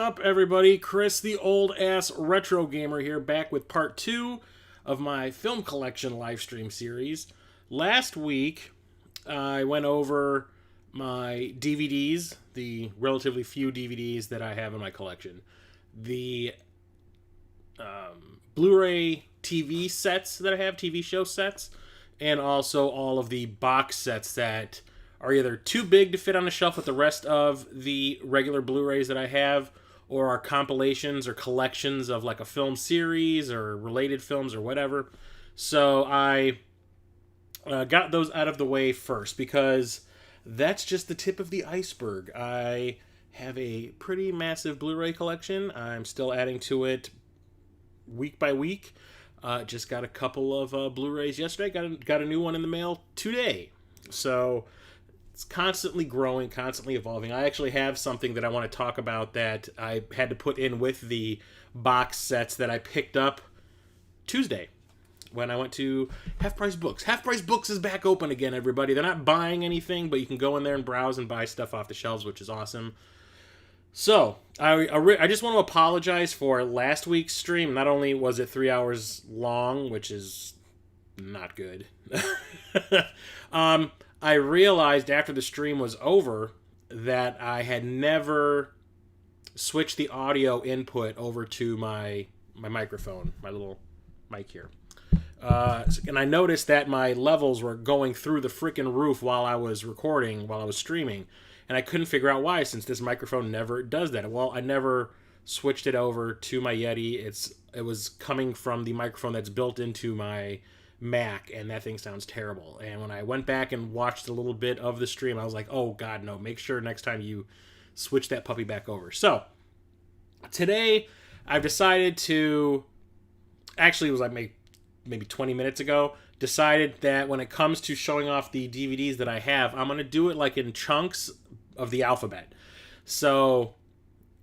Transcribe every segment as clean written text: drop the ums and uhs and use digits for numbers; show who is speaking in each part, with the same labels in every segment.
Speaker 1: up, everybody? Chris, the old-ass retro gamer here, back with part 2 of my film collection live stream series. Last week, I went over my DVDs, the relatively few DVDs that I have in my collection. The Blu-ray TV sets that I have, TV show sets, and also all of the box sets that are either too big to fit on the shelf with the rest of the regular Blu-rays that I have, or are compilations or collections of like a film series or related films or whatever. So I got those out of the way first because that's just the tip of the iceberg. I have a pretty massive Blu-ray collection. I'm still adding to it week by week. Just got a couple of Blu-rays yesterday. Got a new one in the mail today. So it's constantly growing, constantly evolving. I actually have something that I want to talk about that I had to put in with the box sets that I picked up Tuesday when I went to Half Price Books. Half Price Books is back open again, everybody. They're not buying anything, but you can go in there and browse and buy stuff off the shelves, which is awesome. So, I just want to apologize for last week's stream. Not only was it 3 hours long, which is not good. I realized after the stream was over that I had never switched the audio input over to my microphone, my little mic here. And I noticed that my levels were going through the freaking roof while I was recording, while I was streaming. And I couldn't figure out why, since this microphone never does that. Well, I never switched it over to my Yeti. It was coming from the microphone that's built into my Mac, and that thing sounds terrible. And when I went back and watched a little bit of the stream, I was like, oh god, no, make sure next time you switch that puppy back over. So today I've decided to, actually it was like maybe 20 minutes ago, decided that when it comes to showing off the DVDs that I have, I'm going to do it like in chunks of the alphabet. So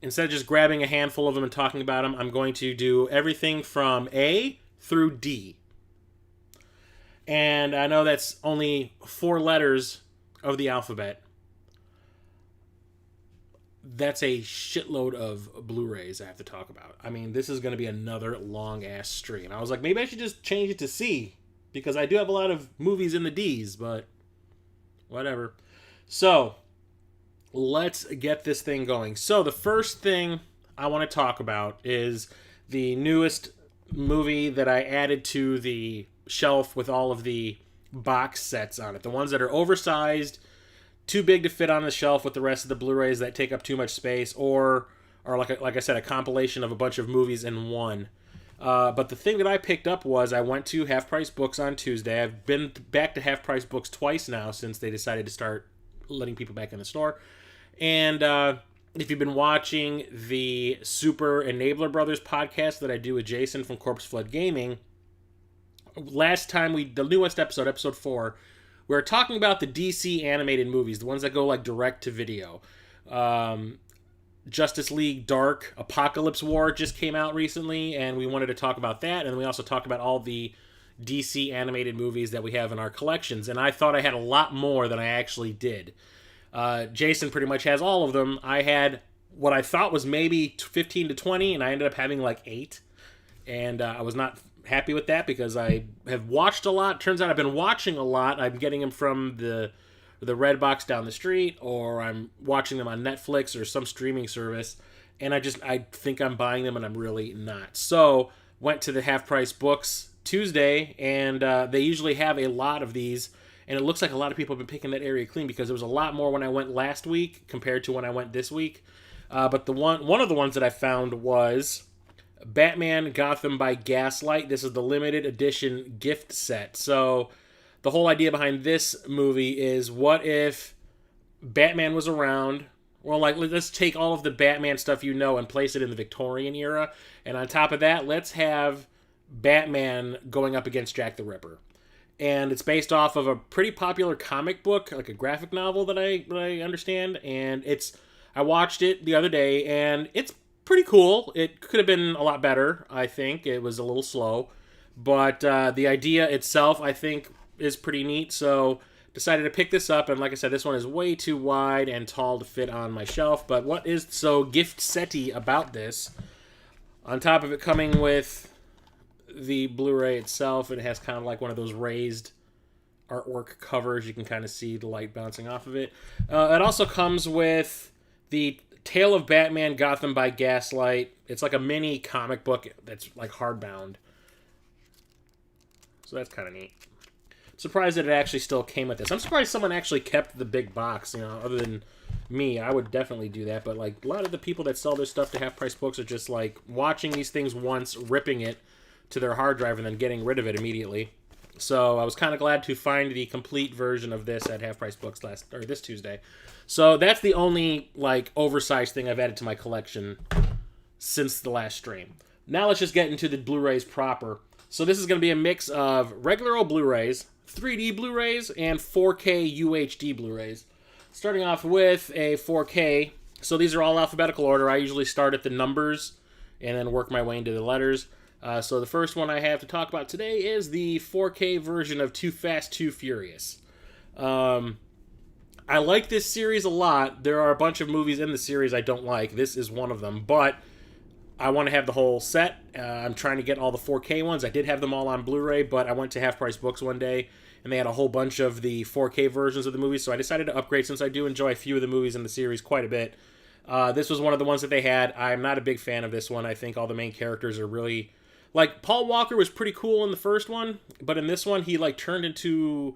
Speaker 1: instead of just grabbing a handful of them and talking about them, I'm going to do everything from A through D. And I know that's only 4 letters of the alphabet. That's a shitload of Blu-rays I have to talk about. I mean, this is going to be another long-ass stream. I was like, maybe I should just change it to C, because I do have a lot of movies in the D's, but whatever. So, let's get this thing going. So, the first thing I want to talk about is the newest movie that I added to the shelf with all of the box sets on it. The ones that are oversized, too big to fit on the shelf with the rest of the Blu-rays that take up too much space, or like I said, a compilation of a bunch of movies in one. But the thing that I picked up was I went to Half Price Books on Tuesday. I've been back to Half Price Books twice now since they decided to start letting people back in the store. And if you've been watching the Super Enabler Brothers podcast that I do with Jason from Corpse Flood Gaming, last time the newest episode, episode 4, we were talking about the DC animated movies, the ones that go like direct to video. Justice League Dark, Apocalypse War just came out recently, and we wanted to talk about that. And we also talked about all the DC animated movies that we have in our collections. And I thought I had a lot more than I actually did. Jason pretty much has all of them. I had what I thought was maybe 15 to 20, and I ended up having like 8. And I was not happy with that because I have watched a lot. Turns out I've been watching a lot. I'm getting them from the Redbox down the street, or I'm watching them on Netflix or some streaming service, and I think I'm buying them, and I'm really not. So went to the Half Price Books Tuesday, and they usually have a lot of these, and it looks like a lot of people have been picking that area clean because there was a lot more when I went last week compared to when I went this week. But one of the ones that I found was Batman Gotham by Gaslight. This is the limited edition gift set. So the whole idea behind this movie is, what if Batman was around? Well, like, let's take all of the Batman stuff and place it in the Victorian era. And on top of that, let's have Batman going up against Jack the Ripper. And it's based off of a pretty popular comic book, like a graphic novel that I understand. And I watched it the other day, and it's pretty cool. It could have been a lot better, I think. It was a little slow. But the idea itself, I think, is pretty neat. So decided to pick this up, and like I said, this one is way too wide and tall to fit on my shelf. But what is so gift-setty about this? On top of it coming with the Blu-ray itself, it has kind of like one of those raised artwork covers. You can kind of see the light bouncing off of it. It also comes with the Tale of Batman Gotham by Gaslight. It's like a mini comic book that's like hardbound. So that's kind of neat. Surprised that it actually still came with this. I'm surprised someone actually kept the big box, you know, other than me. I would definitely do that, but like a lot of the people that sell their stuff to half price books are just like watching these things once, ripping it to their hard drive, and then getting rid of it immediately. So I was kind of glad to find the complete version of this at half price books this Tuesday. So that's the only like oversized thing I've added to my collection since the last stream. Now let's just get into the Blu-rays proper. So this is going to be a mix of regular old Blu-rays, 3D Blu-rays, and 4K UHD Blu-rays. Starting off with a 4K. So these are all alphabetical order. I usually start at the numbers and then work my way into the letters. So the first one I have to talk about today is the 4K version of Too Fast, Too Furious. I like this series a lot. There are a bunch of movies in the series I don't like. This is one of them, but I want to have the whole set. I'm trying to get all the 4K ones. I did have them all on Blu-ray, but I went to Half Price Books one day, and they had a whole bunch of the 4K versions of the movies, so I decided to upgrade since I do enjoy a few of the movies in the series quite a bit. This was one of the ones that they had. I'm not a big fan of this one. I think all the main characters are really... Like, Paul Walker was pretty cool in the first one, but in this one, he, like, turned into,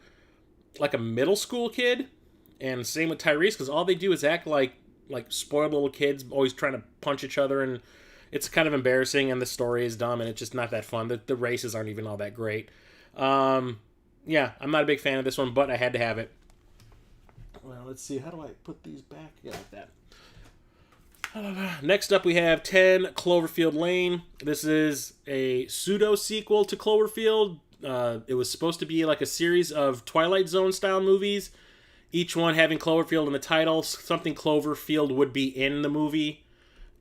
Speaker 1: like, a middle school kid, and same with Tyrese, because all they do is act like spoiled little kids, always trying to punch each other, and it's kind of embarrassing, and the story is dumb, and it's just not that fun. The races aren't even all that great. Yeah, I'm not a big fan of this one, but I had to have it. Well, let's see. How do I put these back? Yeah, like that. Next up, we have 10 Cloverfield Lane. This is a pseudo-sequel to Cloverfield. It was supposed to be like a series of Twilight Zone-style movies, each one having Cloverfield in the title. Something Cloverfield would be in the movie,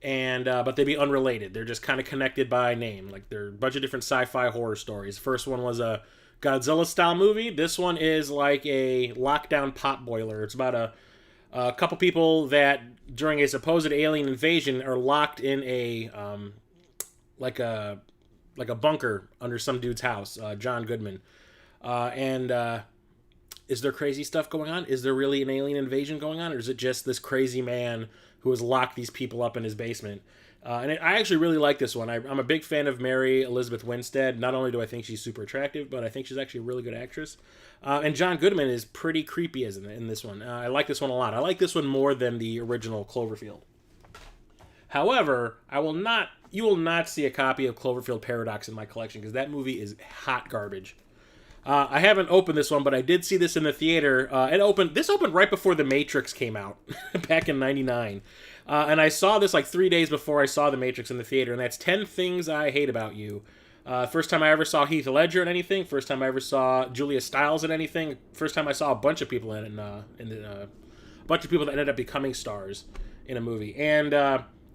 Speaker 1: and but they'd be unrelated. They're just kind of connected by name. Like, they're a bunch of different sci-fi horror stories. First one was a Godzilla-style movie. This one is like a lockdown pot boiler. It's about a couple people that during a supposed alien invasion are locked in a like a bunker under some dude's house, John Goodman. Is there crazy stuff going on? Is there really an alien invasion going on? Or is it just this crazy man who has locked these people up in his basement? I actually really like this one. I'm a big fan of Mary Elizabeth Winstead. Not only do I think she's super attractive, but I think she's actually a really good actress. And John Goodman is pretty creepy in this one. I like this one a lot. I like this one more than the original Cloverfield. However, you will not see a copy of Cloverfield Paradox in my collection because that movie is hot garbage. I haven't opened this one, but I did see this in the theater. This opened right before The Matrix came out, back in '99. And I saw this like 3 days before I saw The Matrix in the theater, and that's 10 Things I Hate About You. First time I ever saw Heath Ledger in anything. First time I ever saw Julia Stiles in anything. First time I saw a bunch of people a bunch of people that ended up becoming stars in a movie. And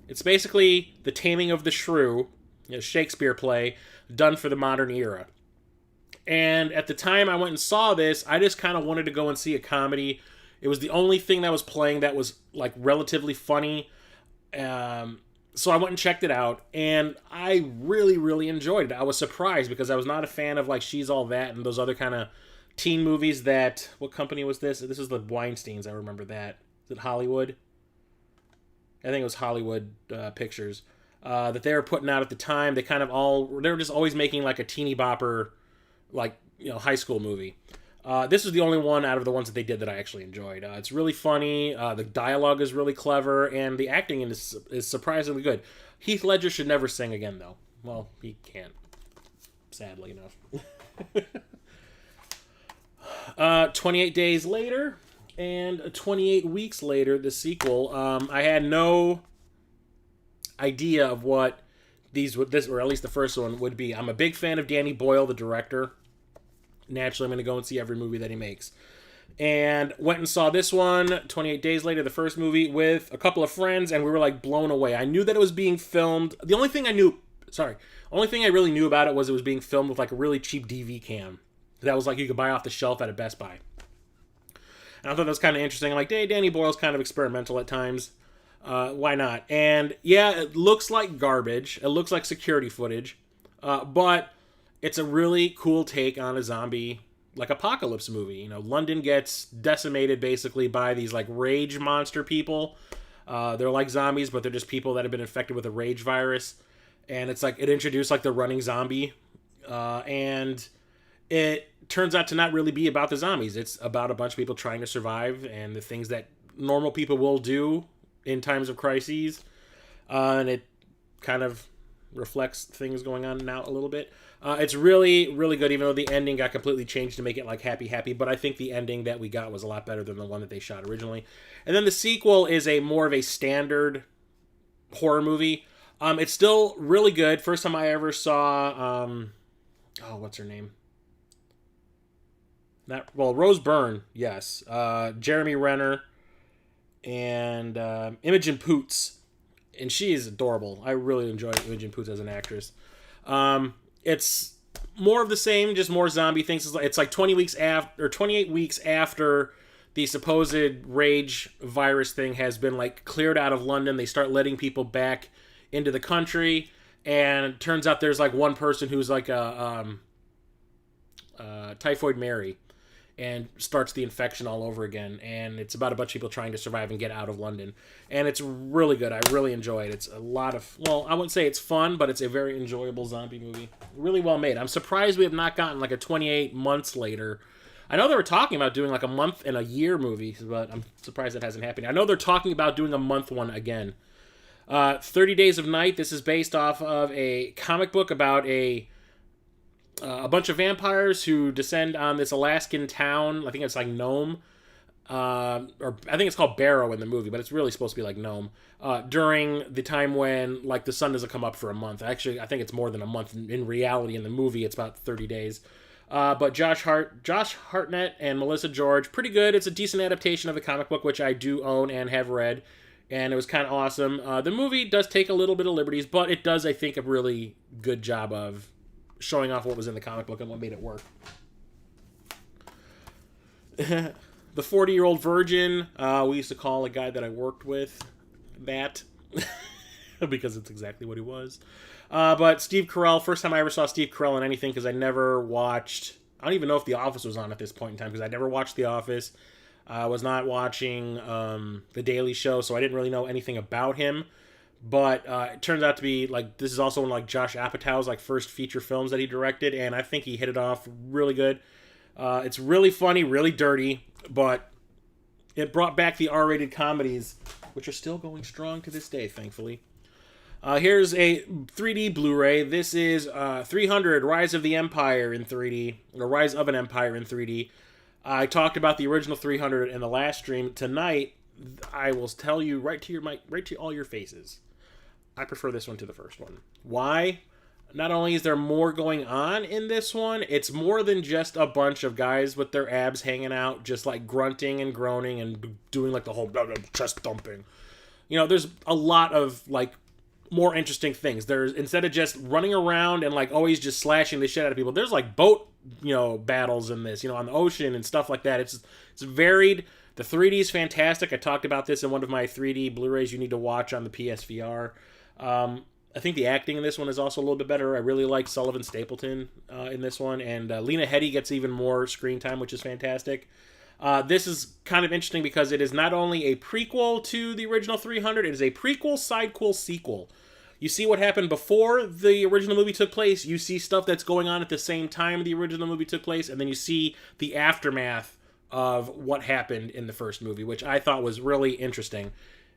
Speaker 1: it's basically The Taming of the Shrew, a Shakespeare play, done for the modern era. And at the time I went and saw this, I just kind of wanted to go and see a comedy. It was the only thing that was playing that was like relatively funny. So I went and checked it out, and I really, really enjoyed it. I was surprised because I was not a fan of like She's All That and those other kind of teen movies that... What company was this? This was the Weinsteins, I remember that. Is it Hollywood? I think it was Hollywood Pictures. That they were putting out at the time. They were just always making like a teeny bopper, like, you know, high school movie. This was the only one out of the ones that they did that I actually enjoyed. It's really funny. The dialogue is really clever, and the acting is surprisingly good. Heath Ledger should never sing again, though. Well, he can't, sadly enough. 28 Days Later and 28 Weeks Later, the sequel. I had no idea of what this, or at least the first one, would be. I'm a big fan of Danny Boyle, the director. Naturally, I'm going to go and see every movie that he makes. And went and saw this one, 28 Days Later, the first movie, with a couple of friends, and we were, like, blown away. I knew that it was being filmed. The only thing I really knew about it was being filmed with, like, a really cheap DV cam. That was, like, you could buy off the shelf at a Best Buy. And I thought that was kind of interesting. Like, hey, Danny Boyle's kind of experimental at times. Why not? And yeah, it looks like garbage. It looks like security footage. But it's a really cool take on a zombie, like, apocalypse movie. You know, London gets decimated basically by these, like, rage monster people. They're like zombies, but they're just people that have been infected with a rage virus. And it's like, it introduced, like, the running zombie. And it turns out to not really be about the zombies. It's about a bunch of people trying to survive and the things that normal people will do in times of crises. And it kind of reflects things going on now a little bit. It's really, really good, even though the ending got completely changed to make it like happy. But I think the ending that we got was a lot better than the one that they shot originally. And then the sequel is a more of a standard horror movie. It's still really good. First time I ever saw, what's her name? Rose Byrne, yes. Jeremy Renner and Imogen Poots. And she is adorable. I really enjoy Imogen Poots as an actress. It's more of the same, just more zombie things. It's like 28 weeks after the supposed rage virus thing has been like cleared out of London. They start letting people back into the country, and it turns out there's like one person who's like a Typhoid Mary, and starts the infection all over again. And it's about a bunch of people trying to survive and get out of London. And it's really good. I really enjoy it. It's a lot of, well, I wouldn't say it's fun, but it's a very enjoyable zombie movie. Really well made. I'm surprised we have not gotten like a 28 months later. I know they were talking about doing like a month and a year movie, but I'm surprised that hasn't happened. I know they're talking about doing a month one again. 30 Days of Night. This is based off of a comic book about a bunch of vampires who descend on this Alaskan town. I think it's like Nome. Or I think it's called Barrow in the movie, but it's really supposed to be like Nome. During the time when like the sun doesn't come up for a month. Actually, I think it's more than a month. In reality, in the movie, it's about 30 days. But Josh Hartnett and Melissa George, pretty good. It's a decent adaptation of the comic book, which I do own and have read. And it was kind of awesome. The movie does take a little bit of liberties, but it does, I think, a really good job of showing off what was in the comic book and what made it work. The 40-Year-Old Virgin, we used to call a guy that I worked with that, because it's exactly what he was. But Steve Carell, first time I ever saw Steve Carell in anything, because I never watched, I don't even know if The Office was on at this point in time, because I never watched The Office. I was not watching The Daily Show, so I didn't really know anything about him. But it turns out to be, like, this is also one of, like, Josh Apatow's, like, first feature films that he directed, and I think he hit it off really good. It's really funny, really dirty, but it brought back the R-rated comedies, which are still going strong to this day, thankfully. Here's a 3D Blu-ray. This is 300, Rise of the Empire in 3D, or Rise of an Empire in 3D. I talked about the original 300 in the last stream. Tonight, I will tell you right to all your faces, I prefer this one to the first one. Why? Not only is there more going on in this one, it's more than just a bunch of guys with their abs hanging out, just like grunting and groaning and doing like the whole chest thumping. You know, there's a lot of like more interesting things. There's, instead of just running around and like always just slashing the shit out of people, there's like boat, battles in this, on the ocean and stuff like that. It's varied. The 3D is fantastic. I talked about this in one of my 3D Blu-rays you need to watch on the PSVR. I think the acting in this one is also a little bit better. I really like Sullivan Stapleton in this one, and Lena Headey gets even more screen time, which is fantastic. This is kind of interesting because it is not only a prequel to the original 300, it is a prequel, sidequel, sequel. You see what happened before the original movie took place, you see stuff that's going on at the same time the original movie took place, and then you see the aftermath of what happened in the first movie, which I thought was really interesting.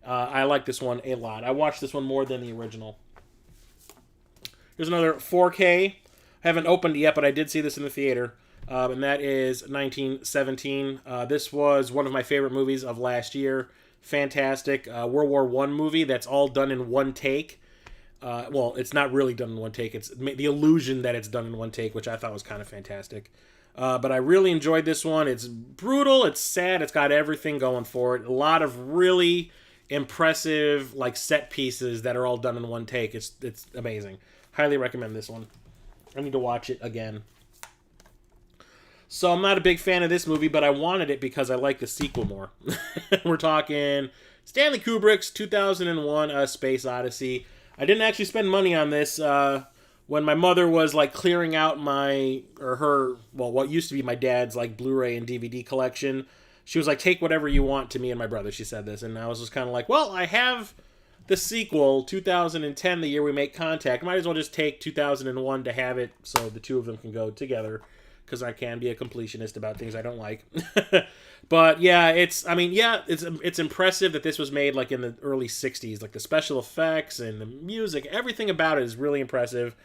Speaker 1: I like this one a lot. I watched this one more than the original. Here's another 4K. I haven't opened it yet, but I did see this in the theater. And that is 1917. This was one of my favorite movies of last year. Fantastic. World War I movie that's all done in one take. Well, it's not really done in one take. It's the illusion that it's done in one take, which I thought was kind of fantastic. But I really enjoyed this one. It's brutal. It's sad. It's got everything going for it. A lot of really impressive like set pieces that are all done in one take. It's amazing. Highly recommend this one. I need to watch it again. So I'm not a big fan of this movie, but I wanted it because I like the sequel more. We're talking Stanley Kubrick's 2001 A Space Odyssey. I didn't actually spend money on this. When my mother was like clearing out what used to be my dad's like Blu-ray and DVD collection, she was like, take whatever you want to me and my brother. She said this, and I was just kind of like, well, I have the sequel, 2010, the year we make contact. Might as well just take 2001 to have it so the two of them can go together, because I can be a completionist about things I don't like. But yeah, it's impressive that this was made like in the early 60s. Like the special effects and the music, everything about it is really impressive.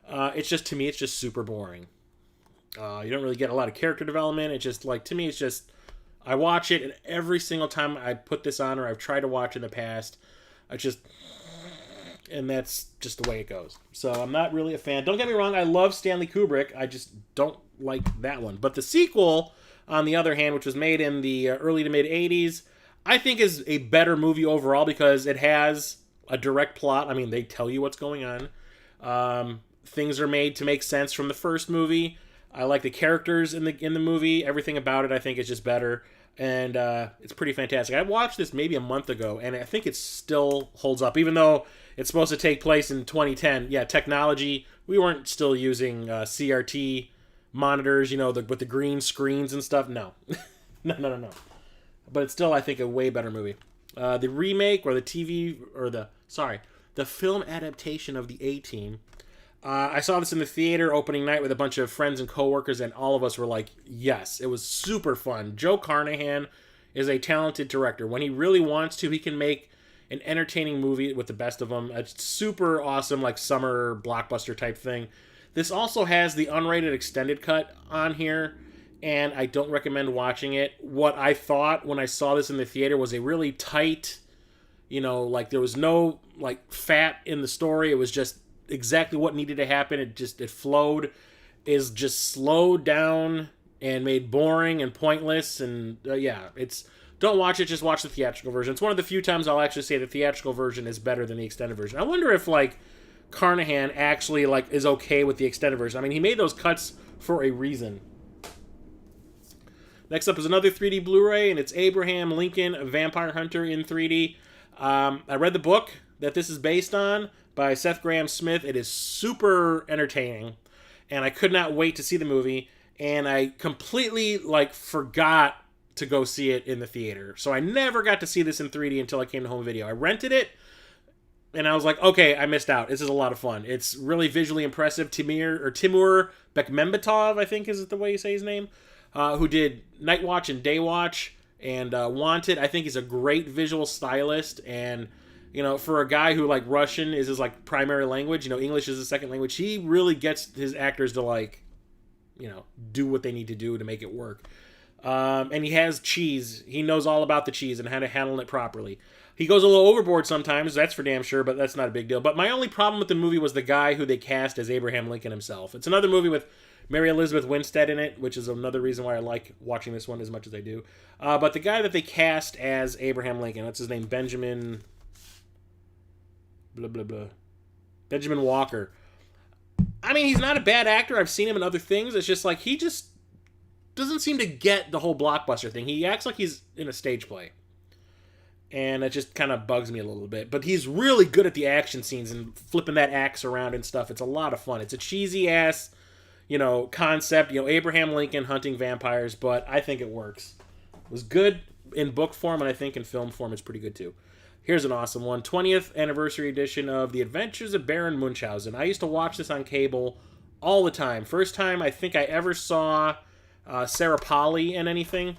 Speaker 1: It's just, to me, it's just super boring. You don't really get a lot of character development. It's just like, to me, it's just, I watch it, and every single time I put this on, or I've tried to watch in the past, and that's just the way it goes. So I'm not really a fan. Don't get me wrong, I love Stanley Kubrick. I just don't like that one. But the sequel, on the other hand, which was made in the early to mid 80s, I think is a better movie overall because it has a direct plot. I mean, they tell you what's going on. Things are made to make sense from the first movie. I like the characters in the movie. Everything about it, I think, is just better. And it's pretty fantastic. I watched this maybe a month ago, and I think it still holds up, even though it's supposed to take place in 2010. Yeah, technology, we weren't still using CRT monitors, with the green screens and stuff. No. No. But it's still, I think, a way better movie. The remake, or the film adaptation of The A-Team, I saw this in the theater opening night with a bunch of friends and coworkers, and all of us were like, yes, it was super fun. Joe Carnahan is a talented director. When he really wants to, he can make an entertaining movie with the best of them. It's super awesome, like summer blockbuster type thing. This also has the unrated extended cut on here, and I don't recommend watching it. What I thought when I saw this in the theater was a really tight, like there was no like fat in the story. It was just exactly what needed to happen. It flowed. Is just slowed down and made boring and pointless. And don't watch it. Just watch the theatrical version. It's one of the few times I'll actually say the theatrical version is better than the extended version. I wonder if like Carnahan actually like is okay with the extended version. I mean, he made those cuts for a reason. Next up is another 3D Blu-ray, and it's Abraham Lincoln, a Vampire Hunter in 3D. I read the book that this is based on by Seth Grahame-Smith. It is super entertaining, and I could not wait to see the movie, and I completely forgot to go see it in the theater. So I never got to see this in 3D until I came to home video. I rented it, and I was like, okay, I missed out. This is a lot of fun. It's really visually impressive. Timur Bekmambetov, I think is the way you say his name, who did Night Watch and Day Watch and Wanted. I think he's a great visual stylist, and for a guy who Russian is his primary language, English is his second language, he really gets his actors to do what they need to do to make it work. And he has cheese. He knows all about the cheese and how to handle it properly. He goes a little overboard sometimes, that's for damn sure, but that's not a big deal. But my only problem with the movie was the guy who they cast as Abraham Lincoln himself. It's another movie with Mary Elizabeth Winstead in it, which is another reason why I like watching this one as much as I do. But the guy that they cast as Abraham Lincoln, what's his name? Benjamin Walker. I mean, he's not a bad actor. I've seen him in other things. It's just he just doesn't seem to get the whole blockbuster thing. He acts like he's in a stage play. And it just kind of bugs me a little bit. But he's really good at the action scenes and flipping that axe around and stuff. It's a lot of fun. It's a cheesy-ass, concept. Abraham Lincoln hunting vampires, but I think it works. It was good in book form, and I think in film form it's pretty good too. Here's an awesome one. 20th anniversary edition of The Adventures of Baron Munchausen. I used to watch this on cable all the time. First time I think I ever saw Sarah Polley in anything.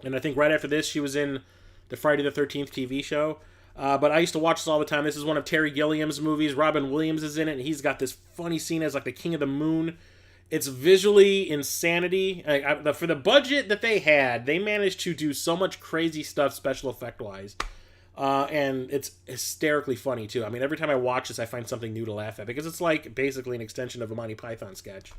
Speaker 1: And I think right after this she was in the Friday the 13th TV show. But I used to watch this all the time. This is one of Terry Gilliam's movies. Robin Williams is in it, and he's got this funny scene as the King of the Moon. It's visually insanity. For the budget that they had, they managed to do so much crazy stuff special effect-wise. And it's hysterically funny, too. I mean, every time I watch this, I find something new to laugh at, because it's basically an extension of a Monty Python sketch,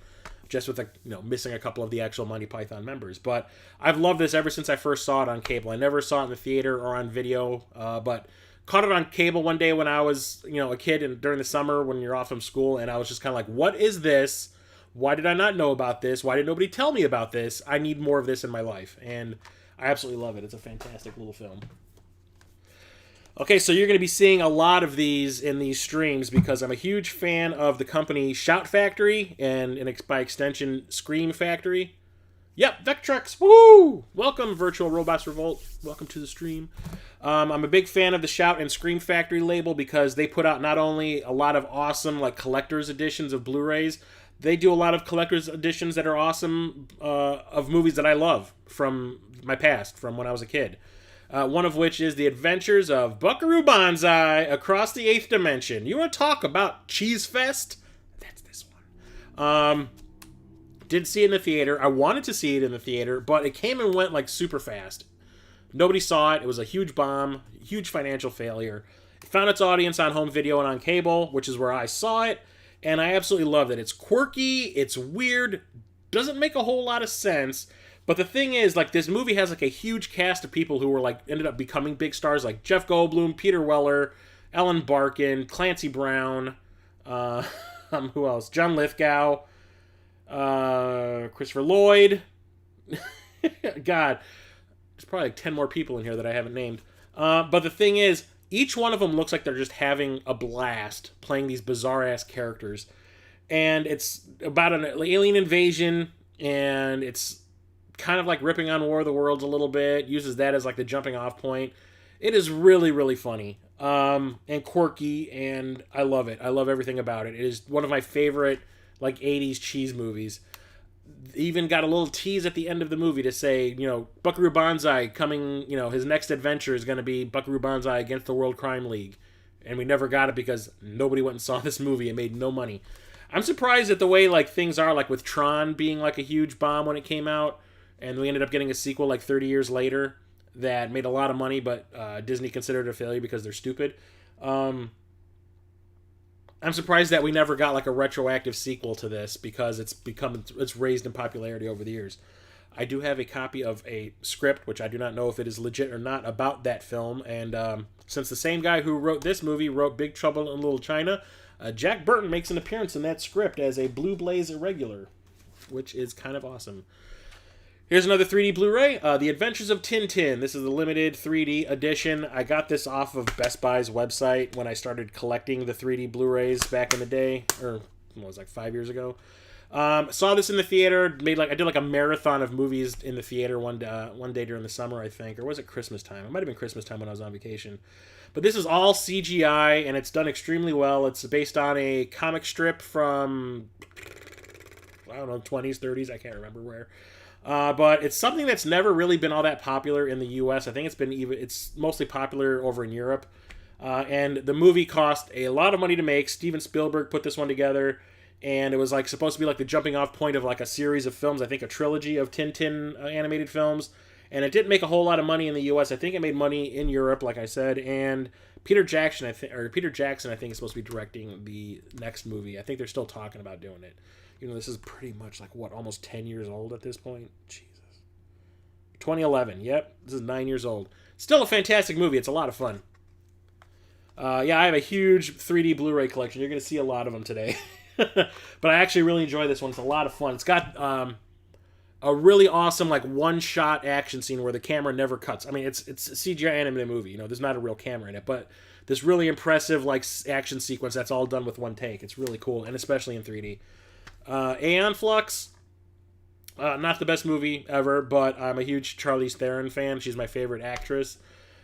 Speaker 1: just with missing a couple of the actual Monty Python members. But I've loved this ever since I first saw it on cable. I never saw it in the theater or on video, but caught it on cable one day when I was a kid, and during the summer when you're off from school, and I was just kind of like, what is this? why did I not know about this? Why did nobody tell me about this? I need more of this in my life. And I absolutely love it. It's a fantastic little film. Okay, so you're going to be seeing a lot of these in these streams because I'm a huge fan of the company Shout Factory and by extension Scream Factory. Yep, Vectrex, woo! Welcome, Virtual Robots Revolt. Welcome to the stream. I'm a big fan of the Shout and Scream Factory label because they put out not only a lot of awesome like collector's editions of Blu-rays, they do a lot of collector's editions that are awesome of movies that I love from my past, from when I was a kid. One of which is The Adventures of Buckaroo Banzai Across the Eighth Dimension. You want to talk about Cheese Fest? That's this one. Didn't see it in the theater. I wanted to see it in the theater, but it came and went like super fast. Nobody saw it. It was a huge bomb, huge financial failure. It found its audience on home video and on cable, which is where I saw it, and I absolutely loved it. It's quirky, it's weird, doesn't make a whole lot of sense. But the thing is, like, this movie has, like, a huge cast of people who were, like, ended up becoming big stars, like Jeff Goldblum, Peter Weller, Ellen Barkin, Clancy Brown, who else? John Lithgow, Christopher Lloyd. God, there's probably, like, 10 more people in here that I haven't named. But the thing is, each one of them looks like they're just having a blast playing these bizarre-ass characters. And it's about an alien invasion, and it's kind of like ripping on War of the Worlds a little bit, uses that as like the jumping off point. It is really, really funny and quirky, and I love it. I love everything about it. It is one of my favorite like 80s cheese movies. Even got a little tease at the end of the movie to say, you know, Buckaroo Banzai coming, you know, his next adventure is going to be Buckaroo Banzai against the World Crime League. And we never got it because nobody went and saw this movie. It made no money. I'm surprised at the way like things are, like with Tron being like a huge bomb when it came out. And we ended up getting a sequel like 30 years later that made a lot of money, but Disney considered it a failure because they're stupid. I'm surprised that we never got like a retroactive sequel to this because it's raised in popularity over the years. I do have a copy of a script, which I do not know if it is legit or not, about that film. And since the same guy who wrote this movie wrote Big Trouble in Little China, Jack Burton makes an appearance in that script as a Blue Blaze irregular, which is kind of awesome. Here's another 3D Blu-ray, The Adventures of Tintin. This is the limited 3D edition. I got this off of Best Buy's website when I started collecting the 3D Blu-rays back in the day, or what was it, like 5 years ago. Saw this in the theater. I did like a marathon of movies in the theater one day during the summer, I think, or was it Christmas time? It might have been Christmas time when I was on vacation. But this is all CGI, and it's done extremely well. It's based on a comic strip from, I don't know, 20s, 30s, I can't remember where. But it's something that's never really been all that popular in the U.S. I think it's mostly popular over in Europe. And the movie cost a lot of money to make. Steven Spielberg put this one together, and it was like supposed to be like the jumping off point of like a series of films. I think a trilogy of Tintin animated films. And it didn't make a whole lot of money in the U.S. I think it made money in Europe, like I said. And Peter Jackson, I think, is supposed to be directing the next movie. I think they're still talking about doing it. You know, this is pretty much like, what, almost 10 years old at this point? Jesus. 2011, yep. This is 9 years old. Still a fantastic movie. It's a lot of fun. Yeah, I have a huge 3D Blu-ray collection. You're going to see a lot of them today. But I actually really enjoy this one. It's a lot of fun. It's got a really awesome, like, one-shot action scene where the camera never cuts. I mean, it's a CGI animated movie. You know, there's not a real camera in it. But this really impressive, like, action sequence that's all done with one take. It's really cool, and especially in 3D. Aeon Flux, not the best movie ever, but I'm a huge Charlize Theron fan. She's my favorite actress.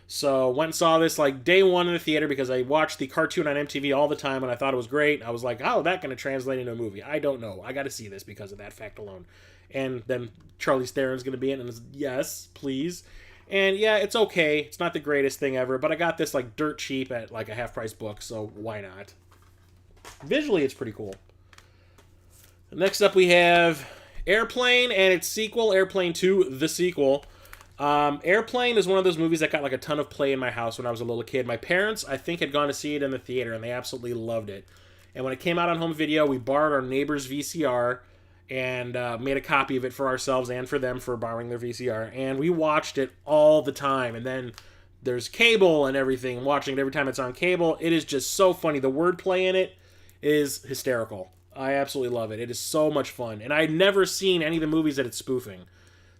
Speaker 1: So went and saw this like day one in the theater because I watched the cartoon on MTV all the time and I thought it was great. I was like, how is that going to translate into a movie? I don't know. I got to see this because of that fact alone. And then Charlize Theron's going to be in it, and it's, yes, please. And yeah, it's okay. It's not the greatest thing ever, but I got this like dirt cheap at like a half-price book, so why not? Visually, it's pretty cool. Next up, we have Airplane and its sequel, Airplane 2, the sequel. Airplane is one of those movies that got like a ton of play in my house when I was a little kid. My parents, I think, had gone to see it in the theater, and they absolutely loved it. And when it came out on home video, we borrowed our neighbor's VCR and made a copy of it for ourselves and for them for borrowing their VCR. And we watched it all the time. And then there's cable and everything. Watching it every time it's on cable. It is just so funny. The wordplay in it is hysterical. I absolutely love it. It is so much fun. And I'd never seen any of the movies that it's spoofing.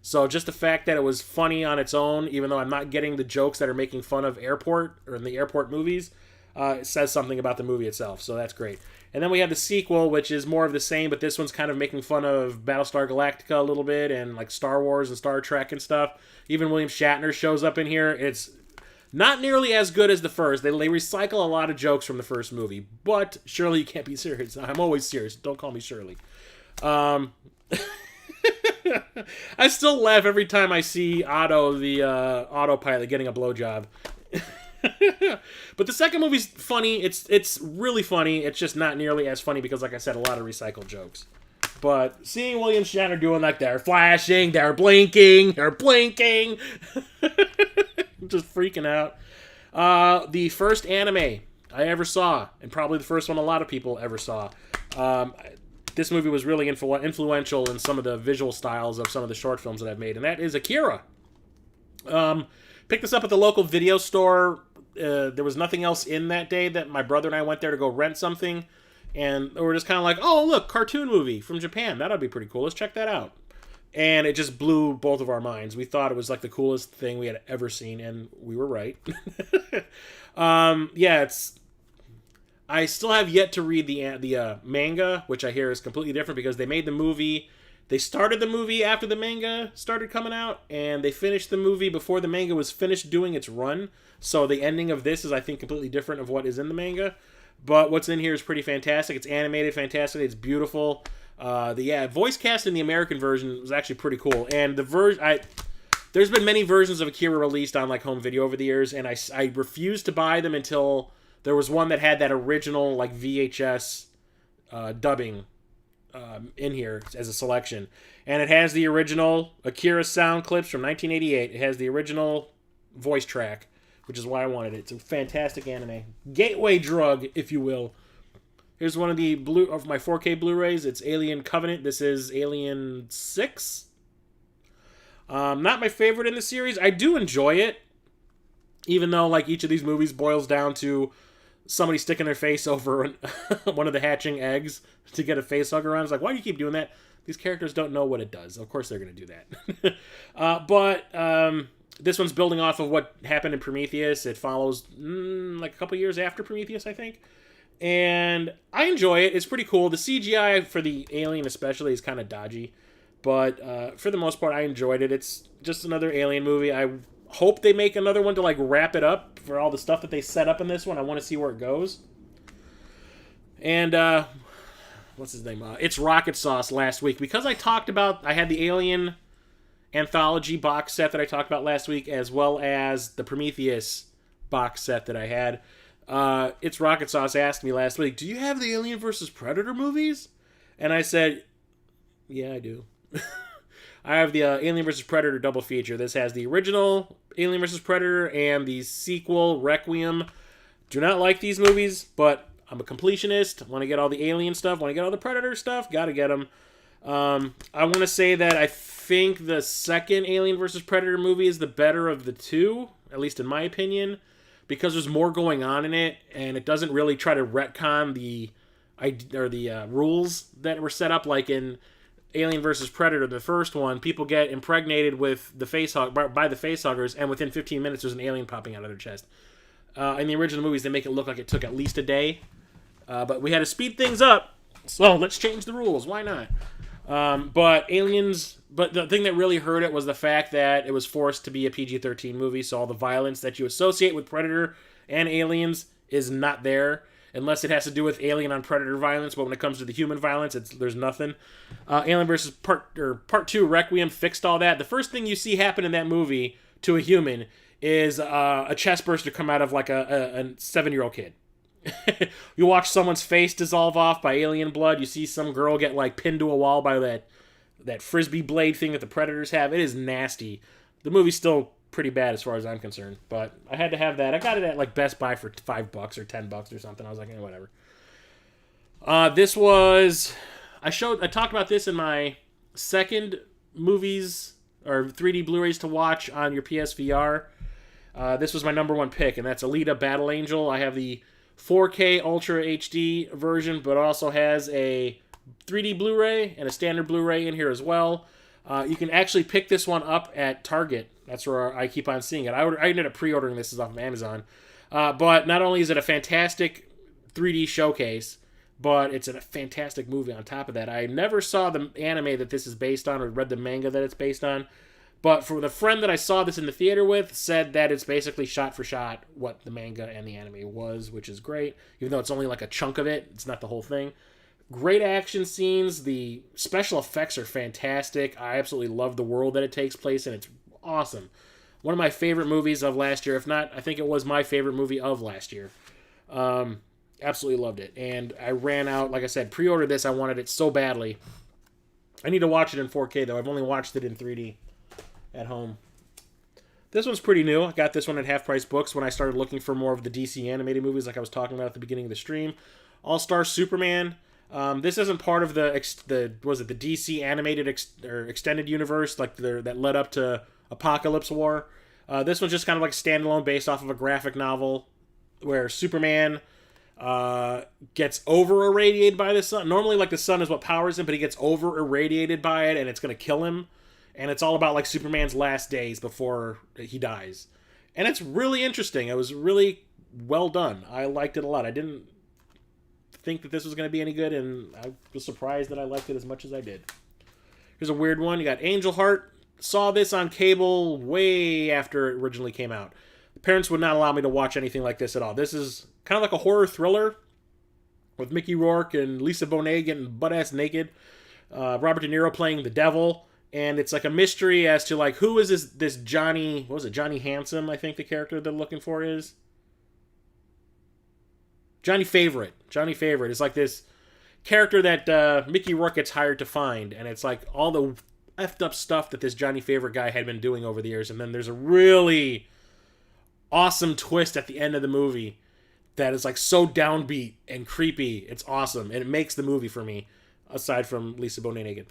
Speaker 1: So just the fact that it was funny on its own, even though I'm not getting the jokes that are making fun of airport or in the airport movies, it says something about the movie itself. So that's great. And then we have the sequel, which is more of the same, but this one's kind of making fun of Battlestar Galactica a little bit and like Star Wars and Star Trek and stuff. Even William Shatner shows up in here. It's not nearly as good as the first. They recycle a lot of jokes from the first movie. But Shirley, you can't be serious. I'm always serious. Don't call me Shirley. I still laugh every time I see Otto, the autopilot, getting a blowjob. But the second movie's funny. It's really funny. It's just not nearly as funny because, like I said, a lot of recycled jokes. But seeing William Shatner doing like they're flashing, they're blinking, just freaking out. The first anime I ever saw, and probably the first one a lot of people ever saw. This movie was really influential in some of the visual styles of some of the short films that I've made, and that is Akira. Picked this up at the local video store. There was nothing else in that day that my brother and I went there to go rent something, and we were just kind of like, oh, look, cartoon movie from Japan. That'd be pretty cool. Let's check that out. And it just blew both of our minds. We thought it was like the coolest thing we had ever seen, and we were right. I still have yet to read the manga, which I hear is completely different because they made the movie. They started the movie after the manga started coming out, and they finished the movie before the manga was finished doing its run. So the ending of this is, I think, completely different of what is in the manga. But what's in here is pretty fantastic. It's animated fantastic. It's beautiful. Voice cast in the American version was actually pretty cool. And there's been many versions of Akira released on like home video over the years, and I refused to buy them until there was one that had that original like VHS dubbing in here as a selection. And it has the original Akira sound clips from 1988. It has the original voice track, which is why I wanted it. It's a fantastic anime. Gateway drug, if you will. Here's one of my 4K Blu-rays. It's Alien Covenant. This is Alien 6. Not my favorite in the series. I do enjoy it, even though like each of these movies boils down to somebody sticking their face over one of the hatching eggs to get a face hugger on. It's like, why do you keep doing that? These characters don't know what it does. Of course they're going to do that. But this one's building off of what happened in Prometheus. It follows like a couple years after Prometheus, I think. And I enjoy it. It's pretty cool. The CGI for the alien especially is kind of dodgy. But for the most part, I enjoyed it. It's just another Alien movie. I hope they make another one to like wrap it up for all the stuff that they set up in this one. I want to see where it goes. And what's his name? It's Rocket Sauce last week. Because I had the Alien anthology box set that I talked about last week, as well as the Prometheus box set that I had. It's Rocket Sauce asked me last week, do you have the Alien vs. Predator movies? And I said, yeah, I do. I have the Alien vs. Predator double feature. This has the original Alien vs. Predator and the sequel, Requiem. Do not like these movies, but I'm a completionist. Want to get all the Alien stuff. Want to get all the Predator stuff. Got to get them. I want to say that I think the second Alien vs. Predator movie is the better of the two, at least in my opinion, because there's more going on in it, and it doesn't really try to retcon the rules that were set up, like in Alien vs. Predator, the first one. People get impregnated with the by the facehuggers, and within 15 minutes there's an alien popping out of their chest. In the original movies, they make it look like it took at least a day, but we had to speed things up, so let's change the rules. Why not? But the thing that really hurt it was the fact that it was forced to be a PG-13 movie, so all the violence that you associate with Predator and Aliens is not there, unless it has to do with Alien on Predator violence, but when it comes to the human violence, there's nothing. Alien vs. Part 2, Requiem, fixed all that. The first thing you see happen in that movie to a human is a chest burster come out of like a 7-year-old kid. You watch someone's face dissolve off by alien blood. You see some girl get like pinned to a wall by that frisbee blade thing that the Predators have. It is nasty. The movie's still pretty bad as far as I'm concerned, but I had to have that. I got it at like Best Buy for $5 or $10 or something. I was like, whatever. I talked about this in my second movies or 3D Blu-rays to watch on your PSVR. This was my number one pick, and that's Alita Battle Angel. I have the 4K Ultra HD version, but also has a 3D Blu-ray and a standard Blu-ray in here as well. You can actually pick this one up at Target. That's where I keep on seeing it. I ended up pre-ordering this off of Amazon. But not only is it a fantastic 3D showcase, but it's a fantastic movie on top of that. I never saw the anime that this is based on or read the manga that it's based on. But for the friend that I saw this in the theater with, said that it's basically shot for shot what the manga and the anime was, which is great. Even though it's only like a chunk of it, it's not the whole thing. Great action scenes. The special effects are fantastic. I absolutely love the world that it takes place in. It's awesome. One of my favorite movies of last year. If not, I think it was my favorite movie of last year. Absolutely loved it. And I ran out, like I said, pre-ordered this. I wanted it so badly. I need to watch it in 4K, though. I've only watched it in 3D at home. This one's pretty new. I got this one at Half Price Books when I started looking for more of the DC animated movies like I was talking about at the beginning of the stream. All-Star Superman. This isn't part of the DC animated or extended universe that led up to Apocalypse War. This one's just kind of like standalone based off of a graphic novel where Superman gets over-irradiated by the sun. Normally, like, the sun is what powers him, but he gets over-irradiated by it, and it's going to kill him. And it's all about, like, Superman's last days before he dies. And it's really interesting. It was really well done. I liked it a lot. I didn't think that this was going to be any good, and I was surprised that I liked it as much as I did. Here's a weird one. You got Angel Heart. Saw this on cable way after it originally came out. The parents would not allow me to watch anything like this at all. This is kind of like a horror thriller with Mickey Rourke and Lisa Bonet getting butt-ass naked. Robert De Niro playing the devil. And it's like a mystery as to, like, who is this Johnny... What was it? Johnny Handsome, I think the character they're looking for is. Johnny Favorite. Johnny Favorite is like this character that Mickey Rourke gets hired to find. And it's like all the effed up stuff that this Johnny Favorite guy had been doing over the years. And then there's a really awesome twist at the end of the movie that is like so downbeat and creepy. It's awesome. And it makes the movie for me, aside from Lisa Bonet naked.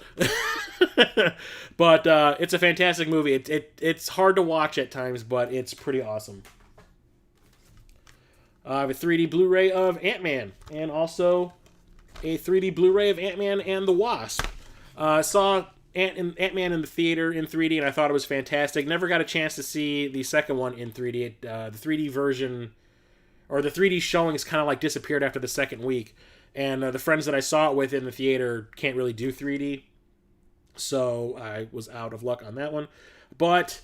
Speaker 1: But it's a fantastic movie. It's hard to watch at times, but it's pretty awesome. I have a 3D Blu-ray of Ant-Man, and also a 3D Blu-ray of Ant-Man and the Wasp. I saw Ant-Man in the theater in 3D, and I thought it was fantastic. Never got a chance to see the second one in 3D. The 3D version, or the 3D showings, kind of like disappeared after the second week. And the friends that I saw it with in the theater can't really do 3D, so I was out of luck on that one. But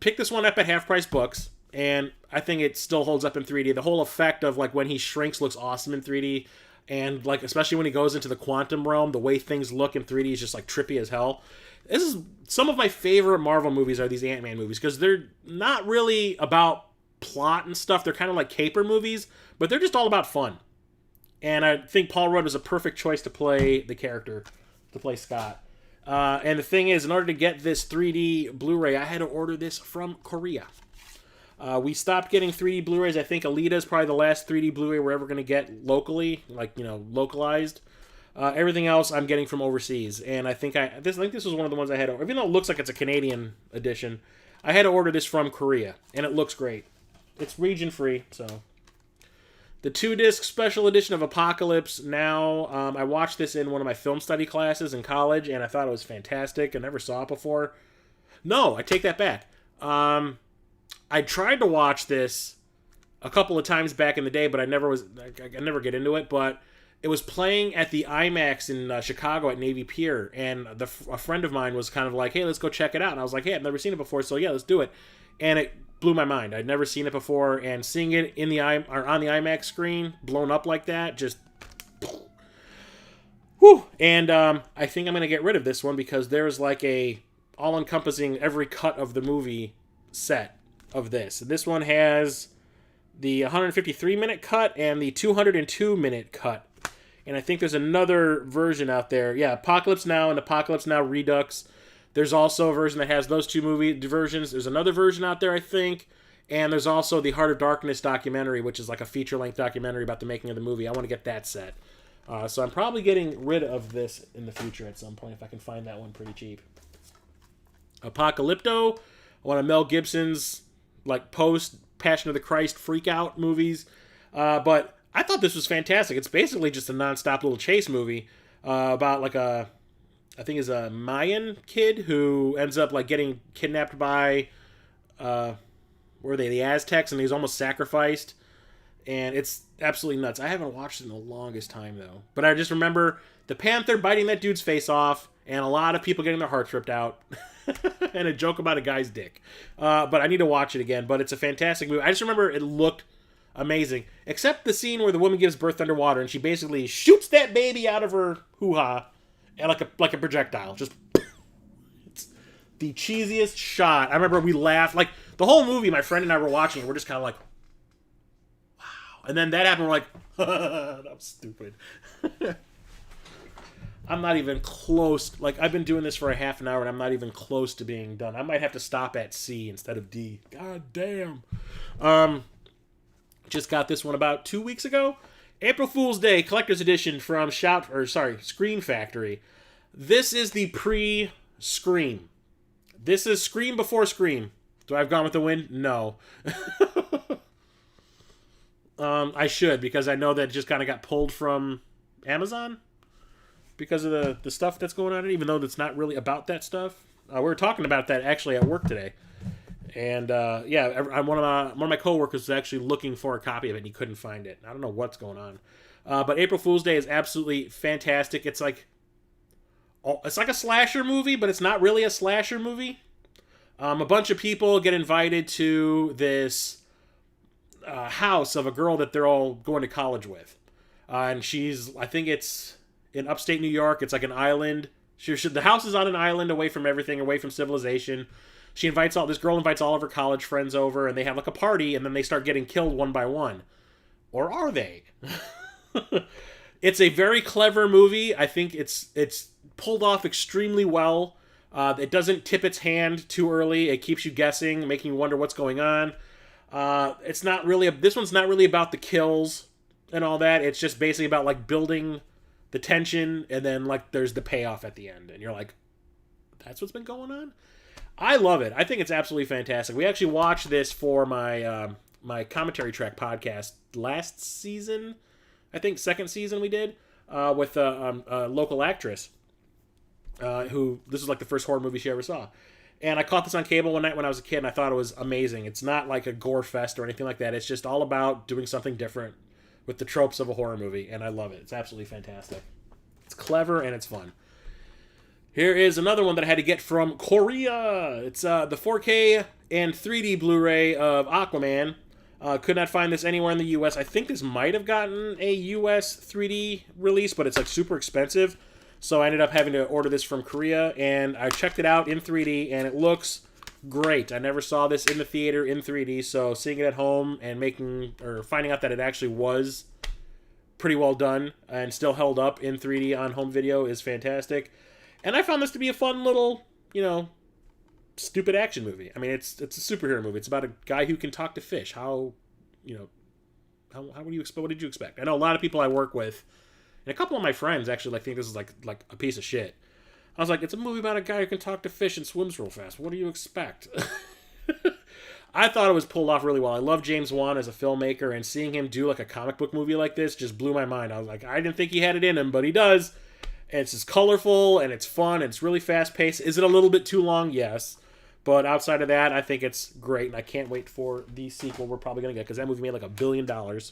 Speaker 1: picked this one up at Half Price Books, and I think it still holds up in 3D. The whole effect of, like, when he shrinks looks awesome in 3D, and, like, especially when he goes into the quantum realm, the way things look in 3D is just, like, trippy as hell. This is some of my favorite Marvel movies are these Ant-Man movies, because they're not really about plot and stuff. They're kind of like caper movies, but they're just all about fun. And I think Paul Rudd was a perfect choice to play the character, to play Scott. And the thing is, in order to get this 3D Blu-ray, I had to order this from Korea. We stopped getting 3D Blu-rays. I think Alita is probably the last 3D Blu-ray we're ever going to get locally, like, you know, localized. Everything else I'm getting from overseas. And I think this was one of the ones I had to order. Even though it looks like it's a Canadian edition, I had to order this from Korea. And it looks great. It's region-free, so... The 2-disc special edition of Apocalypse Now. I watched this in one of my film study classes in college, and I thought it was fantastic. I never saw it before. No, I take that back. I tried to watch this a couple of times back in the day, but I never get into it. But it was playing at the IMAX in Chicago at Navy Pier, and a friend of mine was kind of like, "Hey, let's go check it out." And I was like, "Hey, I've never seen it before, so yeah, let's do it." And it blew my mind. I'd never seen it before, and seeing it on the IMAX screen, blown up like that, just... Whew! And I think I'm going to get rid of this one because there's like a all-encompassing every cut of the movie set of this. This one has the 153-minute cut and the 202-minute cut. And I think there's another version out there. Yeah, Apocalypse Now and Apocalypse Now Redux. There's also a version that has those two movie versions. There's another version out there, I think. And there's also the Heart of Darkness documentary, which is like a feature-length documentary about the making of the movie. I want to get that set. So I'm probably getting rid of this in the future at some point if I can find that one pretty cheap. Apocalypto, one of Mel Gibson's like post-Passion of the Christ freak-out movies. But I thought this was fantastic. It's basically just a non-stop little chase movie. about like I think is a Mayan kid who ends up like getting kidnapped by, were they the Aztecs, and he's almost sacrificed. And it's absolutely nuts. I haven't watched it in the longest time, though. But I just remember the Panther biting that dude's face off, and a lot of people getting their hearts ripped out, and a joke about a guy's dick. But I need to watch it again. But it's a fantastic movie. I just remember it looked amazing. Except the scene where the woman gives birth underwater, and she basically shoots that baby out of her hoo-ha, and like a projectile. Just... It's the cheesiest shot. I remember we laughed. Like, the whole movie, my friend and I were watching it. We're just kind of like... And then that happened, we're like, that was stupid. I'm not even close. Like, I've been doing this for a half an hour, and I'm not even close to being done. I might have to stop at C instead of D. God damn. Just got this one about 2 weeks ago. April Fool's Day Collector's Edition from Scream Factory. This is the pre-Scream. This is Scream before Scream. Do I have Gone with the Wind? No. I should, because I know that just kind of got pulled from Amazon because of the stuff that's going on, even though it's not really about that stuff. We were talking about that actually at work today, and one of my coworkers was actually looking for a copy of it, and he couldn't find it. I don't know what's going on, but April Fool's Day is absolutely fantastic. It's like a slasher movie, but it's not really a slasher movie. A bunch of people get invited to this house of a girl that they're all going to college with, and I think it's in upstate New York. It's like an island. The house is on an island, away from everything, away from civilization. This girl invites all of her college friends over, and they have like a party, and then they start getting killed one by one. Or are they? It's a very clever movie. I think it's pulled off extremely well. It doesn't tip its hand too early. It keeps you guessing, making you wonder what's going on. This one's not really about the kills and all that. It's just basically about like building the tension, and then like there's the payoff at the end, and you're like, that's what's been going on. I love it. I think it's absolutely fantastic. We actually watched this for my my commentary track podcast last season. I think second season we did with a local actress who this was like the first horror movie she ever saw. And I caught this on cable one night when I was a kid, and I thought it was amazing. It's not like a gore fest or anything like that. It's just all about doing something different with the tropes of a horror movie, and I love it. It's absolutely fantastic. It's clever, and it's fun. Here is another one that I had to get from Korea. It's the 4K and 3D Blu-ray of Aquaman. Could not find this anywhere in the U.S. I think this might have gotten a U.S. 3D release, but it's like super expensive. So I ended up having to order this from Korea, and I checked it out in 3D, and it looks great. I never saw this in the theater in 3D, so seeing it at home and finding out that it actually was pretty well done and still held up in 3D on home video is fantastic. And I found this to be a fun little, stupid action movie. I mean, it's a superhero movie. It's about a guy who can talk to fish. What did you expect? I know a lot of people I work with, and a couple of my friends actually think this is like a piece of shit. I was like, it's a movie about a guy who can talk to fish and swims real fast. What do you expect? I thought it was pulled off really well. I love James Wan as a filmmaker, and seeing him do like a comic book movie like this just blew my mind. I was like, I didn't think he had it in him, but he does. And it's just colorful, and it's fun, and it's really fast-paced. Is it a little bit too long? Yes. But outside of that, I think it's great, and I can't wait for the sequel we're probably going to get, because that movie made like $1 billion.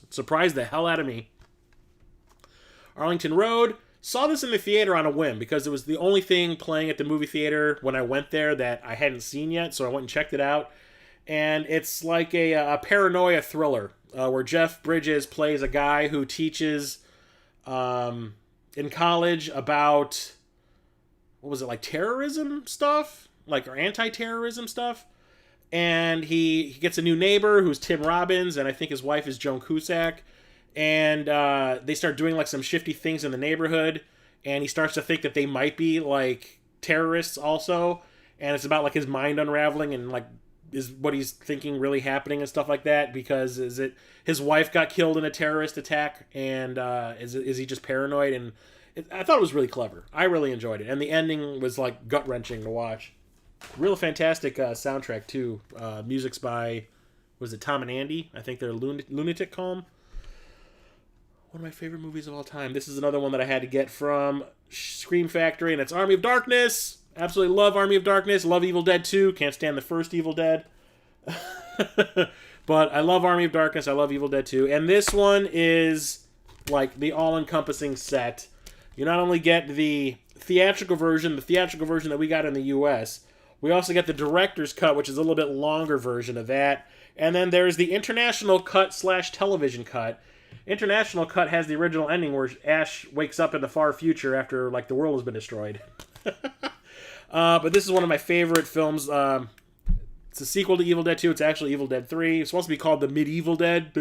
Speaker 1: Surprised the hell out of me. Arlington Road. Saw this in the theater on a whim, because it was the only thing playing at the movie theater when I went there that I hadn't seen yet, so I went and checked it out. And it's like a paranoia thriller, where Jeff Bridges plays a guy who teaches in college about, what was it, like terrorism stuff? Or anti-terrorism stuff? And he gets a new neighbor who's Tim Robbins, and I think his wife is Joan Cusack. And they start doing like some shifty things in the neighborhood, and he starts to think that they might be like terrorists also. And it's about like his mind unraveling, and like, is what he's thinking really happening and stuff like that? Because his wife got killed in a terrorist attack, and is he just paranoid? And I thought it was really clever. I really enjoyed it, and the ending was like gut wrenching to watch. Real fantastic soundtrack too. Music's by, was it Tom and Andy? I think they're Lunatic Calm. one of my favorite movies of all time. This is another one that I had to get from Scream Factory, and it's Army of Darkness. Absolutely love Army of Darkness. Love Evil Dead 2. Can't stand the first Evil Dead. But I love Army of Darkness. I love Evil Dead 2. And this one is like the all-encompassing set. You not only get the theatrical version that we got in the US, we also get the director's cut, which is a little bit longer version of that. And then there's the international cut / television cut. International cut has the original ending where Ash wakes up in the far future after like the world has been destroyed. But this is one of my favorite films. It's a sequel to Evil Dead 2. It's actually Evil Dead 3. It's supposed to be called The Medieval Dead.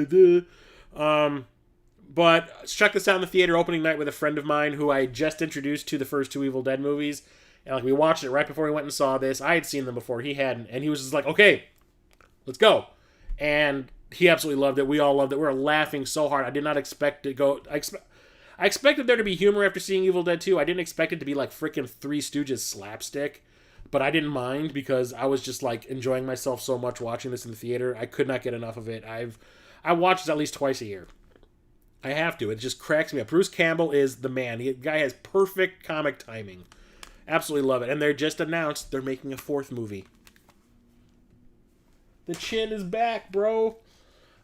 Speaker 1: But check this out in the theater opening night with a friend of mine who I just introduced to the first 2 Evil Dead movies. And like we watched it right before we went and saw this. I had seen them before. He hadn't. And he was just like, okay, let's go. And he absolutely loved it. We all loved it. We were laughing so hard. I did not expect to go... I expected there to be humor after seeing Evil Dead 2. I didn't expect it to be like freaking Three Stooges slapstick. But I didn't mind because I was just like enjoying myself so much watching this in the theater. I could not get enough of it. I watch this at least twice a year. I have to. It just cracks me up. Bruce Campbell is the man. The guy has perfect comic timing. Absolutely love it. And they just announced they're making a 4th movie. The chin is back, bro.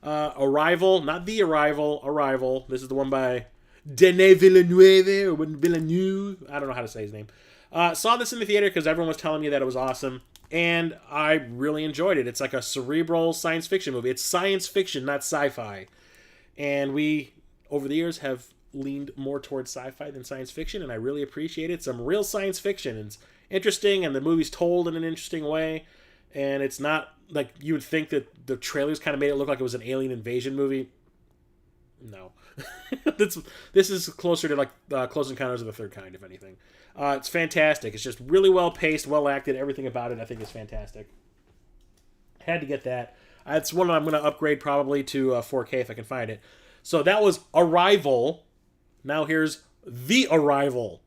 Speaker 1: Arrival. Not The Arrival. Arrival. This is the one by Denis Villeneuve. Or Villeneuve. I don't know how to say his name. Saw this in the theater because everyone was telling me that it was awesome. And I really enjoyed it. It's like a cerebral science fiction movie. It's science fiction, not sci-fi. And we, over the years, have leaned more towards sci-fi than science fiction, and I really appreciate it. Some real science fiction. It's interesting, and the movie's told in an interesting way. And it's not like you would think that the trailers kind of made it look like it was an alien invasion movie. No. This is closer to like Close Encounters of the Third Kind, if anything. It's fantastic. It's just really well paced, well acted. Everything about it I think is fantastic. Had to get that. It's one I'm going to upgrade probably to 4K if I can find it. So that was Arrival. Now here's The Arrival.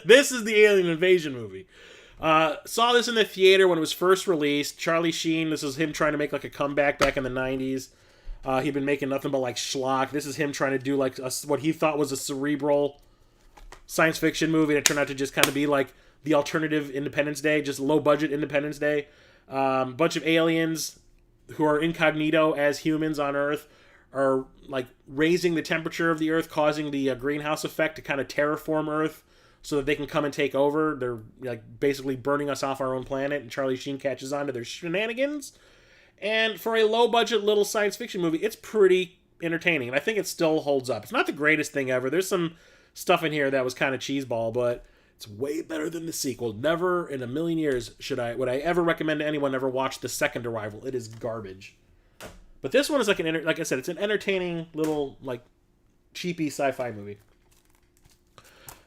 Speaker 1: This is the alien invasion movie. Saw this in the theater when it was first released. Charlie Sheen, this is him trying to make like a comeback back in the 90s. He'd been making nothing but like schlock. This is him trying to do like what he thought was a cerebral science fiction movie, and it turned out to just kind of be like the alternative Independence Day, just low budget Independence Day. Bunch of aliens who are incognito as humans on Earth are like raising the temperature of the Earth, causing the greenhouse effect to kind of terraform Earth so that they can come and take over. They're like basically burning us off our own planet, and Charlie Sheen catches on to their shenanigans. And for a low-budget little science fiction movie, it's pretty entertaining, and I think it still holds up. It's not the greatest thing ever. There's some stuff in here that was kind of cheeseball, but it's way better than the sequel. Never in a million years would I ever recommend to anyone ever watch the second Arrival. It is garbage. But this one is like like I said, it's an entertaining little like cheapy sci-fi movie.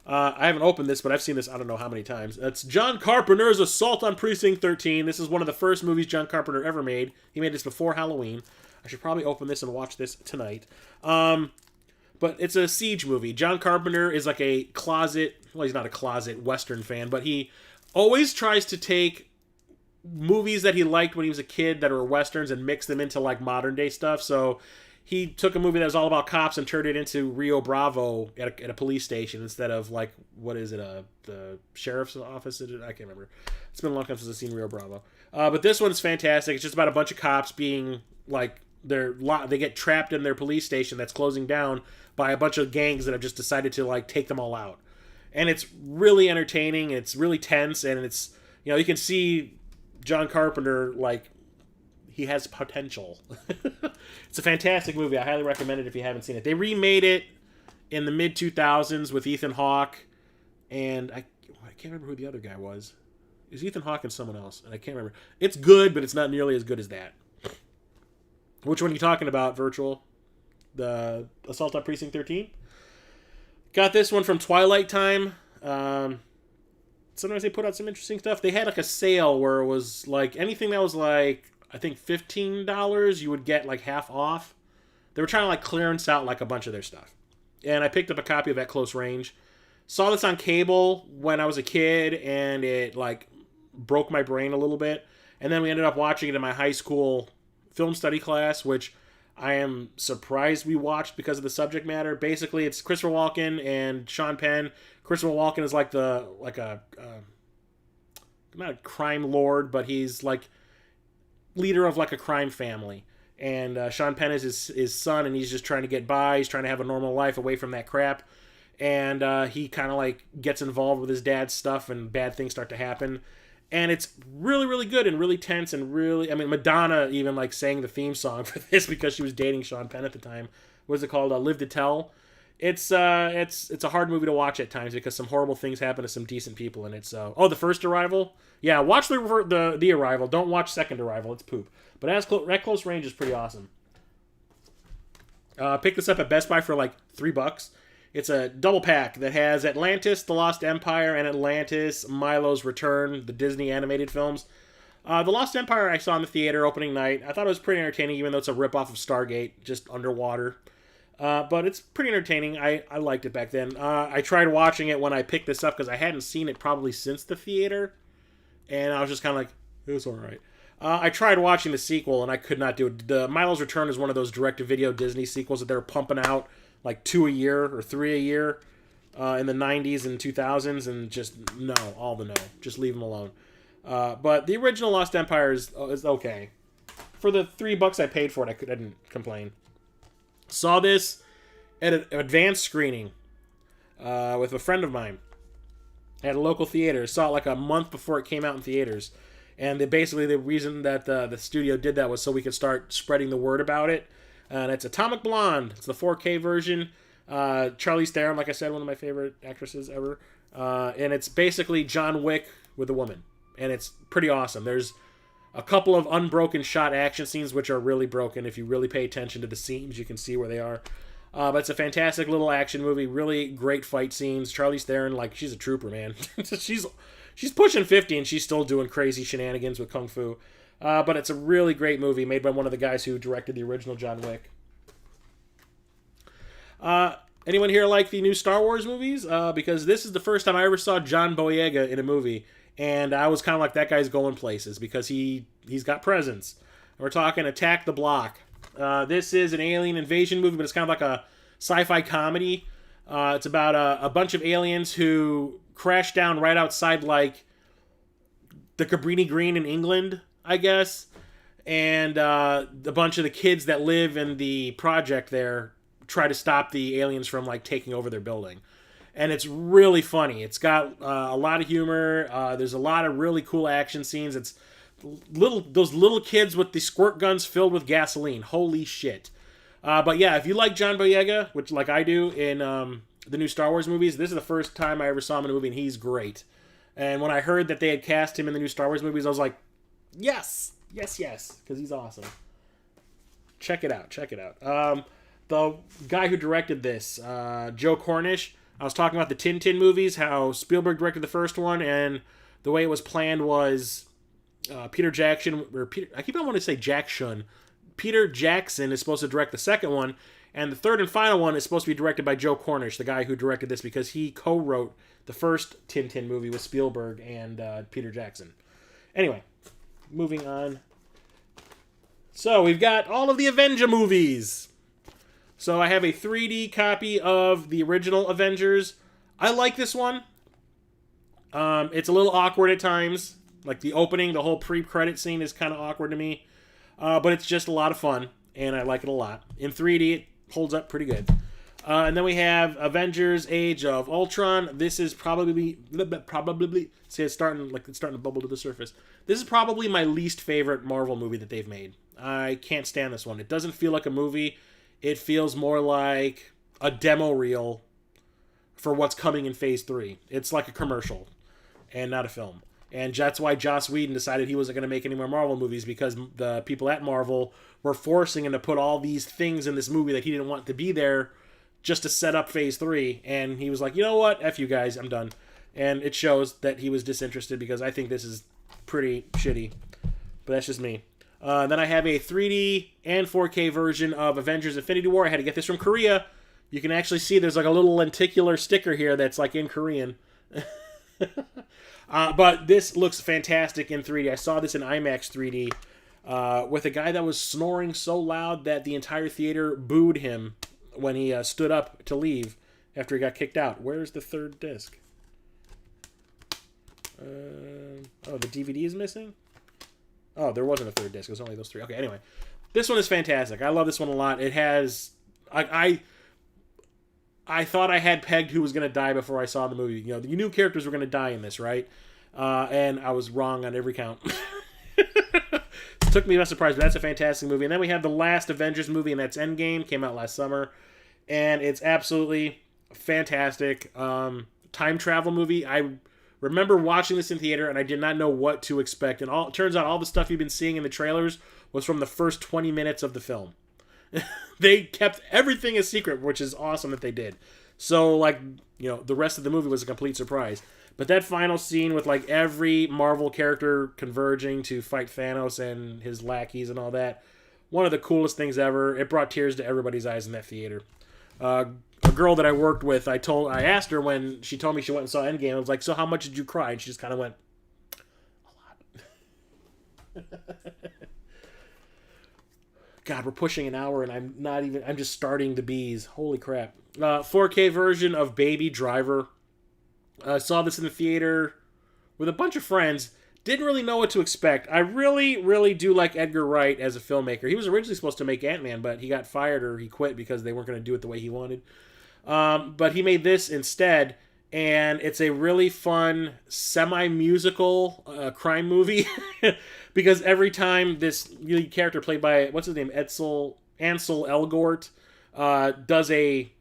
Speaker 1: I haven't opened this, but I've seen this I don't know how many times. It's John Carpenter's Assault on Precinct 13. This is one of the first movies John Carpenter ever made. He made this before Halloween. I should probably open this and watch this tonight. But it's a siege movie. John Carpenter is like a closet, well, he's not a closet Western fan, but he always tries to take movies that he liked when he was a kid that were Westerns and mix them into like modern day stuff. So he took a movie that was all about cops and turned it into Rio Bravo at a police station instead of like, what is it, the sheriff's office? I can't remember. It's been a long time since I've seen Rio Bravo. But this one's fantastic. It's just about a bunch of cops being like, they get trapped in their police station that's closing down by a bunch of gangs that have just decided to like take them all out. And it's really entertaining. It's really tense, and it's, you know, you can see John Carpenter, like, he has potential. It's a fantastic movie. I highly recommend it if you haven't seen it. They remade it in the mid-2000s with Ethan Hawke, and I can't remember who the other guy was. It was Ethan Hawke and someone else, and I can't remember. It's good, but it's not nearly as good as that. Which one are you talking about, Virtual? The Assault on Precinct 13? Got this one from Twilight Time. Sometimes they put out some interesting stuff. They had like a sale where it was like anything that was like, I think $15, you would get like half off. They were trying to like clearance out like a bunch of their stuff. And I picked up a copy of At Close Range. Saw this on cable when I was a kid, and it like broke my brain a little bit. And then we ended up watching it in my high school film study class, which I am surprised we watched because of the subject matter. Basically, it's Christopher Walken and Sean Penn. Christopher Walken is like not a crime lord, but he's like leader of like a crime family. And Sean Penn is his son, and he's just trying to get by. He's trying to have a normal life away from that crap. And he kind of like gets involved with his dad's stuff, and bad things start to happen. And it's really, really good and really tense and really... I mean, Madonna even like sang the theme song for this because she was dating Sean Penn at the time. What is it called? Live to Tell. It's a hard movie to watch at times because some horrible things happen to some decent people, and it's... The First Arrival? Yeah, watch the Arrival. Don't watch Second Arrival. It's poop. But at close range is pretty awesome. Picked this up at Best Buy for like $3. It's a double pack that has Atlantis, The Lost Empire, and Atlantis, Milo's Return, the Disney animated films. The Lost Empire I saw in the theater opening night. I thought it was pretty entertaining, even though it's a ripoff of Stargate, just underwater. But it's pretty entertaining. I liked it back then. I tried watching it when I picked this up because I hadn't seen it probably since the theater. And I was just kind of like, it was alright. I tried watching the sequel, and I could not do it. The Milo's Return is one of those direct-to-video Disney sequels that they're pumping out like 2 a year or 3 a year in the 90s and 2000s, and just no, all the no. Just leave them alone. But the original Lost Empire is okay. For the $3 I paid for it, I didn't complain. Saw this at an advanced screening with a friend of mine at a local theater. Saw it like a month before it came out in theaters. And basically the reason that the studio did that was so we could start spreading the word about it. And it's Atomic Blonde. It's the 4K version. Charlize Theron, like I said, one of my favorite actresses ever. And it's basically John Wick with a woman. And it's pretty awesome. There's a couple of unbroken shot action scenes which are really broken. If you really pay attention to the seams, you can see where they are. But it's a fantastic little action movie. Really great fight scenes. Charlize Theron, like, she's a trooper, man. She's pushing 50 and she's still doing crazy shenanigans with Kung Fu. But it's a really great movie made by one of the guys who directed the original John Wick. Anyone here like the new Star Wars movies? Because this is the first time I ever saw John Boyega in a movie. And I was kind of like, that guy's going places because he's got presence. We're talking Attack the Block. This is an alien invasion movie, but it's kind of like a sci-fi comedy. It's about a bunch of aliens who crash down right outside, like, the Cabrini Green in England, I guess. And a bunch of the kids that live in the project there try to stop the aliens from, like, taking over their building. And it's really funny. It's got a lot of humor. There's a lot of really cool action scenes. It's those little kids with the squirt guns filled with gasoline. Holy shit. But yeah, if you like John Boyega, which like I do in the new Star Wars movies, this is the first time I ever saw him in a movie, and he's great. And when I heard that they had cast him in the new Star Wars movies, I was like, yes, because he's awesome. Check it out. The guy who directed this, Joe Cornish, I was talking about the Tintin movies, how Spielberg directed the first one, and the way it was planned was Peter Jackson, I keep on wanting to say Jackson. Peter Jackson is supposed to direct the second one, and the third and final one is supposed to be directed by Joe Cornish, the guy who directed this, because he co-wrote the first Tintin movie with Spielberg and Peter Jackson. Anyway, moving on. So, we've got all of the Avenger movies. So, I have a 3D copy of the original Avengers. I like this one. It's a little awkward at times. Like, the opening, the whole pre-credit scene is kind of awkward to me. But it's just a lot of fun, and I like it a lot. In 3D, it holds up pretty good. And then we have Avengers Age of Ultron. This is probably see, it's starting to bubble to the surface. This is probably my least favorite Marvel movie that they've made. I can't stand this one. It doesn't feel like a movie. It feels more like a demo reel for what's coming in Phase 3. It's like a commercial and not a film. And that's why Joss Whedon decided he wasn't going to make any more Marvel movies, because the people at Marvel were forcing him to put all these things in this movie that he didn't want to be there just to set up Phase 3. And he was like, you know what? F you guys. I'm done. And it shows that he was disinterested, because I think this is pretty shitty. But that's just me. Then I have a 3D and 4K version of Avengers Infinity War. I had to get this from Korea. You can actually see there's like a little lenticular sticker here that's like in Korean. But this looks fantastic in 3D. I saw this in IMAX 3D. with a guy that was snoring so loud that the entire theater booed him when he stood up to leave after he got kicked out. Where's the third disc? Oh, the DVD is missing? Oh, there wasn't a third disc. It was only those three. Okay, anyway. This one is fantastic. I love this one a lot. It has... I thought I had pegged who was going to die before I saw the movie. You know, you knew characters were going to die in this, right? And I was wrong on every count. It took me by surprise, but that's a fantastic movie. And then we have the last Avengers movie, and that's Endgame. Came out last summer. And it's absolutely fantastic. Time travel movie. I remember watching this in theater, and I did not know what to expect. And it turns out all the stuff you've been seeing in the trailers was from the first 20 minutes of the film. They kept everything a secret, which is awesome that they did. So, like, you know, the rest of the movie was a complete surprise. But that final scene with, like, every Marvel character converging to fight Thanos and his lackeys and all that, one of the coolest things ever. It brought tears to everybody's eyes in that theater. A girl that I worked with, I asked her when she told me she went and saw Endgame, I was like, so how much did you cry? And she just kind of went, a lot. God, we're pushing an hour and I'm just starting the bees. Holy crap. 4K version of Baby Driver. Saw this in the theater with a bunch of friends. Didn't really know what to expect. I really, really do like Edgar Wright as a filmmaker. He was originally supposed to make Ant-Man, but he got fired or he quit because they weren't going to do it the way he wanted. But he made this instead, and it's a really fun semi-musical crime movie because every time this lead character played by, what's his name, Ansel Elgort, does a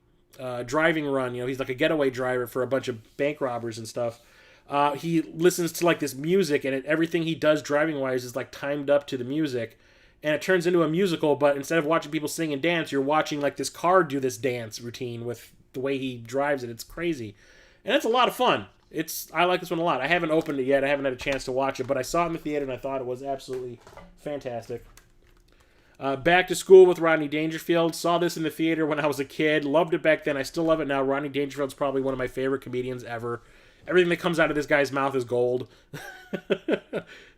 Speaker 1: driving run, you know, he's like a getaway driver for a bunch of bank robbers and stuff. He listens to like this music, and everything he does driving wise is like timed up to the music, and it turns into a musical. But instead of watching people sing and dance, you're watching like this car do this dance routine with the way he drives it. It's crazy, and it's a lot of fun. I like this one a lot. I haven't opened it yet. I haven't had a chance to watch it, but I saw it in the theater and I thought it was absolutely fantastic. Back to School with Rodney Dangerfield. Saw this in the theater when I was a kid. Loved it back then. I still love it now. Rodney Dangerfield's probably one of my favorite comedians ever. Everything that comes out of this guy's mouth is gold.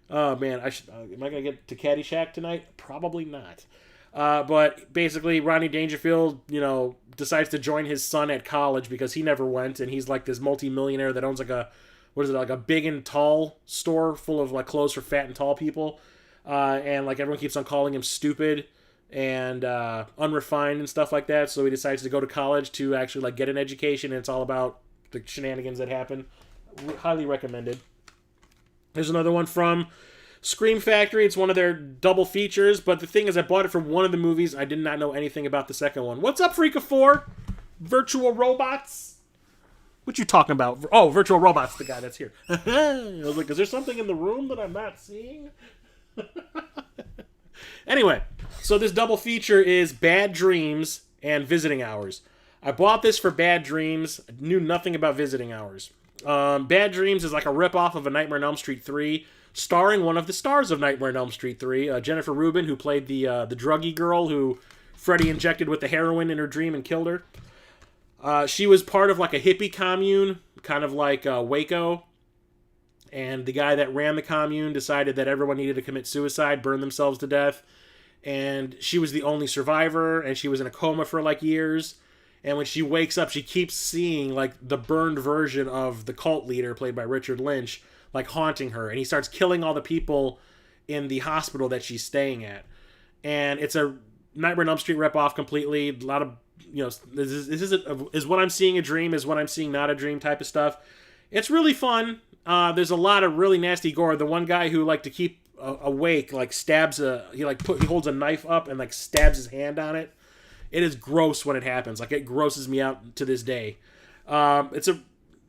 Speaker 1: Oh, man. Am I going to get to Caddyshack tonight? Probably not. But basically, Rodney Dangerfield, you know, decides to join his son at college because he never went, and he's like this multi-millionaire that owns like a big and tall store full of like clothes for fat and tall people. And like everyone keeps on calling him stupid and unrefined and stuff like that. So he decides to go to college to actually like get an education, and it's all about the shenanigans that happen. Highly recommended. There's another one from Scream Factory. It's one of their double features, but the thing is I bought it for one of the movies. I did not know anything about the second one. What's up, Freaka 4? Virtual robots? What you talking about? Oh, Virtual Robots, the guy that's here. I was like, is there something in the room that I'm not seeing? Anyway, so this double feature is Bad Dreams and Visiting Hours. I bought this for Bad Dreams. Knew nothing about Visiting Hours. Bad Dreams is like a ripoff of A Nightmare on Elm Street 3, starring one of the stars of Nightmare on Elm Street 3, Jennifer Rubin, who played the druggy girl who Freddy injected with the heroin in her dream and killed her. She was part of like a hippie commune, kind of like Waco. And the guy that ran the commune decided that everyone needed to commit suicide, burn themselves to death. And she was the only survivor, and she was in a coma for like years. And when she wakes up, she keeps seeing like the burned version of the cult leader, played by Richard Lynch, like haunting her. And he starts killing all the people in the hospital that she's staying at. And it's a Nightmare on Elm Street ripoff completely. A lot of, you know, is what I'm seeing a dream, is what I'm seeing not a dream type of stuff. It's really fun. There's a lot of really nasty gore. The one guy who, like, to keep awake, like, he holds a knife up and, like, stabs his hand on it. It is gross when it happens. Like, it grosses me out to this day. It's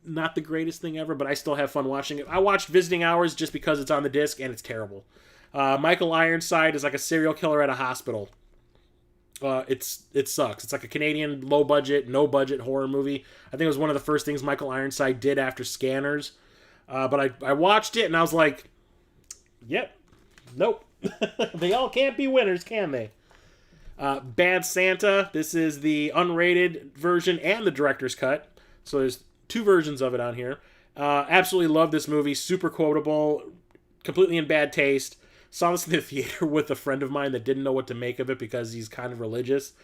Speaker 1: not the greatest thing ever, but I still have fun watching it. I watched Visiting Hours just because it's on the disc, and it's terrible. Michael Ironside is like a serial killer at a hospital. It sucks. It's like a Canadian low-budget, no-budget horror movie. I think it was one of the first things Michael Ironside did after Scanners. But I watched it, and I was like, yep, nope. They all can't be winners, can they? Bad Santa. This is the unrated version and the director's cut. So there's two versions of it on here. Absolutely love this movie. Super quotable. Completely in bad taste. Saw this in the theater with a friend of mine that didn't know what to make of it because he's kind of religious.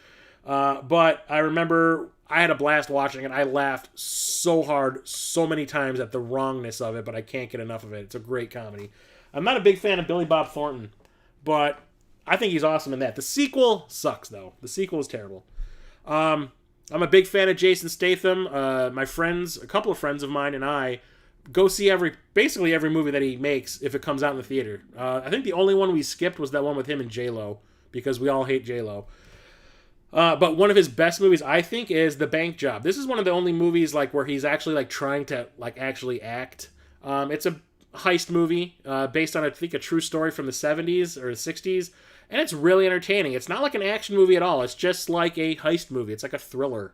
Speaker 1: But I remember I had a blast watching it. I laughed so hard so many times at the wrongness of it, but I can't get enough of it. It's a great comedy. I'm not a big fan of Billy Bob Thornton, but I think he's awesome in that. The sequel sucks, though. The sequel is terrible. I'm a big fan of Jason Statham. My friends, a couple of friends of mine and I, go see basically every movie that he makes if it comes out in the theater. I think the only one we skipped was that one with him and J-Lo, because we all hate J-Lo. But one of his best movies, I think, is The Bank Job. This is one of the only movies like where he's actually like trying to like actually act. It's a heist movie based on, I think, a true story from the 70s or the 60s, and it's really entertaining. It's not like an action movie at all. It's just like a heist movie. It's like a thriller,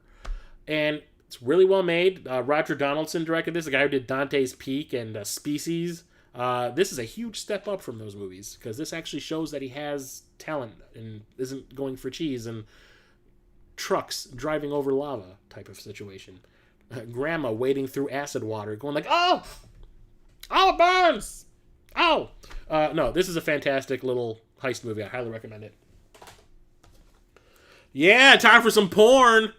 Speaker 1: and it's really well made. Roger Donaldson directed this, the guy who did Dante's Peak and Species. This is a huge step up from those movies because this actually shows that he has talent and isn't going for cheese and trucks driving over lava type of situation. Grandma wading through acid water going like, oh it burns, oh. No, this is a fantastic little heist movie. I highly recommend it. Yeah, time for some porn.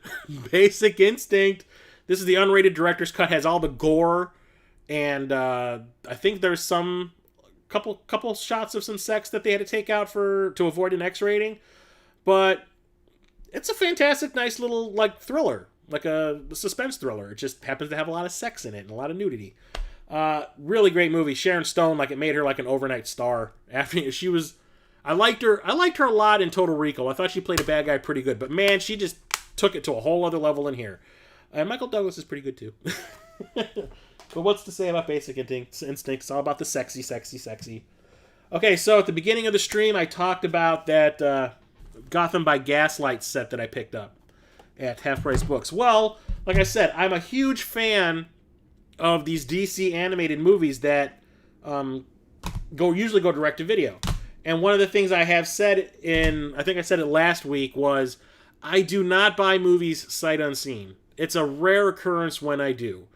Speaker 1: Basic Instinct. This is the unrated director's cut, has all the gore, and I think there's some couple shots of some sex that they had to take out to avoid an X rating, but it's a fantastic, nice little like thriller, like a suspense thriller. It just happens to have a lot of sex in it and a lot of nudity. Really great movie. Sharon Stone, like, it made her like an overnight star. After she was, I liked her a lot in Total Recall. I thought she played a bad guy pretty good, but man, she just took it to a whole other level in here. And Michael Douglas is pretty good too. But what's to say about Basic Instinct? It's all about the sexy, sexy, sexy. Okay, so at the beginning of the stream, I talked about that Gotham by Gaslight set that I picked up at Half Price Books. Well, like I said, I'm a huge fan of these DC animated movies that usually go direct to video. And one of the things I have said I think I said it last week, was I do not buy movies sight unseen. It's a rare occurrence when I do.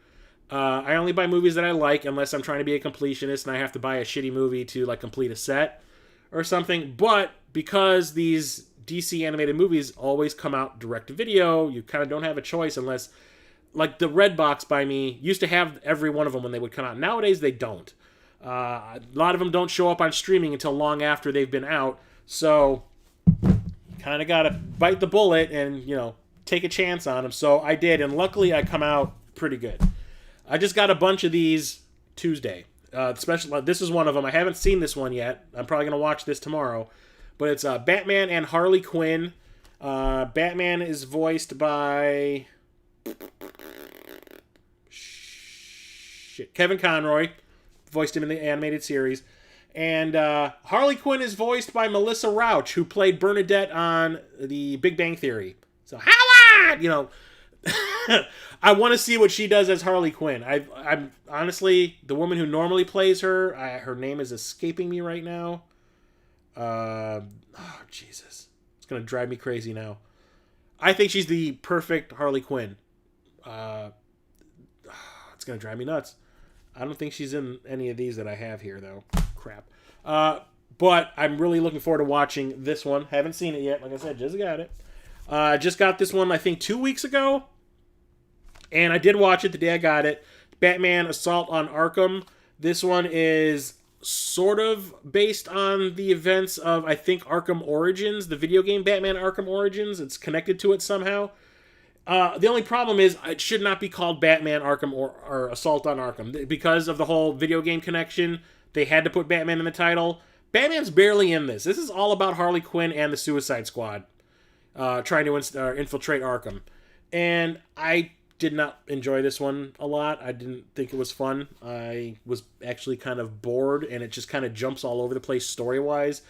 Speaker 1: I only buy movies that I like unless I'm trying to be a completionist and I have to buy a shitty movie to like complete a set or something. But because these DC animated movies always come out direct to video, you kind of don't have a choice unless, like, the Redbox by me used to have every one of them when they would come out. Nowadays they don't. A lot of them don't show up on streaming until long after they've been out, so you kind of gotta bite the bullet and, take a chance on them. So I did, and luckily I come out pretty good. I just got a bunch of these Tuesday. This is one of them. I haven't seen this one yet. I'm probably gonna watch this tomorrow. But it's Batman and Harley Quinn. Batman is voiced by Kevin Conroy. Voiced him in the animated series. And Harley Quinn is voiced by Melissa Rauch, who played Bernadette on The Big Bang Theory. So, Howard! I want to see what she does as Harley Quinn. I'm honestly, the woman who normally plays her, her name is escaping me right now. Jesus. It's going to drive me crazy now. I think she's the perfect Harley Quinn. It's going to drive me nuts. I don't think she's in any of these that I have here, though. Crap. But I'm really looking forward to watching this one. Haven't seen it yet. Like I said, just got it. Just got this one, I think, 2 weeks ago. And I did watch it the day I got it. Batman Assault on Arkham. This one is sort of based on the events of, I think, Arkham Origins, the video game Batman Arkham Origins. It's connected to it somehow. The only problem is it should not be called Batman Arkham or Assault on Arkham. Because of the whole video game connection, they had to put Batman in the title. Batman's barely in this. This is all about Harley Quinn and the Suicide Squad trying to infiltrate Arkham. And I did not enjoy this one a lot. I didn't think it was fun. I was actually kind of bored, and it just kind of jumps all over the place story-wise.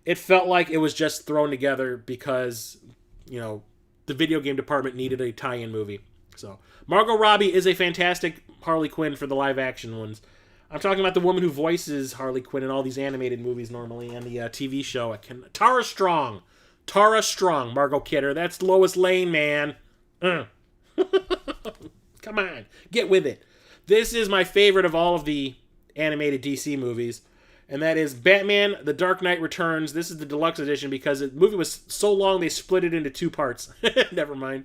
Speaker 1: It felt like it was just thrown together because, the video game department needed a tie-in movie. So, Margot Robbie is a fantastic Harley Quinn for the live-action ones. I'm talking about the woman who voices Harley Quinn in all these animated movies normally, and the TV show. Tara Strong, Margot Kidder. That's Lois Lane, man. Come on, get with it. This is my favorite of all of the animated DC movies. and that is Batman: The Dark Knight Returns. This is the deluxe edition because the movie was so long they split it into 2 parts. Never mind.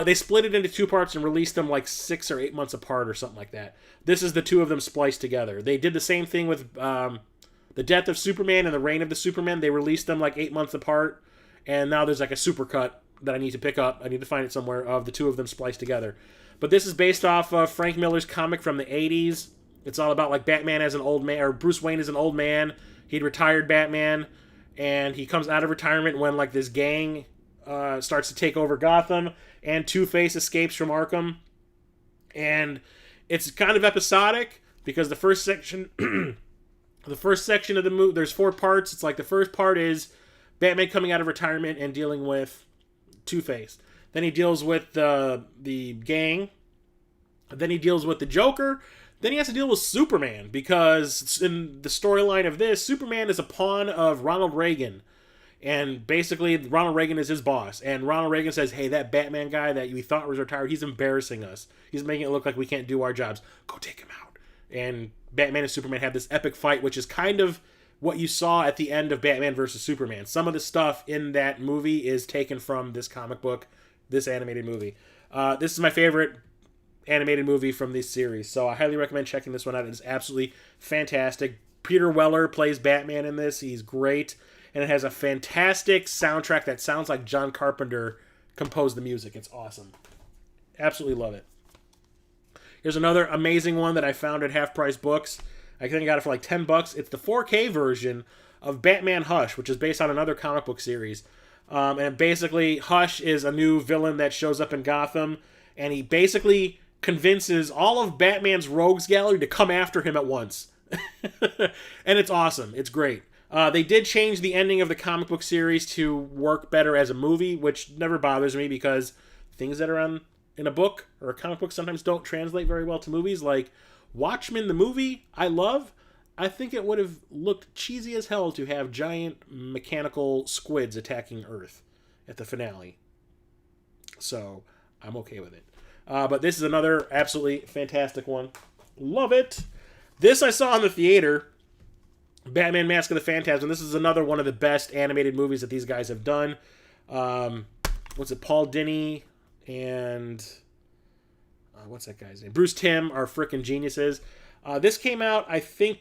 Speaker 1: They split it into 2 parts and released them like 6 or 8 months apart or something like that. This is the 2 of them spliced together. They did the same thing with The Death of Superman and The Reign of the Superman. They released them like 8 months apart, and now there's like a supercut that I need to pick up. I need to find it somewhere of the 2 of them spliced together. But this is based off Frank Miller's comic from the 80s. It's all about like Batman as an old man, or Bruce Wayne as an old man. He'd retired Batman, and he comes out of retirement when like this gang starts to take over Gotham, and Two-Face escapes from Arkham. And it's kind of episodic because the first section the first section of the movie, there's 4 parts. It's like the first part is Batman coming out of retirement and dealing with Two-Face. Then he deals with the gang. Then he deals with the Joker. Then he has to deal with Superman because in the storyline of this, Superman is a pawn of Ronald Reagan. And basically, Ronald Reagan is his boss. And Ronald Reagan says, hey, that Batman guy that we thought was retired, he's embarrassing us. He's making it look like we can't do our jobs. Go take him out. And Batman and Superman have this epic fight, which is kind of what you saw at the end of Batman vs. Superman. Some of the stuff in that movie is taken from this comic book, this animated movie. This is my favorite animated movie from this series, so I highly recommend checking this one out. It is absolutely fantastic. Peter Weller plays Batman in this. He's great. And it has a fantastic soundtrack that sounds like John Carpenter composed the music. It's awesome. Absolutely love it. Here's another amazing one that I found at Half Price Books. I think I got it for like $10. It's the 4K version of Batman Hush, which is based on another comic book series. And basically, Hush is a new villain that shows up in Gotham, and he basically convinces all of Batman's rogues gallery to come after him at once. And it's awesome. It's great. They did change the ending of the comic book series to work better as a movie, which never bothers me because things that are in a book or a comic book sometimes don't translate very well to movies. Like Watchmen, the movie, I love. I think it would have looked cheesy as hell to have giant mechanical squids attacking Earth at the finale. So I'm okay with it. But this is another absolutely fantastic one. Love it. This I saw in the theater. Batman Mask of the Phantasm. This is another one of the best animated movies that these guys have done. What's it? Paul Dini and what's that guy's name? Bruce Timm are freaking geniuses. This came out, I think,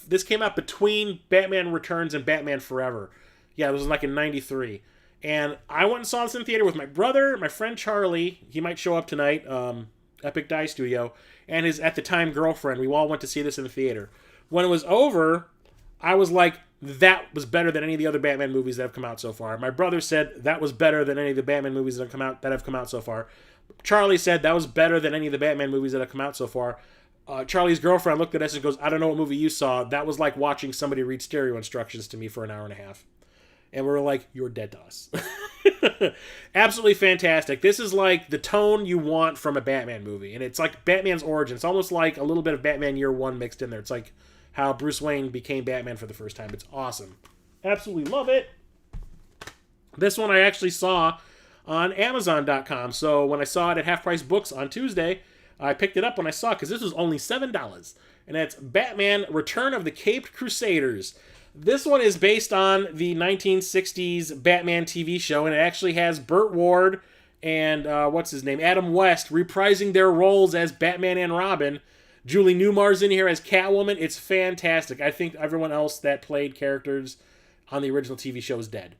Speaker 1: this came out between Batman Returns and Batman Forever. Yeah, it was like in '93. And I went and saw this in the theater with my brother, my friend Charlie. He might show up tonight. Epic Die Studio. And his, at the time, girlfriend. We all went to see this in the theater. When it was over, I was like, that was better than any of the other Batman movies that have come out so far. My brother said that was better than any of the Batman movies that have come out so far. Charlie said that was better than any of the Batman movies that have come out so far. Charlie's girlfriend looked at us and goes, I don't know what movie you saw. That was like watching somebody read stereo instructions to me for an hour and a half. And we were like, you're dead to us. Absolutely fantastic. This is like the tone you want from a Batman movie. And it's like Batman's origin. It's almost like a little bit of Batman Year One mixed in there. It's like how Bruce Wayne became Batman for the first time. It's awesome. Absolutely love it. This one I actually saw on Amazon.com. So when I saw it at Half Price Books on Tuesday, I picked it up when I saw it because this was only $7. And that's Batman Return of the Caped Crusaders. This one is based on the 1960s Batman TV show, and it actually has Burt Ward and, Adam West reprising their roles as Batman and Robin. Julie Newmar's in here as Catwoman. It's fantastic. I think everyone else that played characters on the original TV show is dead.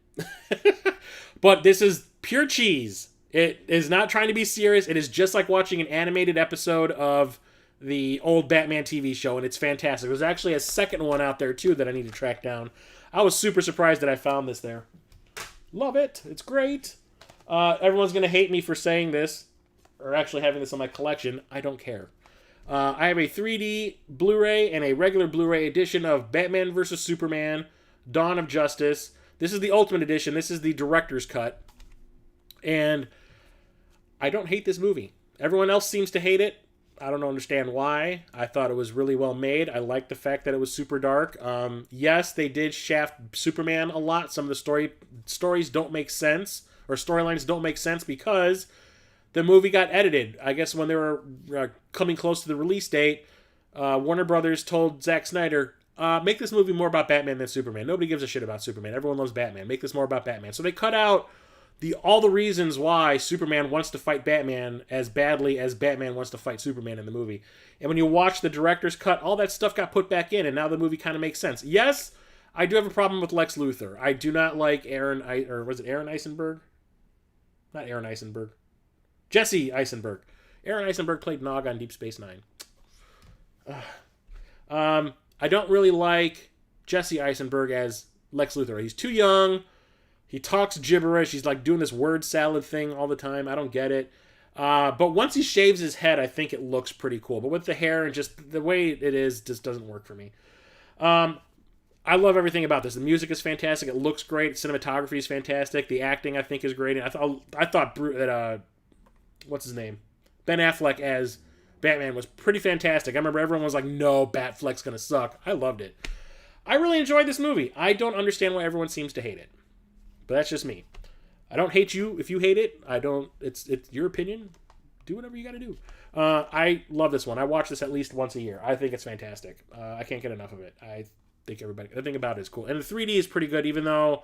Speaker 1: But this is pure cheese. It is not trying to be serious. It is just like watching an animated episode of the old Batman TV show, and it's fantastic. There's actually a second one out there, too, that I need to track down. I was super surprised that I found this there. Love it. It's great. Everyone's going to hate me for saying this, or actually having this on my collection. I don't care. I have a 3D Blu-ray and a regular Blu-ray edition of Batman vs. Superman, Dawn of Justice. This is the Ultimate Edition. This is the director's cut. And I don't hate this movie. Everyone else seems to hate it. I don't understand why. I thought it was really well made. I liked the fact that it was super dark. Yes, they did shaft Superman a lot. Some of the stories don't make sense, or storylines don't make sense because the movie got edited. I guess when they were coming close to the release date, Warner Brothers told Zack Snyder, make this movie more about Batman than Superman. Nobody gives a shit about Superman. Everyone loves Batman. Make this more about Batman. So they cut out all the reasons why Superman wants to fight Batman as badly as Batman wants to fight Superman in the movie. And when you watch the director's cut, all that stuff got put back in, and now the movie kind of makes sense. Yes, I do have a problem with Lex Luthor. I do not like Aaron Eisenberg? Not Aaron Eisenberg. Jesse Eisenberg. Aaron Eisenberg played Nog on Deep Space Nine. I don't really like Jesse Eisenberg as Lex Luthor. He's too young. He talks gibberish. He's like doing this word salad thing all the time. I don't get it. But once he shaves his head, I think it looks pretty cool. But with the hair and just the way it is, just doesn't work for me. I love everything about this. The music is fantastic. It looks great. Cinematography is fantastic. The acting, I think, is great. And I thought that what's his name? Ben Affleck as Batman was pretty fantastic. I remember everyone was like, no, Batfleck's gonna suck. I loved it. I really enjoyed this movie. I don't understand why everyone seems to hate it. But that's just me. I don't hate you if you hate it. I don't. It's your opinion. Do whatever you got to do. I love this one. I watch this at least once a year. I think it's fantastic. I can't get enough of it. I think everything about it is cool. And the 3D is pretty good, even though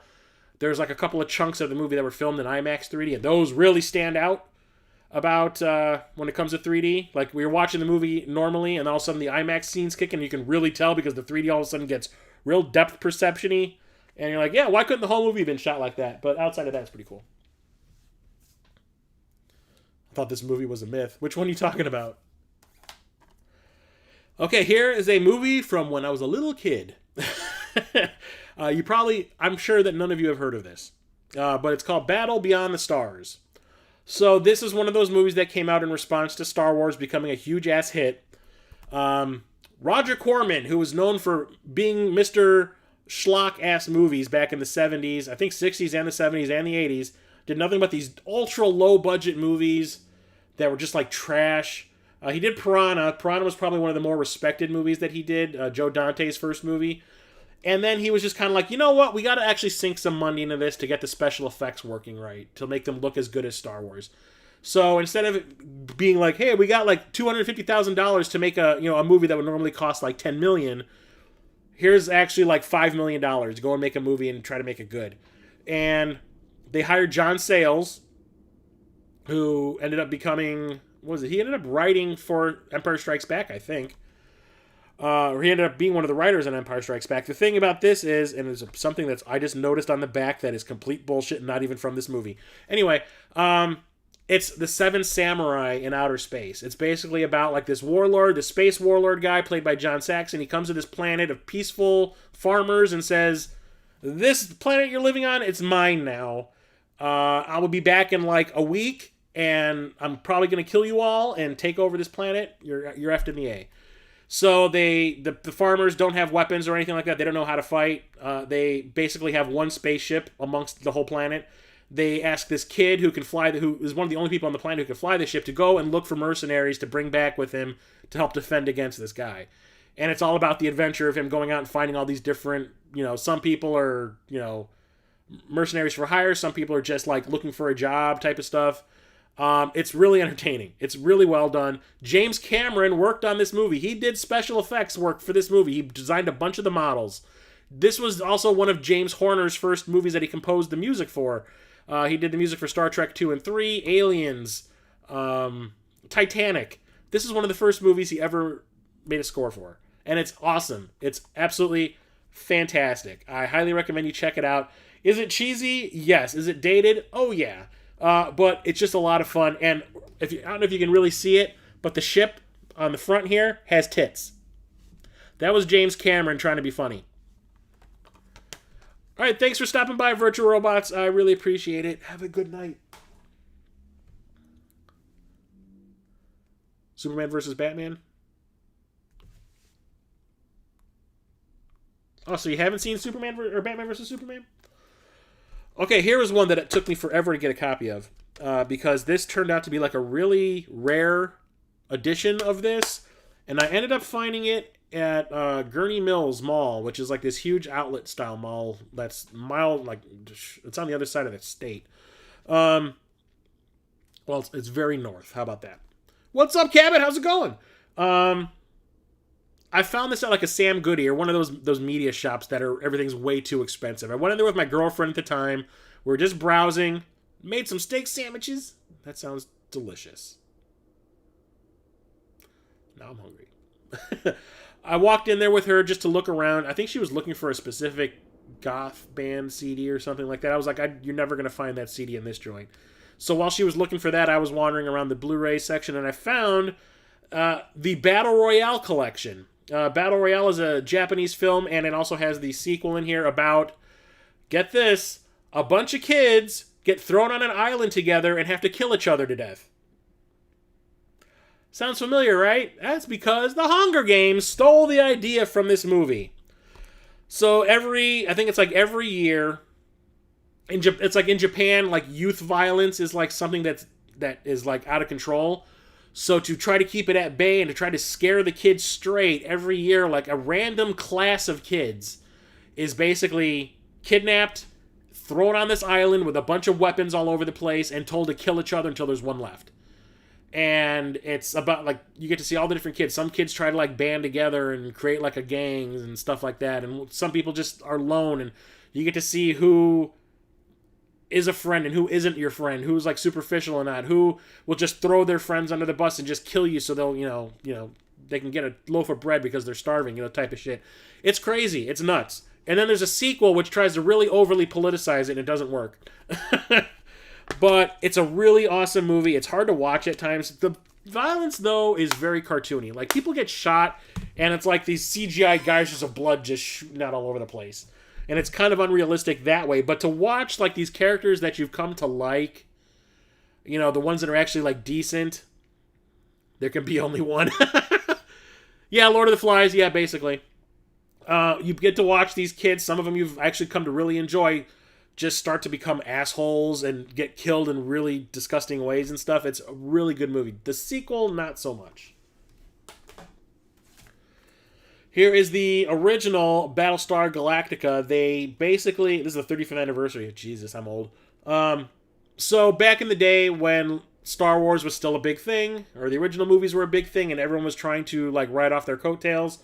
Speaker 1: there's like a couple of chunks of the movie that were filmed in IMAX 3D, and those really stand out about when it comes to 3D. Like, we were watching the movie normally, and all of a sudden the IMAX scenes kick in, and you can really tell because the 3D all of a sudden gets real depth perception-y. And you're like, yeah, why couldn't the whole movie have been shot like that? But outside of that, it's pretty cool. I thought this movie was a myth. Which one are you talking about? Okay, here is a movie from when I was a little kid. I'm sure that none of you have heard of this. But it's called Battle Beyond the Stars. So this is one of those movies that came out in response to Star Wars becoming a huge-ass hit. Roger Corman, who was known for being Mr. Schlock-ass movies back in the 70s, I think 60s and the 70s and the 80s, did nothing but these ultra-low-budget movies that were just like trash. He did Piranha. Piranha was probably one of the more respected movies that he did, Joe Dante's first movie. And then he was just kind of like, you know what, we got to actually sink some money into this to get the special effects working right, to make them look as good as Star Wars. So instead of it being like, hey, we got like $250,000 to make a movie that would normally cost like $10 million, here's actually like $5 million to go and make a movie and try to make it good. And they hired John Sayles, who ended up becoming, he ended up writing for Empire Strikes Back, I think. Or he ended up being one of the writers on Empire Strikes Back. The thing about this is, and it's something that I just noticed on the back that is complete bullshit and not even from this movie. Anyway, it's the Seven Samurai in outer space. It's basically about like this warlord, the space warlord guy played by John Saxon. He comes to this planet of peaceful farmers and says, this planet you're living on, it's mine now. I will be back in like a week, and I'm probably going to kill you all and take over this planet. You're effed in the A. So the farmers don't have weapons or anything like that. They don't know how to fight. They basically have one spaceship amongst the whole planet. They ask this kid who can fly, who is one of the only people on the planet who can fly the ship, to go and look for mercenaries to bring back with him to help defend against this guy. And it's all about the adventure of him going out and finding all these different, some people are, mercenaries for hire. Some people are just like looking for a job type of stuff. It's really entertaining. It's really well done. James Cameron worked on this movie. He did special effects work for this movie. He designed a bunch of the models. This was also one of James Horner's first movies that he composed the music for. He did the music for Star Trek 2 and 3, Aliens, Titanic. This is one of the first movies he ever made a score for. And it's awesome. It's absolutely fantastic. I highly recommend you check it out. Is it cheesy? Yes. Is it dated? Oh, yeah. But it's just a lot of fun. And I don't know if you can really see it, but the ship on the front here has tits. That was James Cameron trying to be funny. All right, thanks for stopping by, Virtual Robots. I really appreciate it. Have a good night. Superman versus Batman? Oh, so you haven't seen Superman or Batman versus Superman? Okay, here was one that it took me forever to get a copy of, because this turned out to be like a really rare edition of this, and I ended up finding it at Gurney Mills Mall, which is like this huge outlet style mall that's it's on the other side of the state. Well, it's very north. How about that? What's up, Cabot? How's it going? I found this at like a Sam Goody or one of those media shops that are everything's way too expensive. I went in there with my girlfriend at the time. We were just browsing, made some steak sandwiches. That sounds delicious. Now I'm hungry. I walked in there with her just to look around. I think she was looking for a specific goth band CD or something like that. I was like, you're never going to find that CD in this joint. So while she was looking for that, I was wandering around the Blu-ray section, and I found the Battle Royale collection. Battle Royale is a Japanese film, and it also has the sequel in here about, get this, a bunch of kids get thrown on an island together and have to kill each other to death. Sounds familiar, right? That's because the Hunger Games stole the idea from this movie. So I think it's like every year, it's like in Japan, like youth violence is like something that is like out of control. So to try to keep it at bay and to try to scare the kids straight, every year, like a random class of kids is basically kidnapped, thrown on this island with a bunch of weapons all over the place, and told to kill each other until there's one left. And it's about, like, you get to see all the different kids. Some kids try to, like, band together and create, like, a gang and stuff like that. And some people just are lone. And you get to see who is a friend and who isn't your friend. Who's, like, superficial or not. Who will just throw their friends under the bus and just kill you so they'll, you know, they can get a loaf of bread because they're starving, type of shit. It's crazy. It's nuts. And then there's a sequel which tries to really overly politicize it, and it doesn't work. But it's a really awesome movie. It's hard to watch at times. The violence, though, is very cartoony. Like, people get shot, and it's like these CGI geysers of blood just shooting out all over the place. And it's kind of unrealistic that way. But to watch, like, these characters that you've come to like, the ones that are actually, like, decent, there can be only one. Yeah, Lord of the Flies, yeah, basically. You get to watch these kids, some of them you've actually come to really enjoy, just start to become assholes and get killed in really disgusting ways and stuff. It's a really good movie. The sequel, not so much. Here is the original Battlestar Galactica. This is the 35th anniversary. Jesus, I'm old. So back in the day when Star Wars was still a big thing, or the original movies were a big thing, and everyone was trying to, like, ride off their coattails,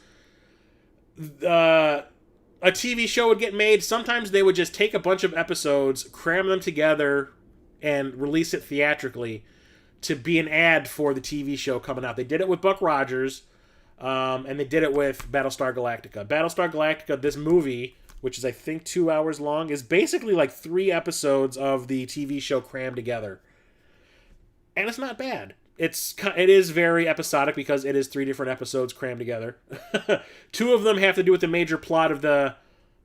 Speaker 1: a TV show would get made. Sometimes they would just take a bunch of episodes, cram them together, and release it theatrically to be an ad for the TV show coming out. They did it with Buck Rogers, and they did it with Battlestar Galactica. Battlestar Galactica, this movie, which is I think 2 hours long, is basically like 3 episodes of the TV show crammed together. And it's not bad. It is very episodic because it is 3 different episodes crammed together. 2 of them have to do with the major plot of the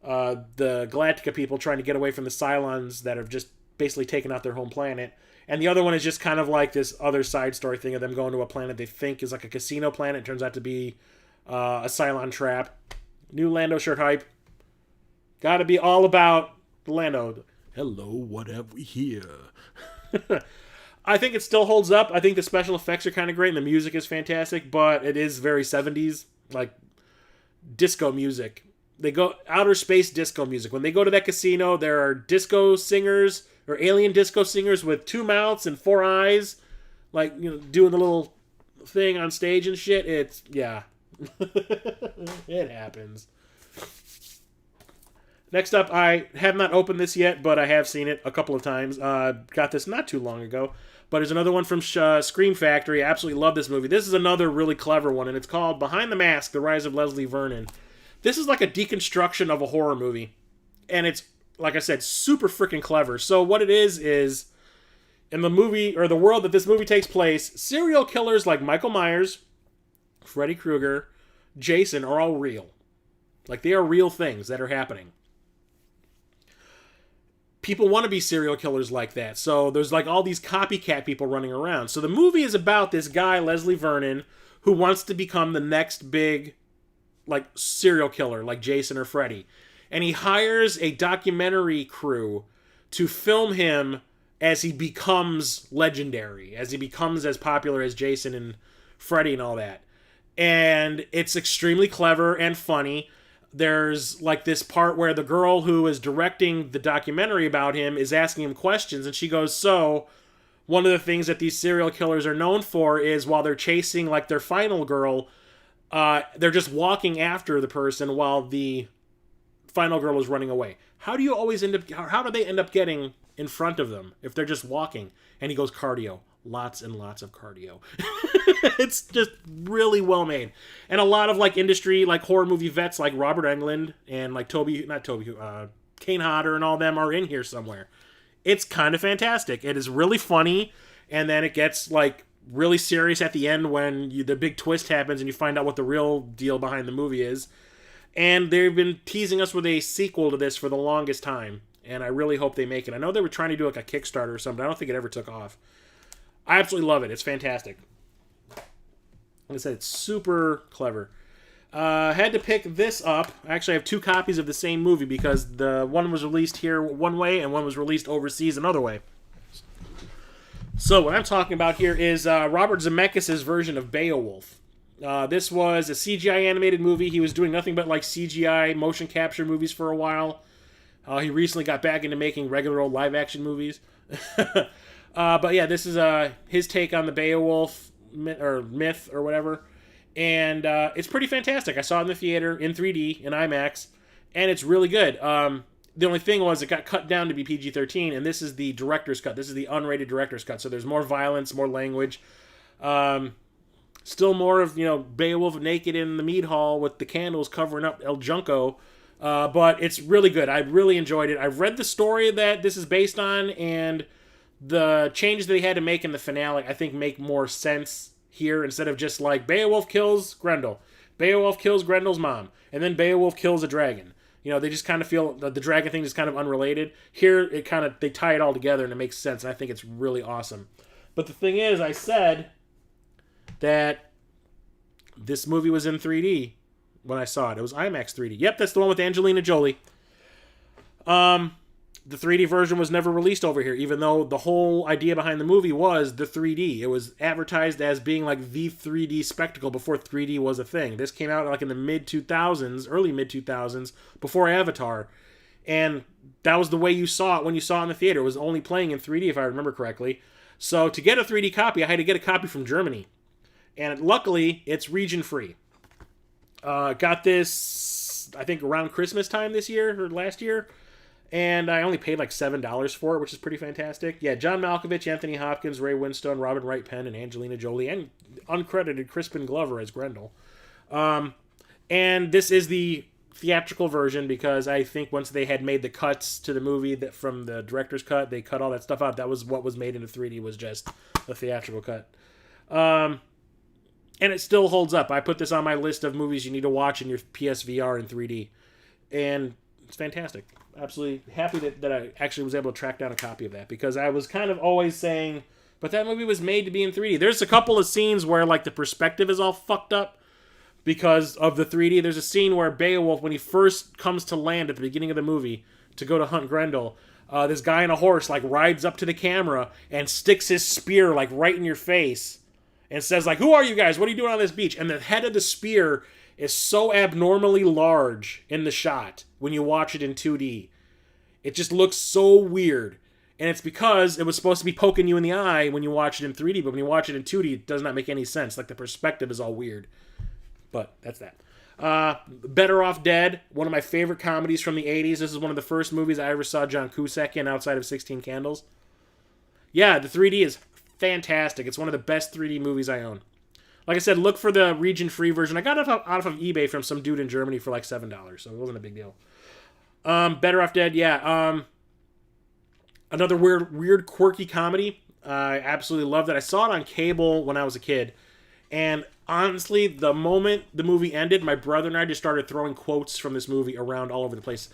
Speaker 1: Galactica people trying to get away from the Cylons that have just basically taken out their home planet. And the other one is just kind of like this other side story thing of them going to a planet they think is like a casino planet. It turns out to be a Cylon trap. New Lando shirt hype. Gotta be all about Lando. Hello, what have we here? I think it still holds up. I think the special effects are kind of great and the music is fantastic, but it is very 70s, like disco music. They go outer space disco music. When they go to that casino, there are disco singers or alien disco singers with 2 mouths and 4 eyes, like, doing the little thing on stage and shit. It's, yeah. It happens. Next up, I have not opened this yet, but I have seen it a couple of times. Got this not too long ago. But there's another one from Scream Factory. I absolutely love this movie. This is another really clever one, and it's called Behind the Mask, The Rise of Leslie Vernon. This is like a deconstruction of a horror movie. And it's, like I said, super freaking clever. So what it is in the movie, or the world that this movie takes place, serial killers like Michael Myers, Freddy Krueger, Jason are all real. Like, they are real things that are happening. People want to be serial killers like that. So there's like all these copycat people running around. So the movie is about this guy, Leslie Vernon, who wants to become the next big, like, serial killer, like Jason or Freddy. And he hires a documentary crew to film him as he becomes legendary, as he becomes as popular as Jason and Freddy and all that. And it's extremely clever and funny. There's like this part where the girl who is directing the documentary about him is asking him questions, and she goes, so one of the things that these serial killers are known for is while they're chasing like their final girl, they're just walking after the person while the final girl is running away. How do you always end up? How do they end up getting in front of them if they're just walking? And he goes, cardio. Lots and lots of cardio. It's just really well made. And a lot of like industry, like horror movie vets like Robert Englund and like Kane Hodder and all them are in here somewhere. It's kind of fantastic. It is really funny. And then it gets like really serious at the end when the big twist happens and you find out what the real deal behind the movie is. And they've been teasing us with a sequel to this for the longest time. And I really hope they make it. I know they were trying to do like a Kickstarter or something. I don't think it ever took off. I absolutely love it. It's fantastic. Like I said, it's super clever. Had to pick this up. Actually, I have 2 copies of the same movie because the one was released here one way and one was released overseas another way. So what I'm talking about here is Robert Zemeckis' version of Beowulf. This was a CGI animated movie. He was doing nothing but like CGI motion capture movies for a while. He recently got back into making regular old live action movies. But yeah, this is his take on the Beowulf myth or whatever. And it's pretty fantastic. I saw it in the theater in 3D, in IMAX, and it's really good. The only thing was it got cut down to be PG-13, and this is the director's cut. This is the unrated director's cut. So there's more violence, more language. Still more of, Beowulf naked in the mead hall with the candles covering up El Junco. But it's really good. I really enjoyed it. I've read the story that this is based on, and the changes that they had to make in the finale, I think, make more sense here instead of just like Beowulf kills Grendel, Beowulf kills Grendel's mom, and then Beowulf kills a dragon. They just kind of feel the dragon thing is kind of unrelated. Here, they tie it all together and it makes sense, and I think it's really awesome. But the thing is, I said that this movie was in 3D when I saw it. It was IMAX 3D. Yep, that's the one with Angelina Jolie. The 3D version was never released over here, even though the whole idea behind the movie was the 3D. It was advertised as being like the 3D spectacle before 3D was a thing. This came out like in the mid-2000s, early mid-2000s, before Avatar. And that was the way you saw it when you saw it in the theater. It was only playing in 3D, if I remember correctly. So to get a 3D copy, I had to get a copy from Germany. And luckily, it's region-free. Got this, I think, around Christmas time this year, or last year. And I only paid like $7 for it, which is pretty fantastic. Yeah, John Malkovich, Anthony Hopkins, Ray Winstone, Robin Wright Penn, and Angelina Jolie, and uncredited Crispin Glover as Grendel. And this is the theatrical version because I think once they had made the cuts to the movie that from the director's cut, they cut all that stuff out. That was what was made into 3D, was just a theatrical cut. And it still holds up. I put this on my list of movies you need to watch in your PSVR in 3D. And it's fantastic. Absolutely happy that I actually was able to track down a copy of that, because I was kind of always saying, but that movie was made to be in 3D. There's a couple of scenes where like the perspective is all fucked up because of the 3D. There's a scene where Beowulf, when he first comes to land at the beginning of the movie to go to hunt Grendel, this guy on a horse like rides up to the camera and sticks his spear like right in your face and says like, "Who are you guys? What are you doing on this beach?" And the head of the spear is so abnormally large in the shot when you watch it in 2D. It just looks so weird. And it's because it was supposed to be poking you in the eye when you watch it in 3D, but when you watch it in 2D, it does not make any sense. Like, the perspective is all weird. But that's that. Better Off Dead, one of my favorite comedies from the 80s. This is one of the first movies I ever saw John Cusack in outside of 16 Candles. Yeah, the 3D is fantastic. It's one of the best 3D movies I own. Like I said, look for the region-free version. I got it out of eBay from some dude in Germany for like $7, so it wasn't a big deal. Better Off Dead, yeah. Another weird, quirky comedy. I absolutely loved it. I saw it on cable when I was a kid. And honestly, the moment the movie ended, my brother and I just started throwing quotes from this movie around all over the place.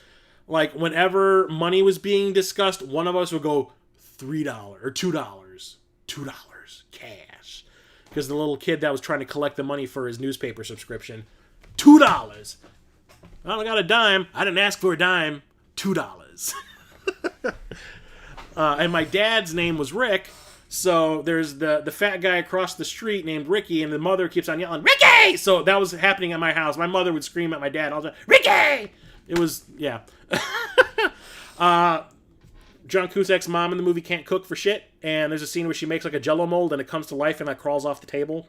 Speaker 1: Like, whenever money was being discussed, one of us would go, $3 or $2. $2 cash. Because the little kid that was trying to collect the money for his newspaper subscription. $2. I only got a dime. I didn't ask for a dime. $2. And my dad's name was Rick. So there's the fat guy across the street named Ricky, and the mother keeps on yelling, "Ricky!" So that was happening at my house. My mother would scream at my dad all the time, "Ricky!" It was, yeah. John Cusack's mom in the movie can't cook for shit, and there's a scene where she makes like a Jello mold and it comes to life and like crawls off the table.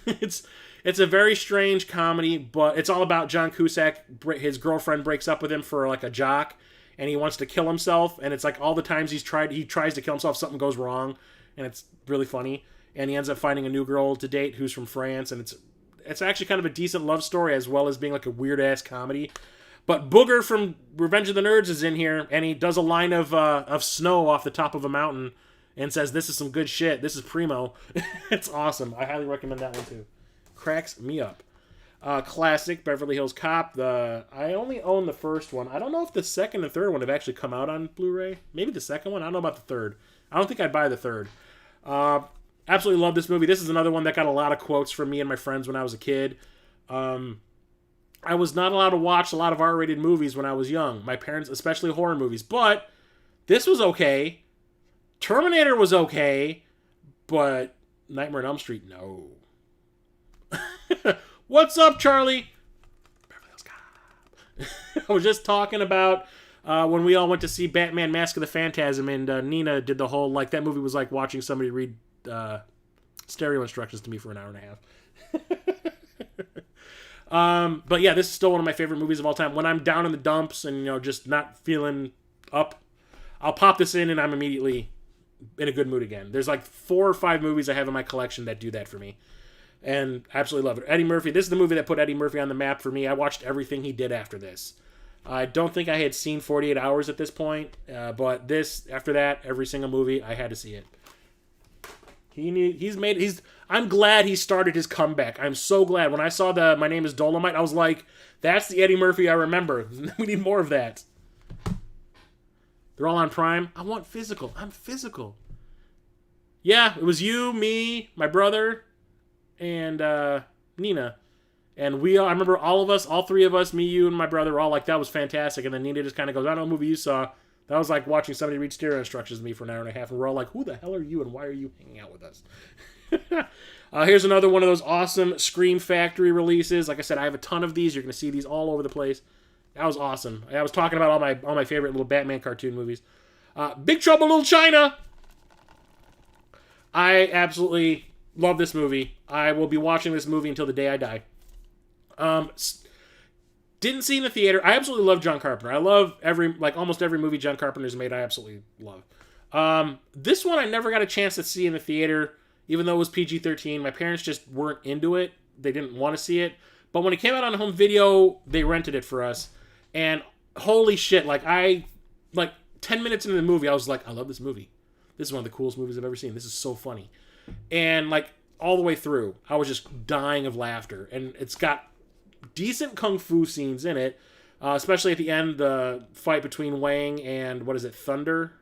Speaker 1: It's It's a very strange comedy, but it's all about John Cusack. His girlfriend breaks up with him for like a jock, and he wants to kill himself. And it's like all the times he tries to kill himself, something goes wrong, and it's really funny. And he ends up finding a new girl to date who's from France, and it's actually kind of a decent love story as well as being like a weird ass comedy. But Booger from Revenge of the Nerds is in here, and he does a line of snow off the top of a mountain and says, "This is some good shit. This is primo." It's awesome. I highly recommend that one too. Cracks me up. Classic Beverly Hills Cop. I only own the first one. I don't know if the second and third one have actually come out on Blu-ray. Maybe the second one. I don't know about the third. I don't think I'd buy the third. Absolutely love this movie. This is another one that got a lot of quotes from me and my friends when I was a kid. I was not allowed to watch a lot of R-rated movies when I was young. My parents, especially horror movies. But this was okay. Terminator was okay. But Nightmare on Elm Street, no. What's up, Charlie? Beverly Hills Cop. I was just talking about when we all went to see Batman Mask of the Phantasm, and Nina did the whole, like, that movie was like watching somebody read stereo instructions to me for an hour and a half. But yeah, this is still one of my favorite movies of all time. When I'm down in the dumps and, just not feeling up, I'll pop this in and I'm immediately in a good mood again. There's like 4 or 5 movies I have in my collection that do that for me. And absolutely love it. Eddie Murphy, this is the movie that put Eddie Murphy on the map for me. I watched everything he did after this. I don't think I had seen 48 Hours at this point, but after that, every single movie, I had to see it. I'm glad he started his comeback. I'm so glad. When I saw My Name is Dolomite, I was like, that's the Eddie Murphy I remember. We need more of that. They're all on Prime. I want physical. I'm physical. Yeah, it was you, me, my brother, and Nina. And I remember all 3 of us, me, you, and my brother, were all like, that was fantastic. And then Nina just kind of goes, I don't know what movie you saw. That was like watching somebody read stereo instructions to me for an hour and a half. And we're all like, who the hell are you and why are you hanging out with us? Here's another one of those awesome Scream Factory releases. Like I said, I have a ton of these. You're going to see these all over the place. That was awesome. I was talking about all my favorite little Batman cartoon movies. Big Trouble in Little China. I absolutely love this movie. I will be watching this movie until the day I die. Didn't see in the theater. I absolutely love John Carpenter. I love almost every movie John Carpenter's made. I absolutely love. This one I never got a chance to see in the theater, even though it was PG-13. My parents just weren't into it. They didn't want to see it. But when it came out on home video, they rented it for us. And holy shit, 10 minutes into the movie, I was like, I love this movie. This is one of the coolest movies I've ever seen. This is so funny. And all the way through, I was just dying of laughter. And it's got decent kung fu scenes in it, especially at the end, the fight between Wang and, what is it, Thunder?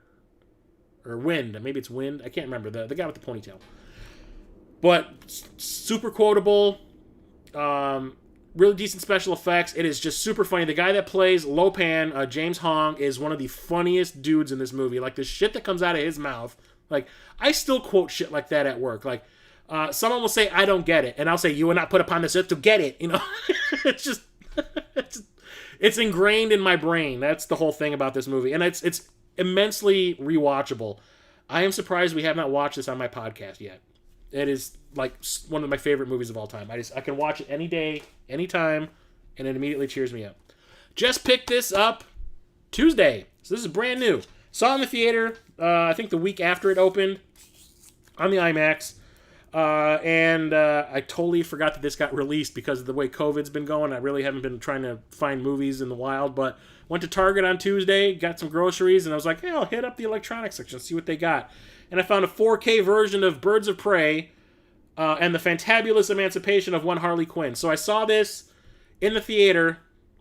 Speaker 1: Or Wind. Maybe it's Wind. I can't remember. The guy with the ponytail. But super quotable. Really decent special effects. It is just super funny. The guy that plays Lo Pan, James Hong, is one of the funniest dudes in this movie. Like, the shit that comes out of his mouth. Like, I still quote shit like that at work. Like, someone will say, I don't get it. And I'll say, you were not put upon this earth to get it. It's just, it's ingrained in my brain. That's the whole thing about this movie. And it's immensely rewatchable. I am surprised we have not watched this on my podcast yet. It is one of my favorite movies of all time. I can watch it any day, anytime, and it immediately cheers me up. Just picked this up Tuesday. So this is brand new. Saw it in the theater, I think the week after it opened, on the IMAX. And I totally forgot that this got released because of the way COVID's been going. I really haven't been trying to find movies in the wild, but went to Target on Tuesday, got some groceries, and I was like, hey, I'll hit up the electronics section, see what they got. And I found a 4K version of Birds of Prey and the Fantabulous Emancipation of One Harley Quinn. So I saw this in the theater,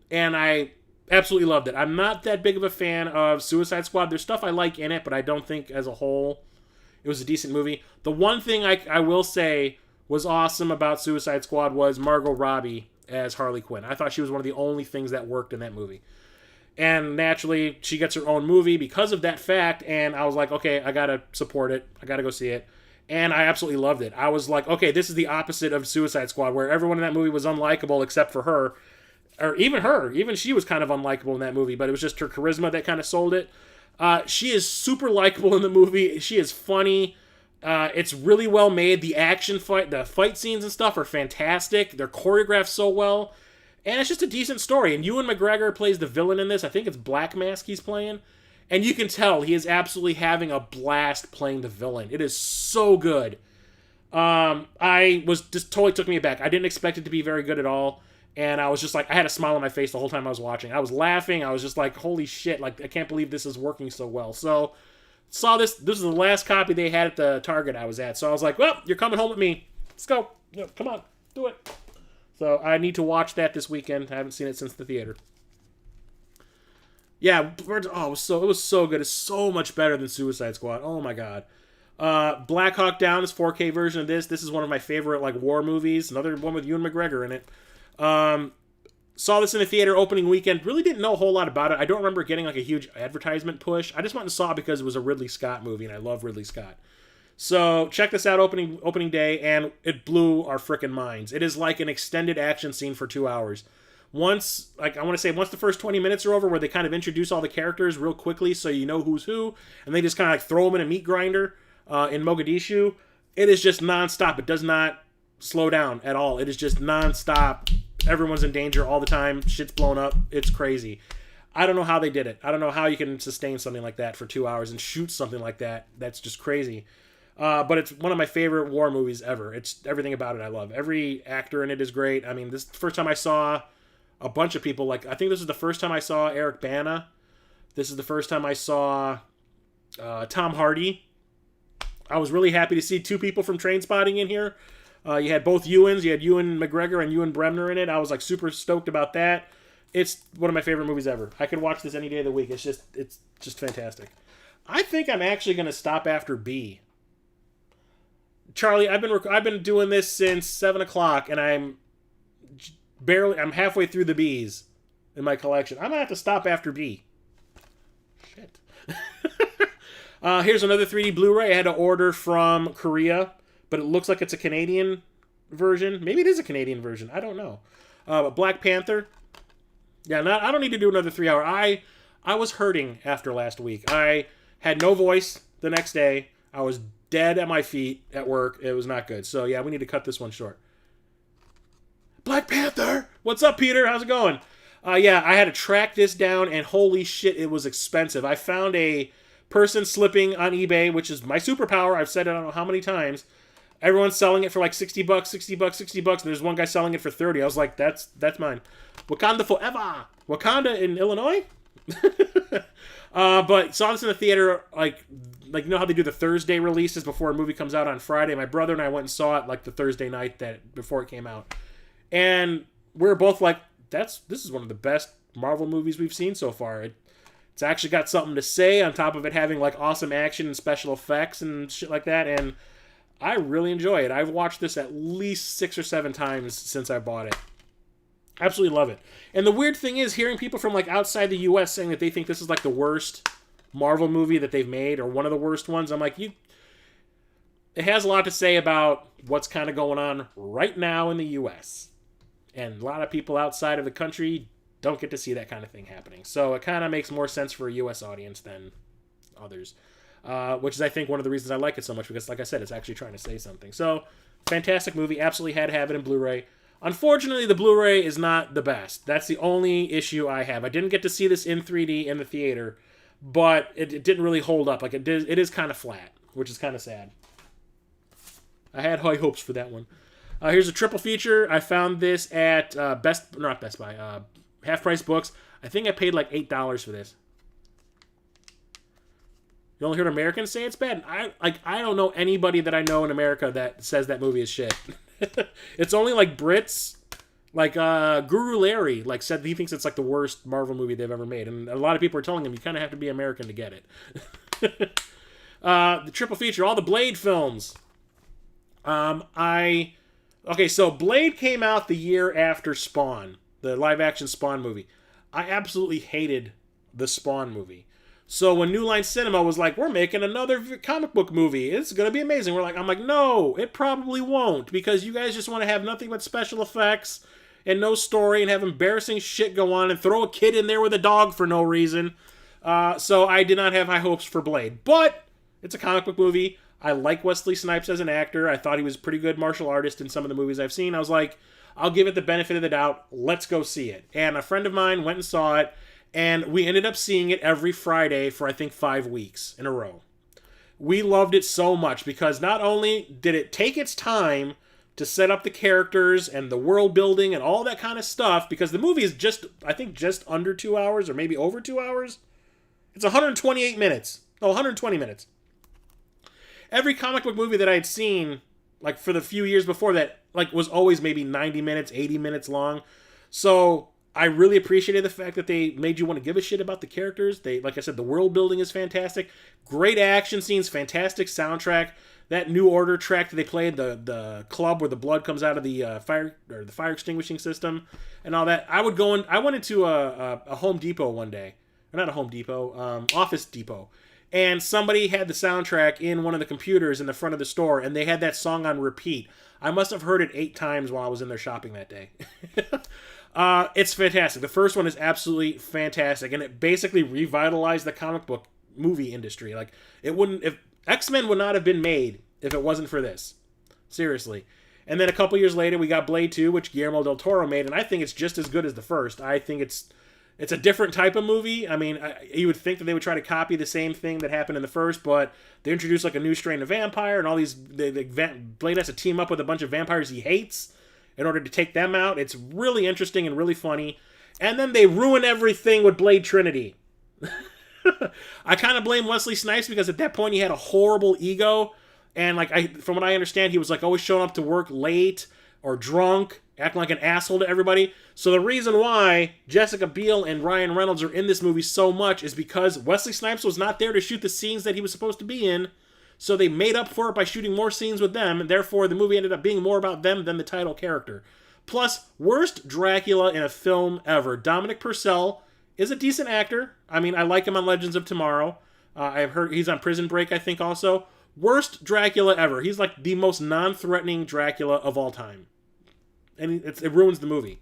Speaker 1: and I absolutely loved it. I'm not that big of a fan of Suicide Squad. There's stuff I like in it, but I don't think as a whole it was a decent movie. The one thing I will say was awesome about Suicide Squad was Margot Robbie as Harley Quinn. I thought she was one of the only things that worked in that movie. And naturally, she gets her own movie because of that fact, and I was like, okay, I gotta support it. I gotta go see it. And I absolutely loved it. I was like, okay, this is the opposite of Suicide Squad, where everyone in that movie was unlikable except for her. Or even her. Even she was kind of unlikable in that movie, but it was just her charisma that kind of sold it. She is super likable in the movie. She is funny. It's really well made. The fight scenes and stuff are fantastic. They're choreographed so well. And it's just a decent story. And Ewan McGregor plays the villain in this. I think it's Black Mask he's playing. And you can tell he is absolutely having a blast playing the villain. It is so good. I was just totally took me aback. I didn't expect it to be very good at all. And I was just like, I had a smile on my face the whole time I was watching. I was laughing. I was just like, holy shit. Like, I can't believe this is working so well. So, saw this. This is the last copy they had at the Target I was at. So I was like, well, you're coming home with me. Let's go. Yeah, come on. Do it. So I need to watch that this weekend. I haven't seen it since the theater. Yeah, it was so good. It's so much better than Suicide Squad. Oh my god. Black Hawk Down is 4K version of this. This is one of my favorite like war movies. Another one with Ewan McGregor in it. Saw this in the theater opening weekend. Really didn't know a whole lot about it. I don't remember getting like a huge advertisement push. I just went and saw it because it was a Ridley Scott movie, and I love Ridley Scott. So check this out opening day, and it blew our frickin' minds. It is like an extended action scene for 2 hours. Once the first 20 minutes are over, where they kind of introduce all the characters real quickly so you know who's who, and they just kind of like throw them in a meat grinder in Mogadishu, it is just nonstop. It does not slow down at all. It is just nonstop. Everyone's in danger all the time. Shit's blown up. It's crazy. I don't know how they did it. I don't know how you can sustain something like that for 2 hours and shoot something like that. That's just crazy. But it's one of my favorite war movies ever. It's everything about it I love. Every actor in it is great. I mean, this is the first time I saw a bunch of people. Like, I think this is the first time I saw Eric Bana. This is the first time I saw Tom Hardy. I was really happy to see two people from Trainspotting in here. You had both Ewans. You had Ewan McGregor and Ewan Bremner in it. I was like super stoked about that. It's one of my favorite movies ever. I could watch this any day of the week. It's just fantastic. I think I'm actually going to stop after B. Charlie, I've been doing this since 7 o'clock, and I'm halfway through the B's in my collection. I'm gonna have to stop after B. Shit. Here's another 3D Blu-ray I had to order from Korea, but it looks like it's a Canadian version. Maybe it is a Canadian version. I don't know. But Black Panther. Yeah, I don't need to do another 3 hour. I was hurting after last week. I had no voice the next day. I was dead at my feet at work. It was not good. So yeah, we need to cut this one short. Black Panther! What's up, Peter? How's it going? Yeah, I had to track this down, and holy shit, it was expensive. I found a person slipping on eBay, which is my superpower. I've said it I don't know how many times. Everyone's selling it for like $60, $60, $60, and there's one guy selling it for $30. I was like, that's mine. Wakanda forever! Wakanda in Illinois? But saw this in the theater, like you know how they do the Thursday releases before a movie comes out on Friday? My brother and I went and saw it like the Thursday night before it came out. And we were both like, this is one of the best Marvel movies we've seen so far. It's actually got something to say on top of it having like awesome action and special effects and shit like that. And I really enjoy it. I've watched this at least 6 or 7 times since I bought it. Absolutely love it. And the weird thing is hearing people from like outside the US saying that they think this is like the worst Marvel movie that they've made or one of the worst ones. I'm like, it has a lot to say about what's kind of going on right now in the US. And a lot of people outside of the country don't get to see that kind of thing happening. So it kind of makes more sense for a US audience than others. Which is, I think, one of the reasons I like it so much. Because, like I said, it's actually trying to say something. So, fantastic movie. Absolutely had to have it in Blu-ray. Unfortunately, the Blu-ray is not the best. That's the only issue I have. I didn't get to see this in 3D in the theater. But it didn't really hold up. Like, it is kind of flat. Which is kind of sad. I had high hopes for that one. Here's a triple feature. I found this at Half Price Books. I think I paid like $8 for this. You only heard Americans say it's bad. I don't know anybody that I know in America that says that movie is shit. It's only like Brits, like Guru Larry, like said he thinks it's like the worst Marvel movie they've ever made, and a lot of people are telling him you kind of have to be American to get it. The triple feature, all the Blade films. Okay, so Blade came out the year after Spawn, the live-action Spawn movie. I absolutely hated the Spawn movie. So when New Line Cinema was like, we're making another comic book movie, it's going to be amazing. I'm like, no, it probably won't, because you guys just want to have nothing but special effects and no story and have embarrassing shit go on and throw a kid in there with a dog for no reason. So I did not have high hopes for Blade. But it's a comic book movie. I like Wesley Snipes as an actor. I thought he was a pretty good martial artist in some of the movies I've seen. I was like, I'll give it the benefit of the doubt. Let's go see it. And a friend of mine went and saw it, and we ended up seeing it every Friday for, I think, 5 weeks in a row. We loved it so much because not only did it take its time to set up the characters and the world building and all that kind of stuff, because the movie is just, I think, just under 2 hours or maybe over 2 hours. It's 128 minutes. No, 120 minutes. Every comic book movie that I had seen, like for the few years before that, like was always maybe 90 minutes, 80 minutes long. So I really appreciated the fact that they made you want to give a shit about the characters. They, like I said, the world building is fantastic. Great action scenes, fantastic soundtrack. That New Order track that they played, the club where the blood comes out of the fire extinguishing system and all that. I went into a Home Depot one day. Or not a Home Depot, Office Depot. And somebody had the soundtrack in one of the computers in the front of the store, and they had that song on repeat. I must have heard it 8 times while I was in there shopping that day. It's fantastic. The first one is absolutely fantastic, and it basically revitalized the comic book movie industry. Like, if X-Men would not have been made if it wasn't for this. Seriously. And then a couple years later, we got Blade 2, which Guillermo del Toro made, and I think it's just as good as the first. I think it's a different type of movie. I mean, you would think that they would try to copy the same thing that happened in the first, but they introduced like a new strain of vampire, and all these Blade has to team up with a bunch of vampires he hates in order to take them out. It's really interesting and really funny. And then they ruin everything with Blade Trinity. I kind of blame Wesley Snipes because at that point he had a horrible ego, and from what I understand, he was like always showing up to work late or drunk, acting like an asshole to everybody. So the reason why Jessica Biel and Ryan Reynolds are in this movie so much is because Wesley Snipes was not there to shoot the scenes that he was supposed to be in, so they made up for it by shooting more scenes with them, and therefore the movie ended up being more about them than the title character. Plus, worst Dracula in a film ever. Dominic Purcell is a decent actor. I mean, I like him on Legends of Tomorrow. I've heard he's on Prison Break, I think, also. Worst Dracula ever. He's like the most non-threatening Dracula of all time. And it ruins the movie.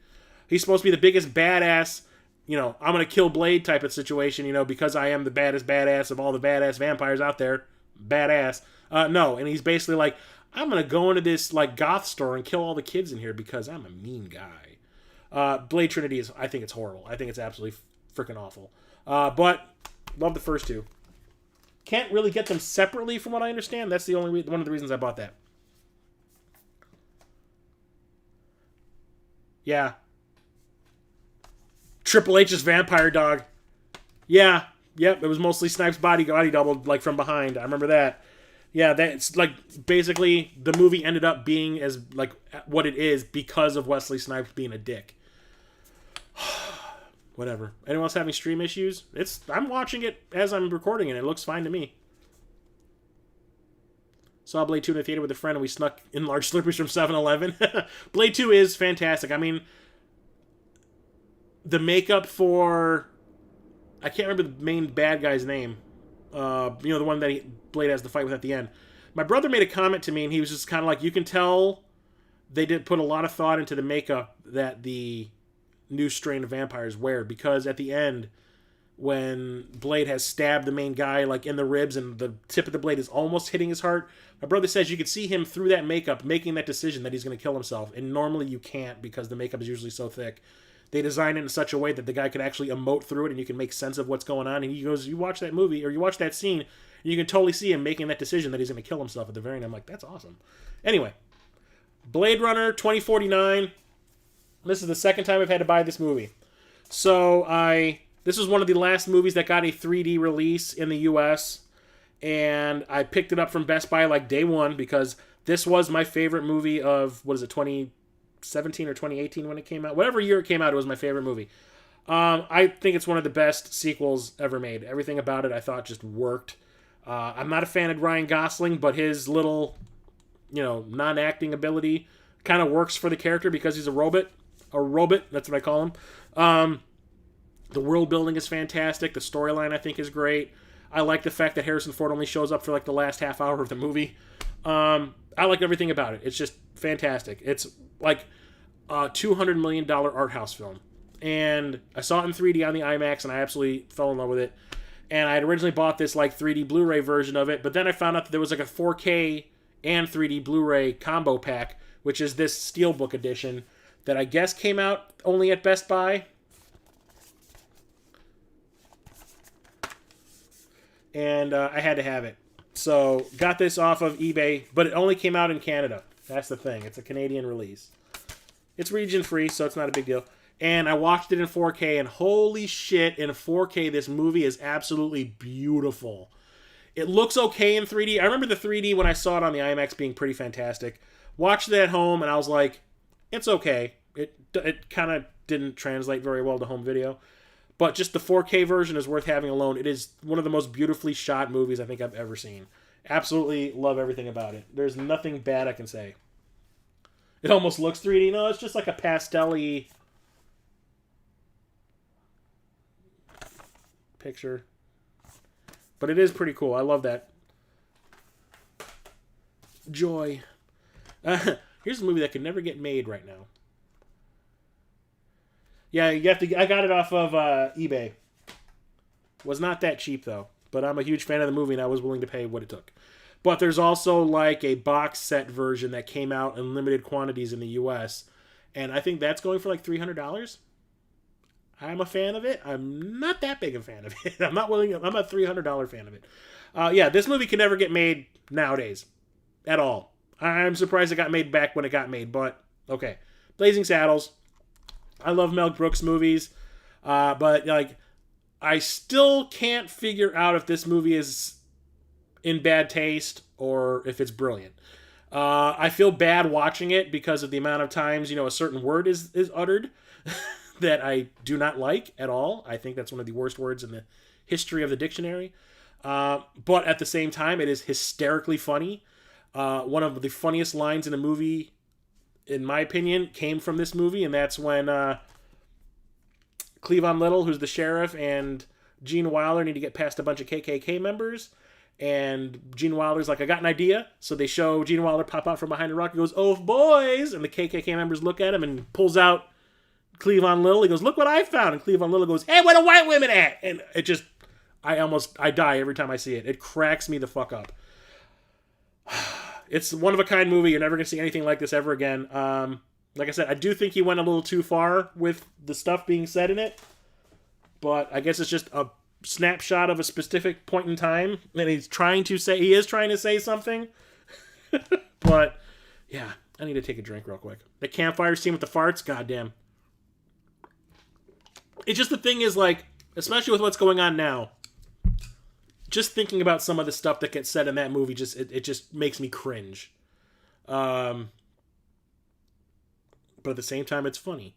Speaker 1: He's supposed to be the biggest badass, I'm going to kill Blade type of situation, because I am the baddest badass of all the badass vampires out there. Badass. No, and he's basically like, I'm going to go into this like goth store and kill all the kids in here because I'm a mean guy. Blade Trinity I think it's horrible. I think it's absolutely freaking awful. But love the first two. Can't really get them separately from what I understand. That's one of the reasons I bought that. Yeah. Triple H's vampire dog. Yeah. Yep. It was mostly Snipes' body doubled like from behind. I remember that. Yeah. That's like basically the movie ended up being as like what it is because of Wesley Snipes being a dick. Whatever. Anyone else having stream issues? I'm watching it as I'm recording it. It looks fine to me. Saw Blade 2 in the theater with a friend, and we snuck in large Slurpees from 7-Eleven. Blade 2 is fantastic. I mean, the makeup for... I can't remember the main bad guy's name. The one that Blade has the fight with at the end. My brother made a comment to me, and he was just kind of like, you can tell they did put a lot of thought into the makeup that the new strain of vampires wear, because at the end, when Blade has stabbed the main guy like in the ribs and the tip of the blade is almost hitting his heart, my brother says you could see him through that makeup making that decision that he's going to kill himself, and normally you can't because the makeup is usually so thick. They design it in such a way that the guy could actually emote through it and you can make sense of what's going on, and he goes, you watch that movie or you watch that scene and you can totally see him making that decision that he's going to kill himself at the very end. I'm like, that's awesome. Anyway, Blade Runner 2049. This is the second time I've had to buy this movie. So this was one of the last movies that got a 3D release in the US, and I picked it up from Best Buy like day one because this was my favorite movie of, 2017 or 2018 when it came out? Whatever year it came out, it was my favorite movie. I think it's one of the best sequels ever made. Everything about it I thought just worked. I'm not a fan of Ryan Gosling, but his little, non-acting ability kind of works for the character because he's a robot. That's what I call him. The world building is fantastic. The storyline I think is great. I like the fact that Harrison Ford only shows up for like the last half hour of the movie. I like everything about it. It's just fantastic. It's like a $200 million art house film. And I saw it in 3D on the IMAX and I absolutely fell in love with it. And I had originally bought this like 3D Blu-ray version of it, but then I found out that there was like a 4K and 3D Blu-ray combo pack, which is this Steelbook edition that I guess came out only at Best Buy. And I had to have it. So, got this off of eBay, but it only came out in Canada. That's the thing. It's a Canadian release. It's region free, so it's not a big deal. And I watched it in 4K, and holy shit, in 4K, this movie is absolutely beautiful. It looks okay in 3D. I remember the 3D when I saw it on the IMAX being pretty fantastic. Watched it at home, and I was like, it's okay. It kind of didn't translate very well to home video. But just the 4K version is worth having alone. It is one of the most beautifully shot movies I think I've ever seen. Absolutely love everything about it. There's nothing bad I can say. It almost looks 3D. No, it's just like a pastel-y picture. But it is pretty cool. I love that. Joy. Here's a movie that could never get made right now. Yeah, you have to. I got it off of eBay. Was not that cheap though, but I'm a huge fan of the movie and I was willing to pay what it took. But there's also like a box set version that came out in limited quantities in the U.S. and I think that's going for like $300. I'm a fan of it. I'm not that big a fan of it. I'm not willing. I'm a $300 fan of it. Yeah, this movie can never get made nowadays, at all. I'm surprised it got made back when it got made, but okay. Blazing Saddles. I love Mel Brooks movies, but like, I still can't figure out if this movie is in bad taste or if it's brilliant. I feel bad watching it because of the amount of times, a certain word is uttered that I do not like at all. I think that's one of the worst words in the history of the dictionary. But at the same time, it is hysterically funny. One of the funniest lines in a movie, in my opinion, came from this movie, and that's when Cleavon Little, who's the sheriff, and Gene Wilder need to get past a bunch of KKK members, and Gene Wilder's like, I got an idea. So they show Gene Wilder pop out from behind a rock and goes, "Oh, boys!" And the KKK members look at him and pulls out Cleavon Little. He goes, "Look what I found!" And Cleavon Little goes, "Hey, where the white women at?" And it just, I die every time I see it. It cracks me the fuck up. It's a one-of-a-kind movie. You're never going to see anything like this ever again. Like I said, I do think he went a little too far with the stuff being said in it. But I guess it's just a snapshot of a specific point in time. And he is trying to say something. But, yeah, I need to take a drink real quick. The campfire scene with the farts, goddamn. It's just the thing is, like, especially with what's going on now, just thinking about some of the stuff that gets said in that movie, it just makes me cringe. But at the same time, it's funny.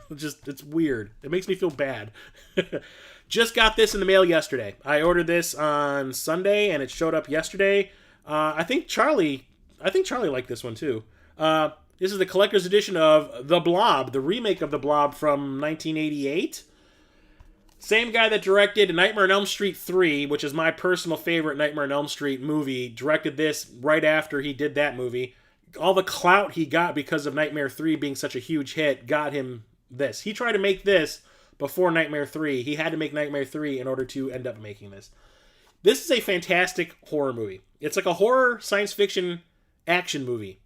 Speaker 1: It's weird. It makes me feel bad. Just got this in the mail yesterday. I ordered this on Sunday, and it showed up yesterday. I think Charlie liked this one too. This is the collector's edition of The Blob, the remake of The Blob from 1988. Same guy that directed Nightmare on Elm Street 3, which is my personal favorite Nightmare on Elm Street movie, directed this right after he did that movie. All the clout he got because of Nightmare 3 being such a huge hit got him this. He tried to make this before Nightmare 3. He had to make Nightmare 3 in order to end up making this. This is a fantastic horror movie. It's like a horror science fiction action movie.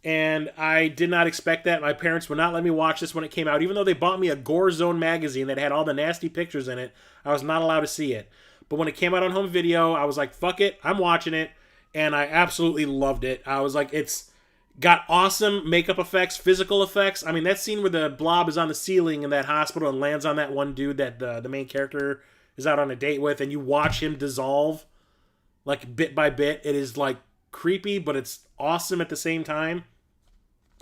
Speaker 1: And I did not expect that. My parents would not let me watch this when it came out. Even though they bought me a Gore Zone magazine that had all the nasty pictures in it, I was not allowed to see it. But when it came out on home video, I was like, fuck it, I'm watching it. And I absolutely loved it. I was like, it's got awesome makeup effects, physical effects. I mean, that scene where the blob is on the ceiling in that hospital and lands on that one dude that the main character is out on a date with, and you watch him dissolve, like, bit by bit. It is, like, creepy, but it's awesome at the same time.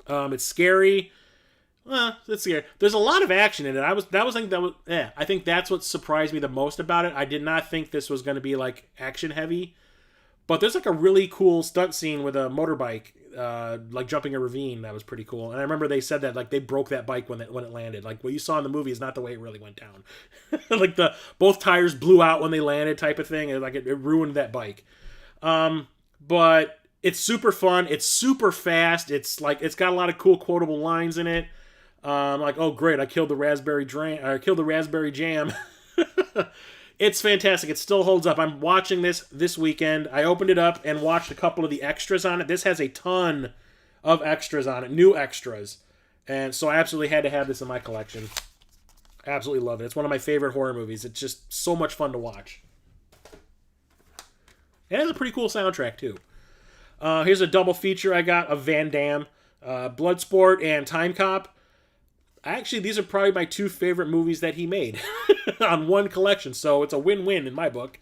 Speaker 1: It's scary. It's scary. There's a lot of action in it. I think that's what surprised me the most about it. I did not think this was going to be like action heavy, but there's like a really cool stunt scene with a motorbike, like jumping a ravine. That was pretty cool. And I remember they said that like they broke that bike when it landed. Like what you saw in the movie is not the way it really went down. Like both tires blew out when they landed, type of thing. And like it ruined that bike. But it's super fun. It's super fast. It's got a lot of cool quotable lines in it. Like, oh great, I killed the raspberry jam. It's fantastic. It still holds up. I'm watching this weekend. I opened it up and watched a couple of the extras on it. This has a ton of extras on it, new extras. And so I absolutely had to have this in my collection. Absolutely love it. It's one of my favorite horror movies. It's just so much fun to watch. It has a pretty cool soundtrack, too. Here's a double feature I got of Van Damme. Bloodsport and Time Cop. Actually, these are probably my two favorite movies that he made on one collection, so it's a win-win in my book.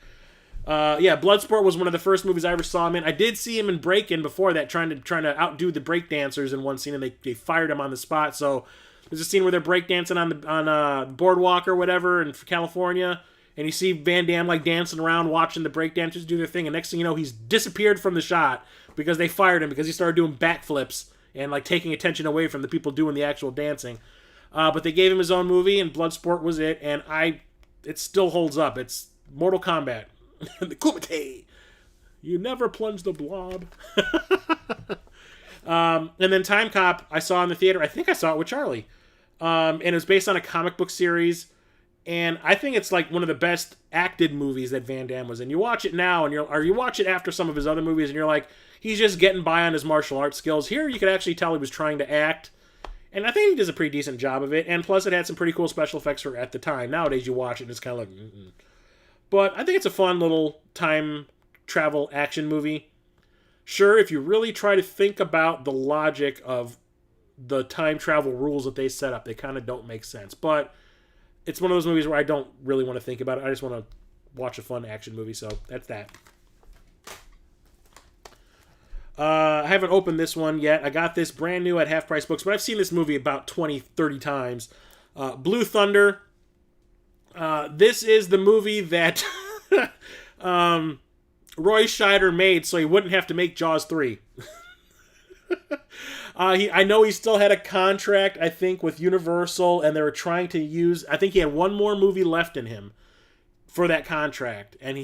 Speaker 1: Yeah, Bloodsport was one of the first movies I ever saw him in. I did see him in Break-In before that, trying to outdo the breakdancers in one scene, and they fired him on the spot. So there's a scene where they're breakdancing on the boardwalk or whatever in California, and you see Van Damme like dancing around, watching the breakdancers do their thing, and next thing you know, he's disappeared from the shot because they fired him because he started doing backflips and like taking attention away from the people doing the actual dancing. But they gave him his own movie, and Bloodsport was it, and it still holds up. It's Mortal Kombat. The Kumite. You never plunge the blob. And then Time Cop, I saw in the theater. I think I saw it with Charlie. And it was based on a comic book series, and I think it's like one of the best acted movies that Van Damme was in. You watch it now, or you watch it after some of his other movies, and you're like, he's just getting by on his martial arts skills. Here, you could actually tell he was trying to act. And I think he does a pretty decent job of it. And plus, it had some pretty cool special effects for at the time. Nowadays, you watch it and it's kind of like, mm-mm. But I think it's a fun little time travel action movie. Sure, if you really try to think about the logic of the time travel rules that they set up, they kind of don't make sense. But it's one of those movies where I don't really want to think about it. I just want to watch a fun action movie. So that's that. I haven't opened this one yet. I got this brand new at Half Price Books, but I've seen this movie about 20, 30 times. Blue Thunder. This is the movie that Roy Scheider made so he wouldn't have to make Jaws 3. I know he still had a contract, I think, with Universal, and they were trying to use... I think he had one more movie left in him for that contract, and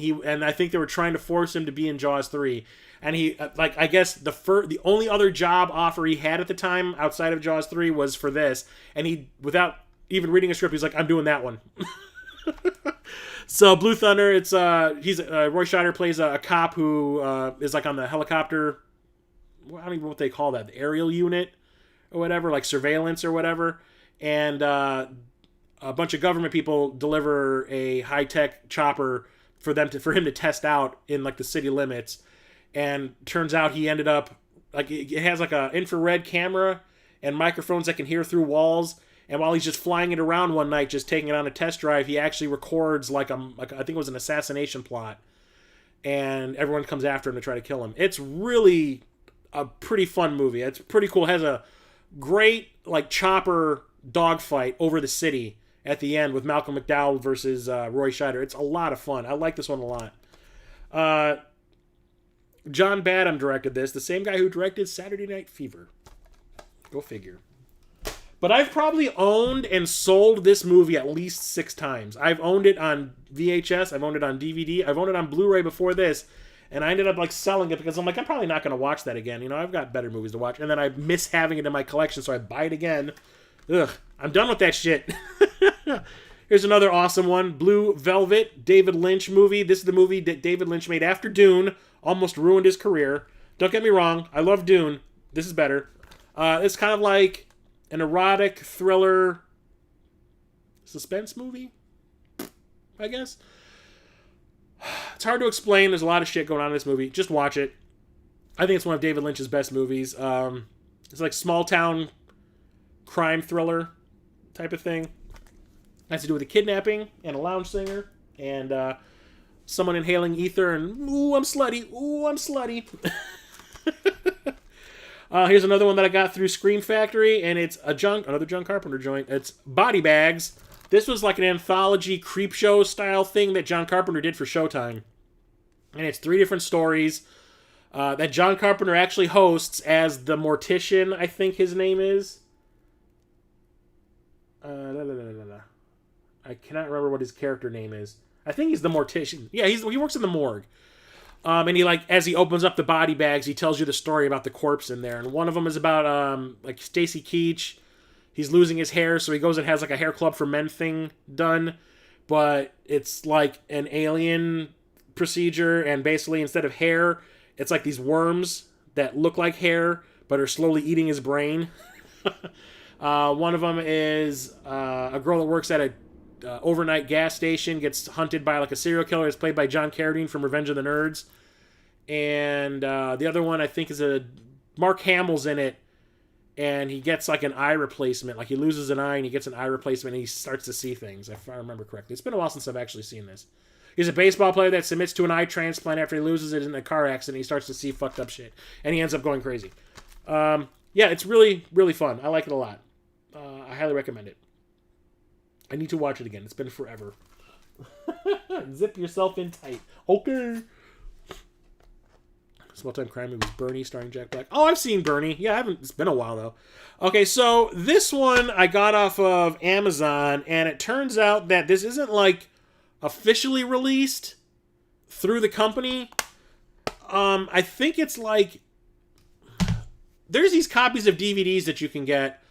Speaker 1: I think they were trying to force him to be in Jaws 3. And he, I guess the only other job offer he had at the time outside of Jaws 3 was for this. And he, without even reading a script, he's like, I'm doing that one. So Blue Thunder, it's Roy Scheider plays a cop who is like on the helicopter. I don't even know what they call that, the aerial unit or whatever, like surveillance or whatever. And a bunch of government people deliver a high-tech chopper for him to test out in like the city limits. And turns out he ended up, like, it has like a infrared camera and microphones that can hear through walls. And while he's just flying it around one night, just taking it on a test drive, he actually records like I think it was an assassination plot. And everyone comes after him to try to kill him. It's really a pretty fun movie. It's pretty cool. It has a great like chopper dogfight over the city at the end with Malcolm McDowell versus Roy Scheider. It's a lot of fun. I like this one a lot. John Badham directed this, the same guy who directed Saturday Night Fever. Go figure. But I've probably owned and sold this movie at least 6 times. I've owned it on VHS, I've owned it on DVD, I've owned it on Blu-ray before this, and I ended up like selling it because I'm like, I'm probably not going to watch that again. You know, I've got better movies to watch. And then I miss having it in my collection, so I buy it again. Ugh, I'm done with that shit. Here's another awesome one. Blue Velvet, David Lynch movie. This is the movie that David Lynch made after Dune. Almost ruined his career. Don't get me wrong. I love Dune. This is better. It's kind of like an erotic thriller suspense movie, I guess. It's hard to explain. There's a lot of shit going on in this movie. Just watch it. I think it's one of David Lynch's best movies. It's like small town crime thriller type of thing. It has to do with a kidnapping and a lounge singer and someone inhaling ether and ooh, I'm slutty. Ooh, I'm slutty. Here's another one that I got through Scream Factory, and it's another John Carpenter joint. It's Body Bags. This was like an anthology creep show style thing that John Carpenter did for Showtime. And it's 3 different stories that John Carpenter actually hosts as the Mortician, I think his name is. I cannot remember what his character name is. I think he's the Mortician. Yeah, he works in the morgue. And he, like, as he opens up the body bags, he tells you the story about the corpse in there. And one of them is about, like, Stacy Keach. He's losing his hair, so he goes and has, like, a hair club for men thing done. but it's like an alien procedure, and basically instead of hair, it's like these worms that look like hair but are slowly eating his brain. One of them is a girl that works at a overnight gas station, gets hunted by like a serial killer. It's played by John Carradine from Revenge of the Nerds. And the other one I think is Mark Hamill's in it, and he gets like an eye replacement. Like he loses an eye and he gets an eye replacement and he starts to see things, if I remember correctly. It's been a while since I've actually seen this. He's a baseball player that submits to an eye transplant after he loses it in a car accident. He starts to see fucked up shit, and he ends up going crazy. Yeah, it's really, really fun. I like it a lot. I highly recommend it. I need to watch it again. It's been forever. Zip yourself in tight. Okay. Small Time Crime Movies, Bernie, starring Jack Black. Oh, I've seen Bernie. Yeah, I haven't. It's been a while, though. Okay, so this one I got off of Amazon, and it turns out that this isn't, like, officially released through the company. I think it's, like... There's these copies of DVDs that you can get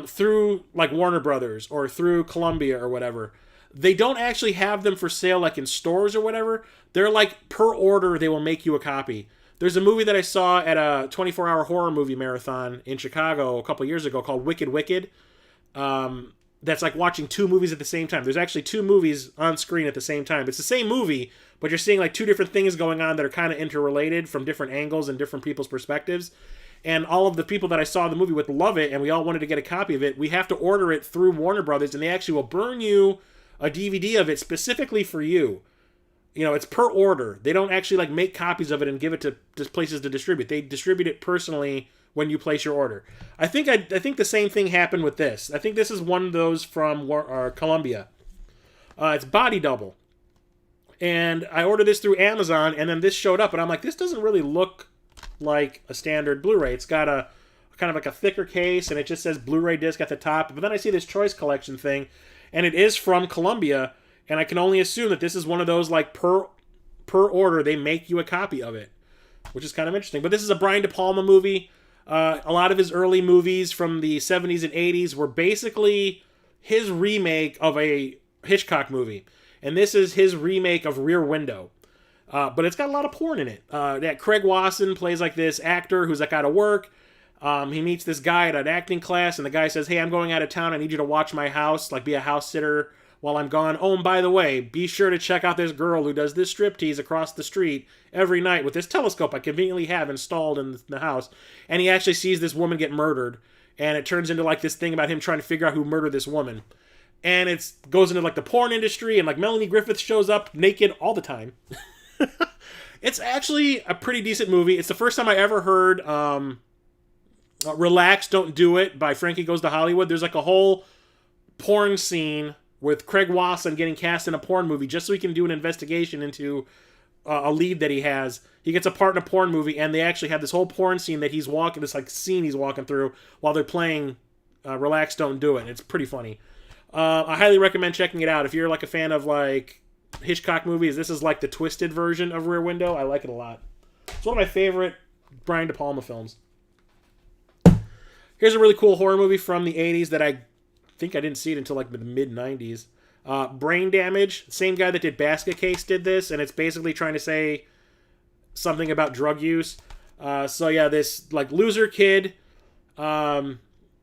Speaker 1: through, like, Warner Brothers or through Columbia or whatever. They don't actually have them for sale, like, in stores or whatever. They're like, per order, they will make you a copy. There's a movie that I saw at a 24-hour horror movie marathon in Chicago a couple years ago called Wicked Wicked. That's like watching two movies at the same time. There's actually two movies on screen at the same time. It's the same movie, but you're seeing like two different things going on that are kind of interrelated from different angles and different people's perspectives. And all of the people that I saw the movie with love it, and we all wanted to get a copy of it. We have to order it through Warner Brothers, and they actually will burn you a DVD of it specifically for you. You know, it's per order. They don't actually like make copies of it and give it to just places to distribute. They distribute it personally when you place your order. I think the same thing happened with this. I think this is one of those from Columbia. It's Body Double. And I ordered this through Amazon, and then this showed up, and I'm like, this doesn't really look like a standard Blu-ray. It's got a kind of like a thicker case, and it just says Blu-ray disc at the top. But then I see this Choice Collection thing, and it is from Columbia, and I can only assume that this is one of those, like, per order, they make you a copy of it, which is kind of interesting. But this is a Brian De Palma movie. A lot of his early movies from the 70s and 80s were basically his remake of a Hitchcock movie. And this is his remake of Rear Window. But it's got a lot of porn in it. That Craig Wasson plays like this actor who's like out of work. He meets this guy at an acting class, and the guy says, hey, I'm going out of town. I need you to watch my house, like be a house sitter while I'm gone. Oh, and by the way, be sure to check out this girl who does this striptease across the street every night with this telescope I conveniently have installed in the house. And he actually sees this woman get murdered, and it turns into like this thing about him trying to figure out who murdered this woman. And it goes into like the porn industry, and like Melanie Griffith shows up naked all the time. It's actually a pretty decent movie. It's the first time I ever heard Relax, Don't Do It by Frankie Goes to Hollywood. There's like a whole porn scene with Craig Wasson getting cast in a porn movie just so he can do an investigation into a lead that he has. He gets a part in a porn movie, and they actually have this whole porn scene that he's walking, this like scene he's walking through while they're playing Relax, Don't Do It. And it's pretty funny. I highly recommend checking it out. If you're like a fan of like Hitchcock movies, this is like the twisted version of Rear Window. I like it a lot. It's one of my favorite Brian De Palma films. Here's a really cool horror movie from the 80s that I think I didn't see it until like the mid-90s. Brain Damage. Same guy that did Basket Case did this, and it's basically trying to say something about drug use. So yeah, this like loser kid, I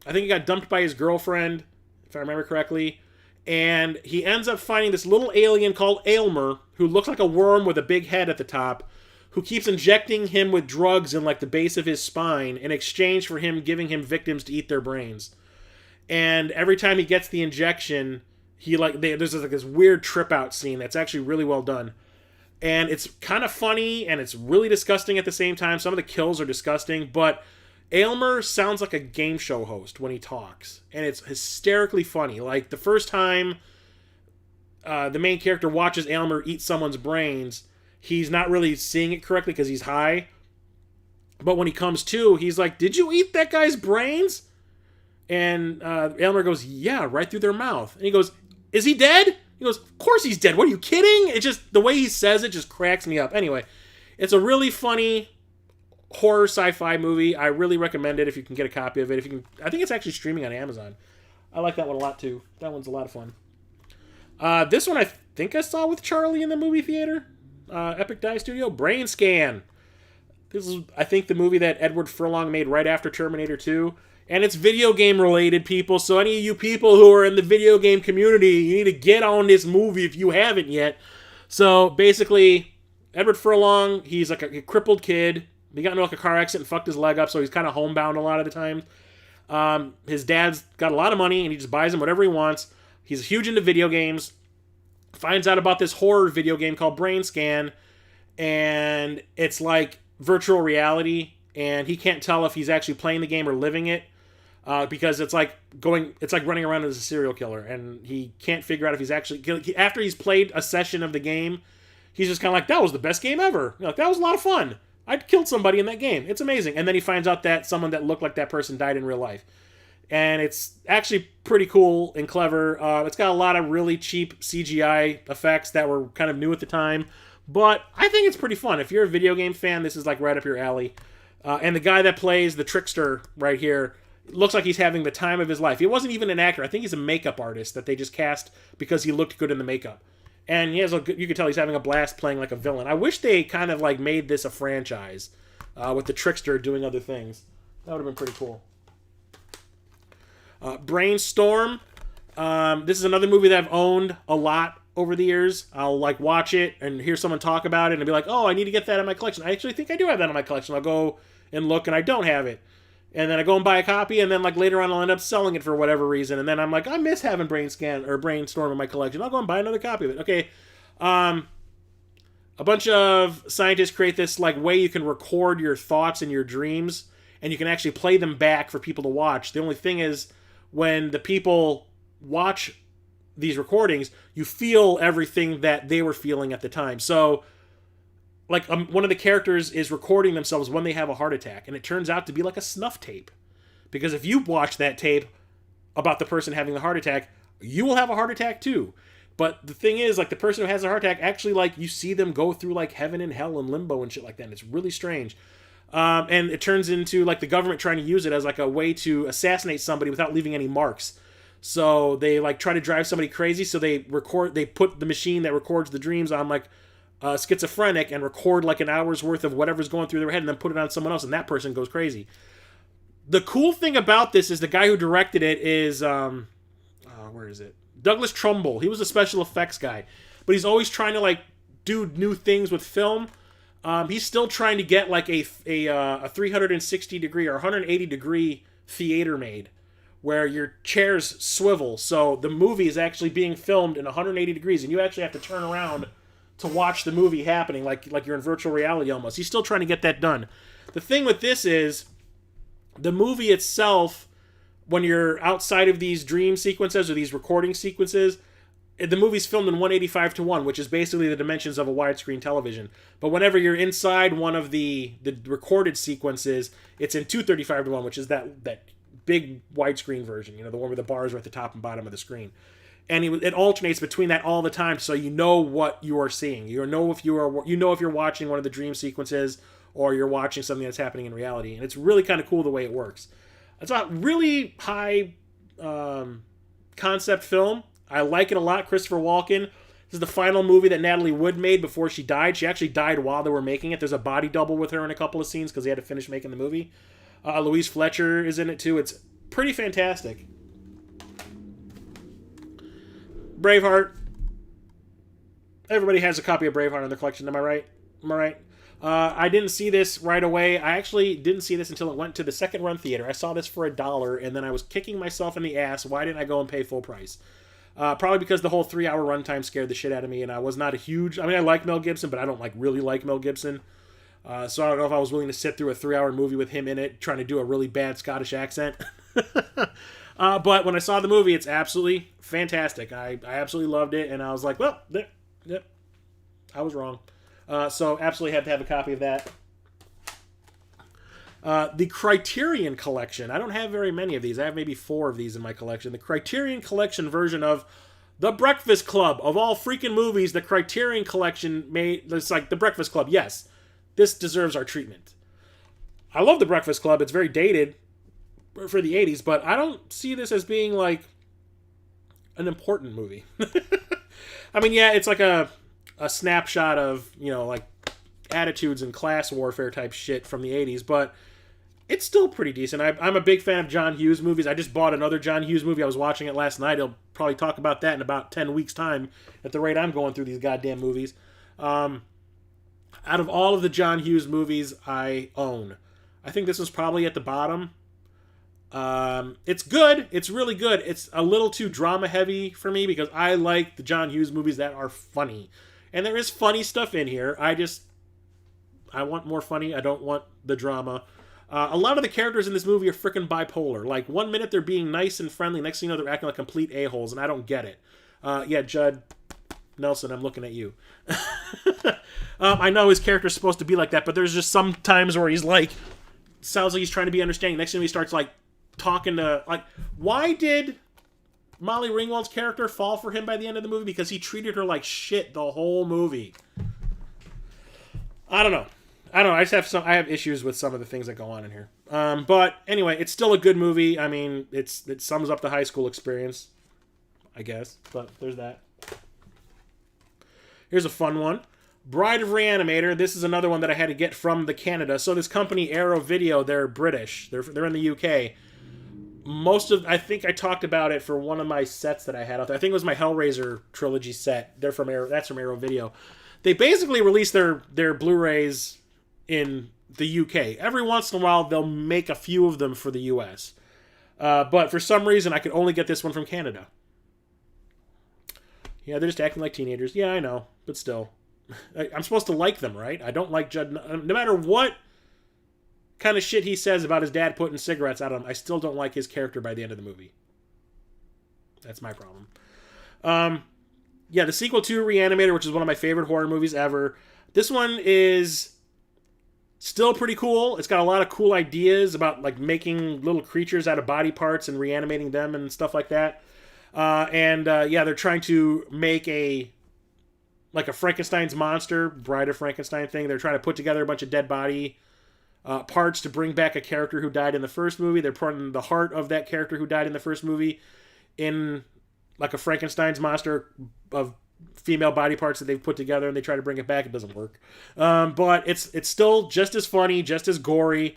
Speaker 1: think he got dumped by his girlfriend, if I remember correctly, and he ends up finding this little alien called Aylmer, who looks like a worm with a big head at the top, who keeps injecting him with drugs in like the base of his spine in exchange for him giving him victims to eat their brains. And every time he gets the injection, there's like this weird trip out scene that's actually really well done. And it's kind of funny, and it's really disgusting at the same time. Some of the kills are disgusting, but Aylmer sounds like a game show host when he talks, and it's hysterically funny. Like the first time the main character watches Aylmer eat someone's brains, he's not really seeing it correctly because he's high. But when he comes to, he's like, "Did you eat that guy's brains?" And Aylmer goes, "Yeah, right through their mouth." And he goes, "Is he dead?" He goes, "Of course he's dead. What, are you kidding?" It just, the way he says it just cracks me up. Anyway, it's a really funny horror sci-fi movie. I really recommend it if you can get a copy of it. I think it's actually streaming on Amazon. I like that one a lot too. That one's a lot of fun. This one I think I saw with Charlie in the movie theater. Epic Die Studio. Brain Scan. This is, I think, the movie that Edward Furlong made right after Terminator 2. And it's video game related, people. So any of you people who are in the video game community, you need to get on this movie if you haven't yet. So basically, Edward Furlong, he's like a crippled kid. He got into like a car accident and fucked his leg up, so he's kind of homebound a lot of the time. His dad's got a lot of money, and he just buys him whatever he wants. He's huge into video games. Finds out about this horror video game called Brain Scan, and it's like virtual reality, and he can't tell if he's actually playing the game or living it, because it's like running around as a serial killer, and he can't figure out if he's actually, after he's played a session of the game, he's just kind of like, that was the best game ever. Like, that was a lot of fun. I killed somebody in that game. It's amazing. And then he finds out that someone that looked like that person died in real life. And it's actually pretty cool and clever. It's got a lot of really cheap CGI effects that were kind of new at the time. But I think it's pretty fun. If you're a video game fan, this is like right up your alley. And the guy that plays the trickster right here looks like he's having the time of his life. He wasn't even an actor. I think he's a makeup artist that they just cast because he looked good in the makeup. And he has you can tell he's having a blast playing like a villain. I wish they kind of like made this a franchise with the trickster doing other things. That would have been pretty cool. Brainstorm. This is another movie that I've owned a lot over the years. I'll like watch it and hear someone talk about it and be like, oh, I need to get that in my collection. I actually think I do have that in my collection. I'll go and look and I don't have it. And then I go and buy a copy, and then like later on I'll end up selling it for whatever reason. And then I'm like, I miss having Brainstorm in my collection. I'll go and buy another copy of it. Okay. A bunch of scientists create this like way you can record your thoughts and your dreams, and you can actually play them back for people to watch. The only thing is, when the people watch these recordings, you feel everything that they were feeling at the time. So like one of the characters is recording themselves when they have a heart attack, and it turns out to be like a snuff tape. Because if you watch that tape about the person having the heart attack, you will have a heart attack too. But the thing is, like, the person who has a heart attack, actually, like, you see them go through like heaven and hell and limbo and shit like that, and it's really strange. And it turns into like the government trying to use it as like a way to assassinate somebody without leaving any marks. So they like try to drive somebody crazy, so they put the machine that records the dreams on like schizophrenic and record like an hour's worth of whatever's going through their head and then put it on someone else, and that person goes crazy. The cool thing about this is the guy who directed it is where is it? Douglas Trumbull. He was a special effects guy, but he's always trying to like do new things with film. He's still trying to get like a 360 degree or 180 degree theater made where your chairs swivel, so the movie is actually being filmed in 180 degrees, and you actually have to turn around to watch the movie happening, like you're in virtual reality almost. He's still trying to get that done. The thing with this is, the movie itself, when you're outside of these dream sequences or these recording sequences, the movie's filmed in 185:1, which is basically the dimensions of a widescreen television. But whenever you're inside one of the recorded sequences, it's in 235:1, which is that big widescreen version, the one where the bars are at the top and bottom of the screen. And it alternates between that all the time, so you know what you are seeing. You know if you're watching one of the dream sequences or you're watching something that's happening in reality. And it's really kind of cool the way it works. It's a really high concept film. I like it a lot. Christopher Walken. This is the final movie that Natalie Wood made before she died. She actually died while they were making it. There's a body double with her in a couple of scenes because they had to finish making the movie. Louise Fletcher is in it too. It's pretty fantastic. Braveheart. Everybody has a copy of Braveheart in their collection. Am I right? I didn't see this right away. I actually didn't see this until it went to the second run theater. I saw this for $1, and then I was kicking myself in the ass. Why didn't I go and pay full price? Probably because the whole 3-hour runtime scared the shit out of me, and I was not a huge... I like Mel Gibson, but I don't really like Mel Gibson. So I don't know if I was willing to sit through a 3-hour movie with him in it, trying to do a really bad Scottish accent. But when I saw the movie, it's absolutely fantastic. I absolutely loved it, and I was like, well, yep, I was wrong. So absolutely had to have a copy of that. The Criterion Collection. I don't have very many of these. I have maybe 4 of these in my collection. The Criterion Collection version of The Breakfast Club. Of all freaking movies, the Criterion Collection made... It's like The Breakfast Club. Yes, this deserves our treatment. I love The Breakfast Club. It's very dated for the 80s, but I don't see this as being like an important movie. I mean, yeah, it's like a snapshot of, like attitudes and class warfare type shit from the 80s, but it's still pretty decent. I'm a big fan of John Hughes movies. I just bought another John Hughes movie. I was watching it last night. I'll probably talk about that in about 10 weeks' time at the rate I'm going through these goddamn movies. Out of all of the John Hughes movies I own, I think this is probably at the bottom. It's good. It's really good. It's a little too drama heavy for me because I like the John Hughes movies that are funny. And there is funny stuff in here. I want more funny. I don't want the drama. A lot of the characters in this movie are freaking bipolar. Like, one minute they're being nice and friendly, next thing you know they're acting like complete a-holes, and I don't get it. Yeah, Judd Nelson, I'm looking at you. I know his character's supposed to be like that, but there's just some times where he's like, sounds like he's trying to be understanding. Next thing he starts like talking to, like, why did Molly Ringwald's character fall for him by the end of the movie? Because he treated her like shit the whole movie. I don't know. I just have I have issues with some of the things that go on in here. But anyway, it's still a good movie. I mean, it sums up the high school experience, I guess. But there's that. Here's a fun one. Bride of Reanimator. This is another one that I had to get from the Canada. So this company, Arrow Video, they're British. They're in the UK. I think I talked about it for one of my sets that I had out there. I think it was my Hellraiser trilogy set. They're from Arrow. That's from Arrow Video. They basically release their Blu-rays in the UK. Every once in a while, they'll make a few of them for the US. But for some reason, I could only get this one from Canada. Yeah, they're just acting like teenagers. Yeah, I know. But still. I'm supposed to like them, right? I don't like Judd. No matter what kind of shit he says about his dad putting cigarettes out of him, I still don't like his character by the end of the movie. That's my problem. Yeah, the sequel to Reanimator, which is one of my favorite horror movies ever. This one is still pretty cool. It's got a lot of cool ideas about like making little creatures out of body parts and reanimating them and stuff like that. Yeah, they're trying to make a Frankenstein's monster, Bride of Frankenstein thing. They're trying to put together a bunch of dead body parts to bring back a character who died in the first movie. They're putting the heart of that character who died in the first movie in like a Frankenstein's monster of female body parts that they've put together, and they try to bring it back. It doesn't work. But it's still just as funny, just as gory.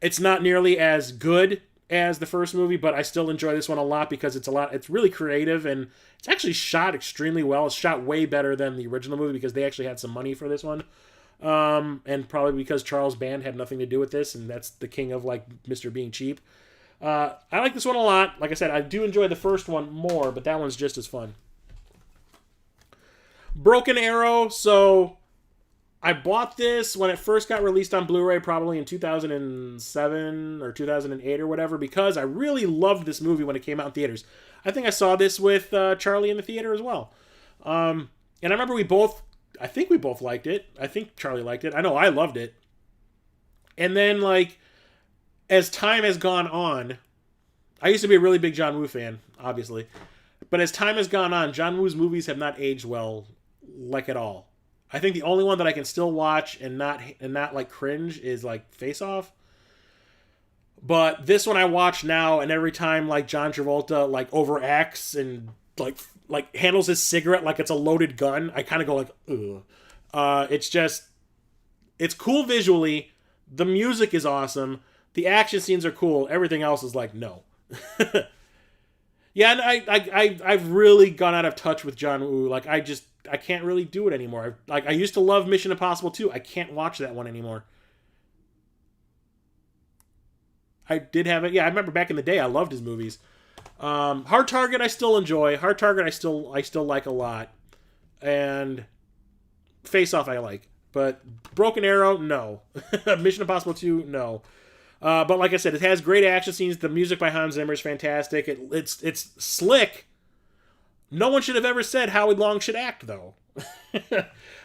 Speaker 1: It's not nearly as good as the first movie, but I still enjoy this one a lot because it's really creative, and it's actually shot extremely well. It's shot way better than the original movie because they actually had some money for this one. And probably because Charles Band had nothing to do with this, and that's the king of like Mr. Being Cheap. I like this one a lot. Like I said, I do enjoy the first one more, but that one's just as fun. Broken Arrow. So I bought this when it first got released on Blu-ray, probably in 2007 or 2008 or whatever, because I really loved this movie when it came out in theaters. I think I saw this with Charlie in the theater as well. And I remember I think we both liked it. I think Charlie liked it. I know I loved it. And then, like, as time has gone on, I used to be a really big John Woo fan, obviously. But as time has gone on, John Woo's movies have not aged well, like, at all. I think the only one that I can still watch and not like cringe is like Face Off. But this one I watch now, and every time like John Travolta like overacts and like handles his cigarette like it's a loaded gun, I kind of go like, ugh. It's cool visually. The music is awesome. The action scenes are cool. Everything else is like, no. Yeah, and I've really gone out of touch with John Woo. Like, I can't really do it anymore. I used to love Mission Impossible 2. I can't watch that one anymore. I did have it. Yeah, I remember back in the day, I loved his movies. Hard Target, I still enjoy. Hard Target, I still like a lot. And Face Off, I like. But Broken Arrow, no. Mission Impossible 2, no. But like I said, it has great action scenes. The music by Hans Zimmer is fantastic. It's slick. No one should have ever said Howie Long should act, though. What's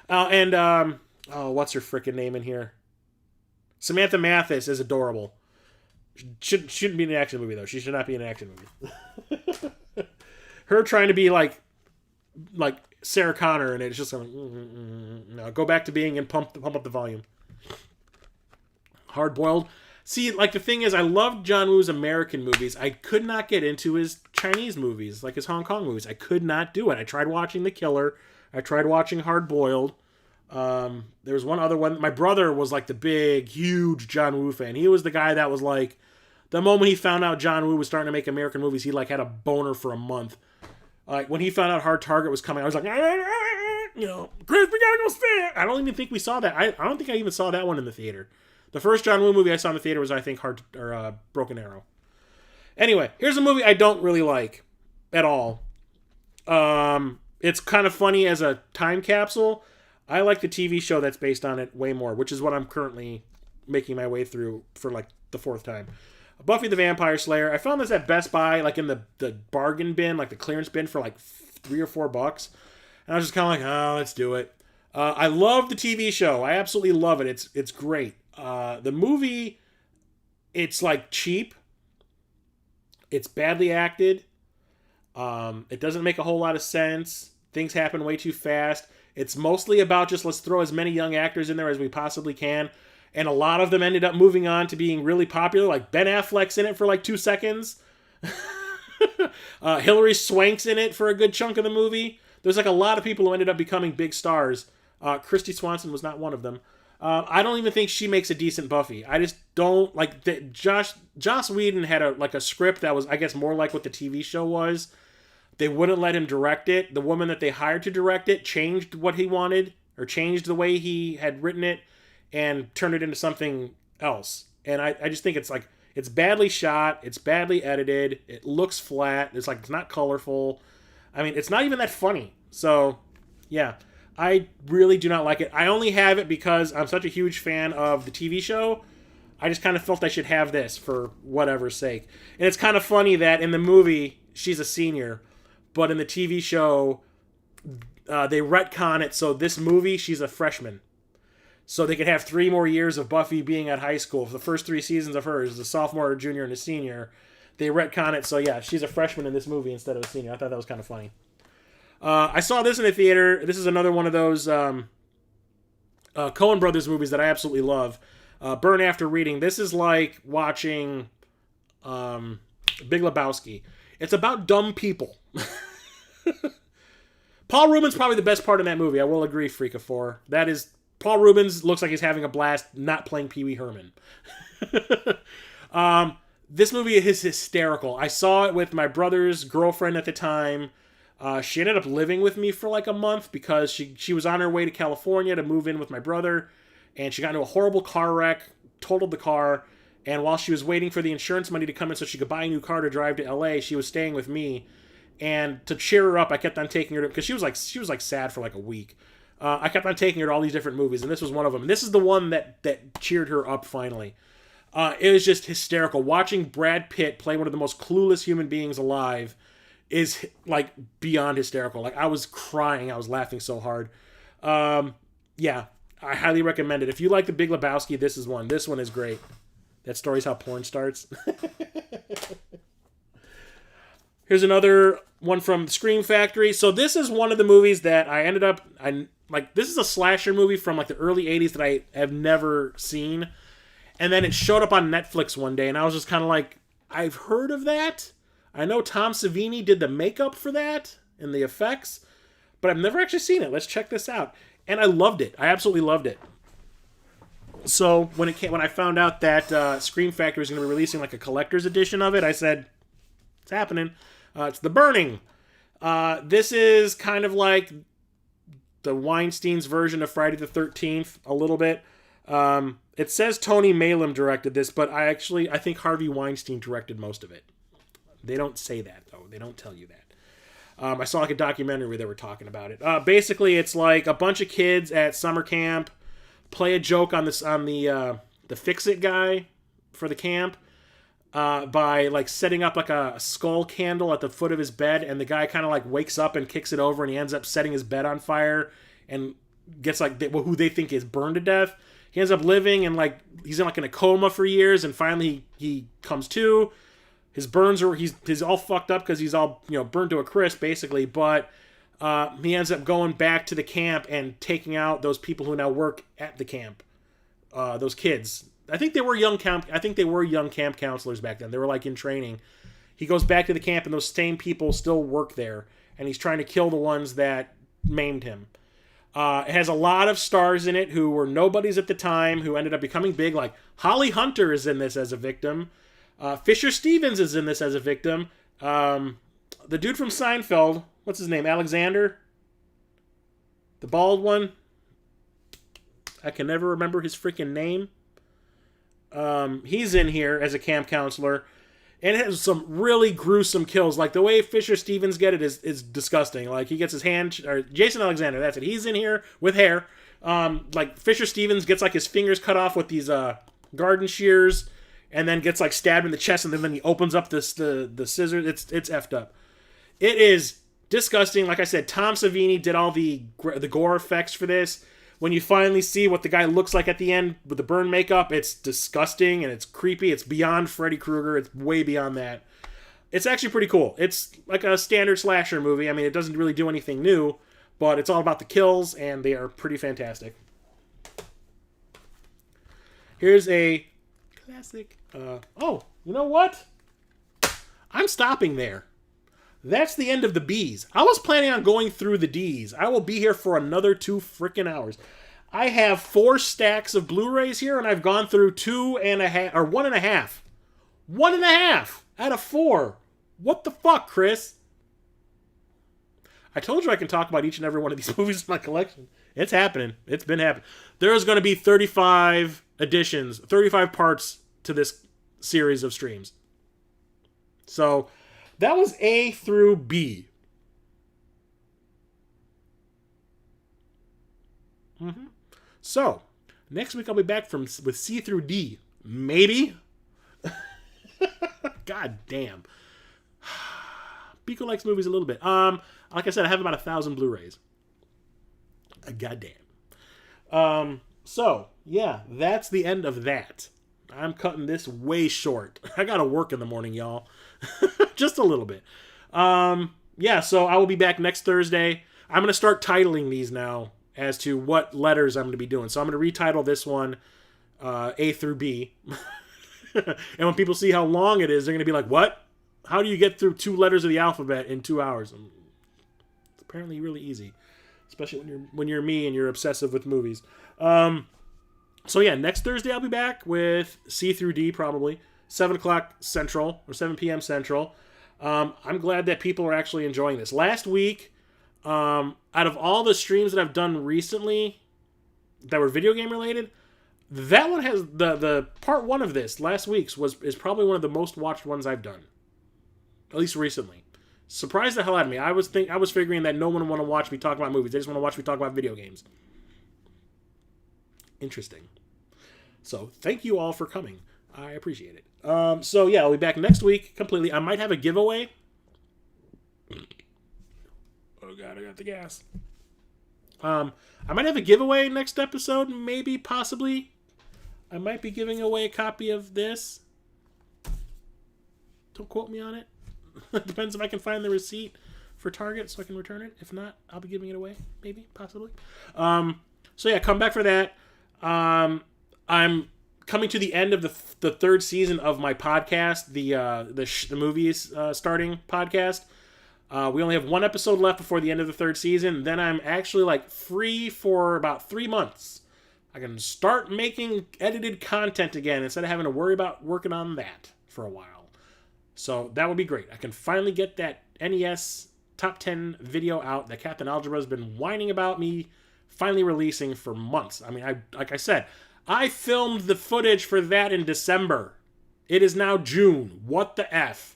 Speaker 1: her freaking name in here? Samantha Mathis is adorable. Shouldn't be in an action movie, though. She should not be in an action movie. Her trying to be like Sarah Connor, and it's just like, no, go back to being in Pump Up the Volume. Hard Boiled. See, like, the thing is, I loved John Woo's American movies. I could not get into his Chinese movies, like his Hong Kong movies. I could not do it. I tried watching The Killer. I tried watching Hard Boiled. There was one other one. My brother was, like, the big, huge John Woo fan. He was the guy that was, like, the moment he found out John Woo was starting to make American movies, he, like, had a boner for a month. Like, when he found out Hard Target was coming, I was like, you know, Chris, we gotta go see it. I don't even think we saw that. I don't think I even saw that one in the theater. The first John Woo movie I saw in the theater was, I think, Broken Arrow. Anyway, here's a movie I don't really like at all. It's kind of funny as a time capsule. I like the TV show that's based on it way more, which is what I'm currently making my way through for, like, the 4th time. Buffy the Vampire Slayer. I found this at Best Buy, like, in the bargain bin, like the clearance bin, for like $3 or $4. And I was just kind of like, oh, let's do it. I love the TV show. I absolutely love it. It's great. The movie, it's, like, cheap. It's badly acted. It doesn't make a whole lot of sense. Things happen way too fast. It's mostly about just, let's throw as many young actors in there as we possibly can. And a lot of them ended up moving on to being really popular. Like, Ben Affleck's in it for, like, 2 seconds. Hilary Swank's in it for a good chunk of the movie. There's, like, a lot of people who ended up becoming big stars. Christy Swanson was not one of them. I don't even think she makes a decent Buffy. I just don't like Joss Whedon had a script that was, I guess, more like what the TV show was. They wouldn't let him direct it. The woman that they hired to direct it changed what he wanted, or changed the way he had written it, and turned it into something else. And I just think it's, like, it's badly shot, it's badly edited, it looks flat, it's not colorful. I mean, it's not even that funny. So, yeah. I really do not like it. I only have it because I'm such a huge fan of the TV show. I just kind of felt I should have this for whatever's sake. And it's kind of funny that in the movie, she's a senior, but in the TV show, they retcon it, so this movie, she's a freshman. So they could have 3 more years of Buffy being at high school. For the first 3 seasons of hers, a sophomore, a junior, and a senior, they retcon it, so yeah, she's a freshman in this movie instead of a senior. I thought that was kind of funny. I saw this in the theater. This is another one of those Coen Brothers movies that I absolutely love. Burn After Reading. This is like watching Big Lebowski. It's about dumb people. Paul Rubens probably the best part in that movie. I will agree, Freak of Four. That is, Paul Rubens looks like he's having a blast not playing Pee Wee Herman. This movie is hysterical. I saw it with my brother's girlfriend at the time. She ended up living with me for like a month because she was on her way to California to move in with my brother, and she got into a horrible car wreck, totaled the car, and while she was waiting for the insurance money to come in so she could buy a new car to drive to LA, she was staying with me. And to cheer her up, I kept on taking her to, because she was like sad for like a week. I kept on taking her to all these different movies, and this was one of them. And this is the one that cheered her up finally. It was just hysterical. Watching Brad Pitt play one of the most clueless human beings alive is like beyond hysterical. Like, I was crying. I was laughing so hard. Yeah, I highly recommend it. If you like The Big Lebowski, this is one. This one is great. That story's how porn starts. Here's another one from Scream Factory. So this is one of the movies that I ended up... this is a slasher movie from like the early 80s that I have never seen. And then it showed up on Netflix one day, and I was just kind of like, I've heard of that. I know Tom Savini did the makeup for that and the effects, but I've never actually seen it. Let's check this out. And I loved it. I absolutely loved it. So when I found out that Scream Factory was going to be releasing like a collector's edition of it, I said, it's happening. It's The Burning. This is kind of like the Weinstein's version of Friday the 13th, a little bit. It says Tony Maylam directed this, but I think Harvey Weinstein directed most of it. They don't say that, though. They don't tell you that. I saw like a documentary where they were talking about it. Basically, it's like a bunch of kids at summer camp play a joke on the Fix-It guy for the camp by like setting up like a skull candle at the foot of his bed, and the guy kind of like wakes up and kicks it over, and he ends up setting his bed on fire and gets like who they think is burned to death. He ends up living and like he's in a coma for years, and finally he comes to. His burns are he's all fucked up because he's all burned to a crisp basically, but he ends up going back to the camp and taking out those people who now work at the camp, those kids, I think they were young camp counselors back then. They were like in training. He goes back to the camp, and those same people still work there, and he's trying to kill the ones that maimed him. It has a lot of stars in it who were nobodies at the time, who ended up becoming big. Like Holly Hunter is in this as a victim. Fisher Stevens is in this as a victim. The dude from Seinfeld, what's his name? Alexander? The bald one? I can never remember his freaking name. He's in here as a camp counselor. And it has some really gruesome kills. Like, the way Fisher Stevens get it is disgusting. Like, he gets his hand... Or Jason Alexander, that's it. He's in here with hair. Like, Fisher Stevens gets, like, his fingers cut off with these garden shears. And then gets, like, stabbed in the chest. And then he opens up the scissors. It's effed up. It is disgusting. Like I said, Tom Savini did all the gore effects for this. When you finally see what the guy looks like at the end with the burn makeup, it's disgusting and it's creepy. It's beyond Freddy Krueger. It's way beyond that. It's actually pretty cool. It's like a standard slasher movie. I mean, it doesn't really do anything new, but it's all about the kills, and they are pretty fantastic. Here's a classic. Oh, you know what? I'm stopping there. That's the end of the B's. I was planning on going through the D's. I will be here for another 2 freaking hours. I have 4 stacks of Blu-rays here, and I've gone through 2.5, or 1.5. 1.5 out of 4. What the fuck, Chris? I told you I can talk about each and every one of these movies in my collection. It's happening. It's been happening. There's going to be 35 editions, 35 parts to this series of streams. So... that was A through B. So, next week I'll be back with C through D. Maybe. God damn. Pico likes movies a little bit. Like I said, I have about 1,000 Blu-rays. God damn. So, yeah, that's the end of that. I'm cutting this way short. I gotta work in the morning, y'all. Just a little bit. Yeah, so I will be back next Thursday. I'm going to start titling these now as to what letters I'm going to be doing. So I'm going to retitle this one A through B. And when people see how long it is, they're going to be like, what? How do you get through 2 letters of the alphabet in 2 hours? It's apparently really easy. Especially when you're me and you're obsessive with movies. So yeah, next Thursday I'll be back with C through D probably. 7 o'clock Central, or 7 p.m. Central. I'm glad that people are actually enjoying this. Last week, out of all the streams that I've done recently that were video game related, that one has the part 1 of this last week's is probably one of the most watched ones I've done, at least recently. Surprised the hell out of me. I was figuring that no one would want to watch me talk about movies. They just want to watch me talk about video games. Interesting. So thank you all for coming. I appreciate it. So yeah, I'll be back next week completely. I might have a giveaway. Oh god, I got the gas. I might have a giveaway next episode, maybe, possibly. I might be giving away a copy of this. Don't quote me on it. It depends if I can find the receipt for Target so I can return it. If not, I'll be giving it away, maybe, possibly. So yeah, come back for that. I'm coming to the end of the 3rd season of my podcast, the movies starting podcast. We only have 1 episode left before the end of the 3rd season. Then I'm actually like free for about 3 months. I can start making edited content again instead of having to worry about working on that for a while. So that would be great. I can finally get that NES top 10 video out that Captain Algebra has been whining about me finally releasing for months. I mean, like I said, I filmed the footage for that in December. It is now June. What the F?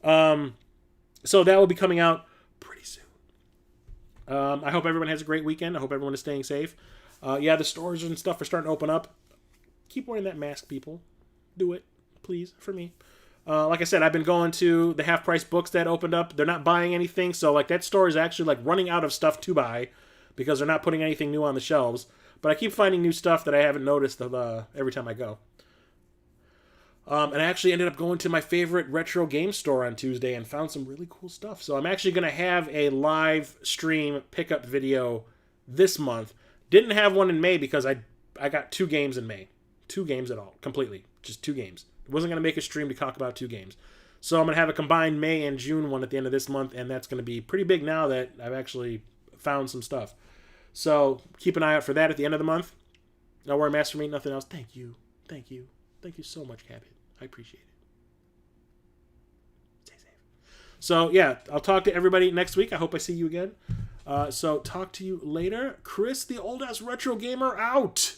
Speaker 1: So that will be coming out pretty soon. I hope everyone has a great weekend. I hope everyone is staying safe. Yeah, the stores and stuff are starting to open up. Keep wearing that mask, people. Do it, please, for me. Like I said, I've been going to the half-price books that opened up. They're not buying anything, so like that store is actually like running out of stuff to buy because they're not putting anything new on the shelves. But I keep finding new stuff that I haven't noticed every time I go. And I actually ended up going to my favorite retro game store on Tuesday and found some really cool stuff. So I'm actually going to have a live stream pickup video this month. Didn't have one in May because I got 2 games in May. 2 games at all, completely. Just 2 games. I wasn't going to make a stream to talk about 2 games. So I'm going to have a combined May and June one at the end of this month, and that's going to be pretty big now that I've actually found some stuff. So keep an eye out for that at the end of the month. No more Master Meat, nothing else. Thank you. Thank you. Thank you so much, Cabot. I appreciate it. Stay safe. So, yeah, I'll talk to everybody next week. I hope I see you again. So talk to you later. Chris, the old-ass retro gamer, out.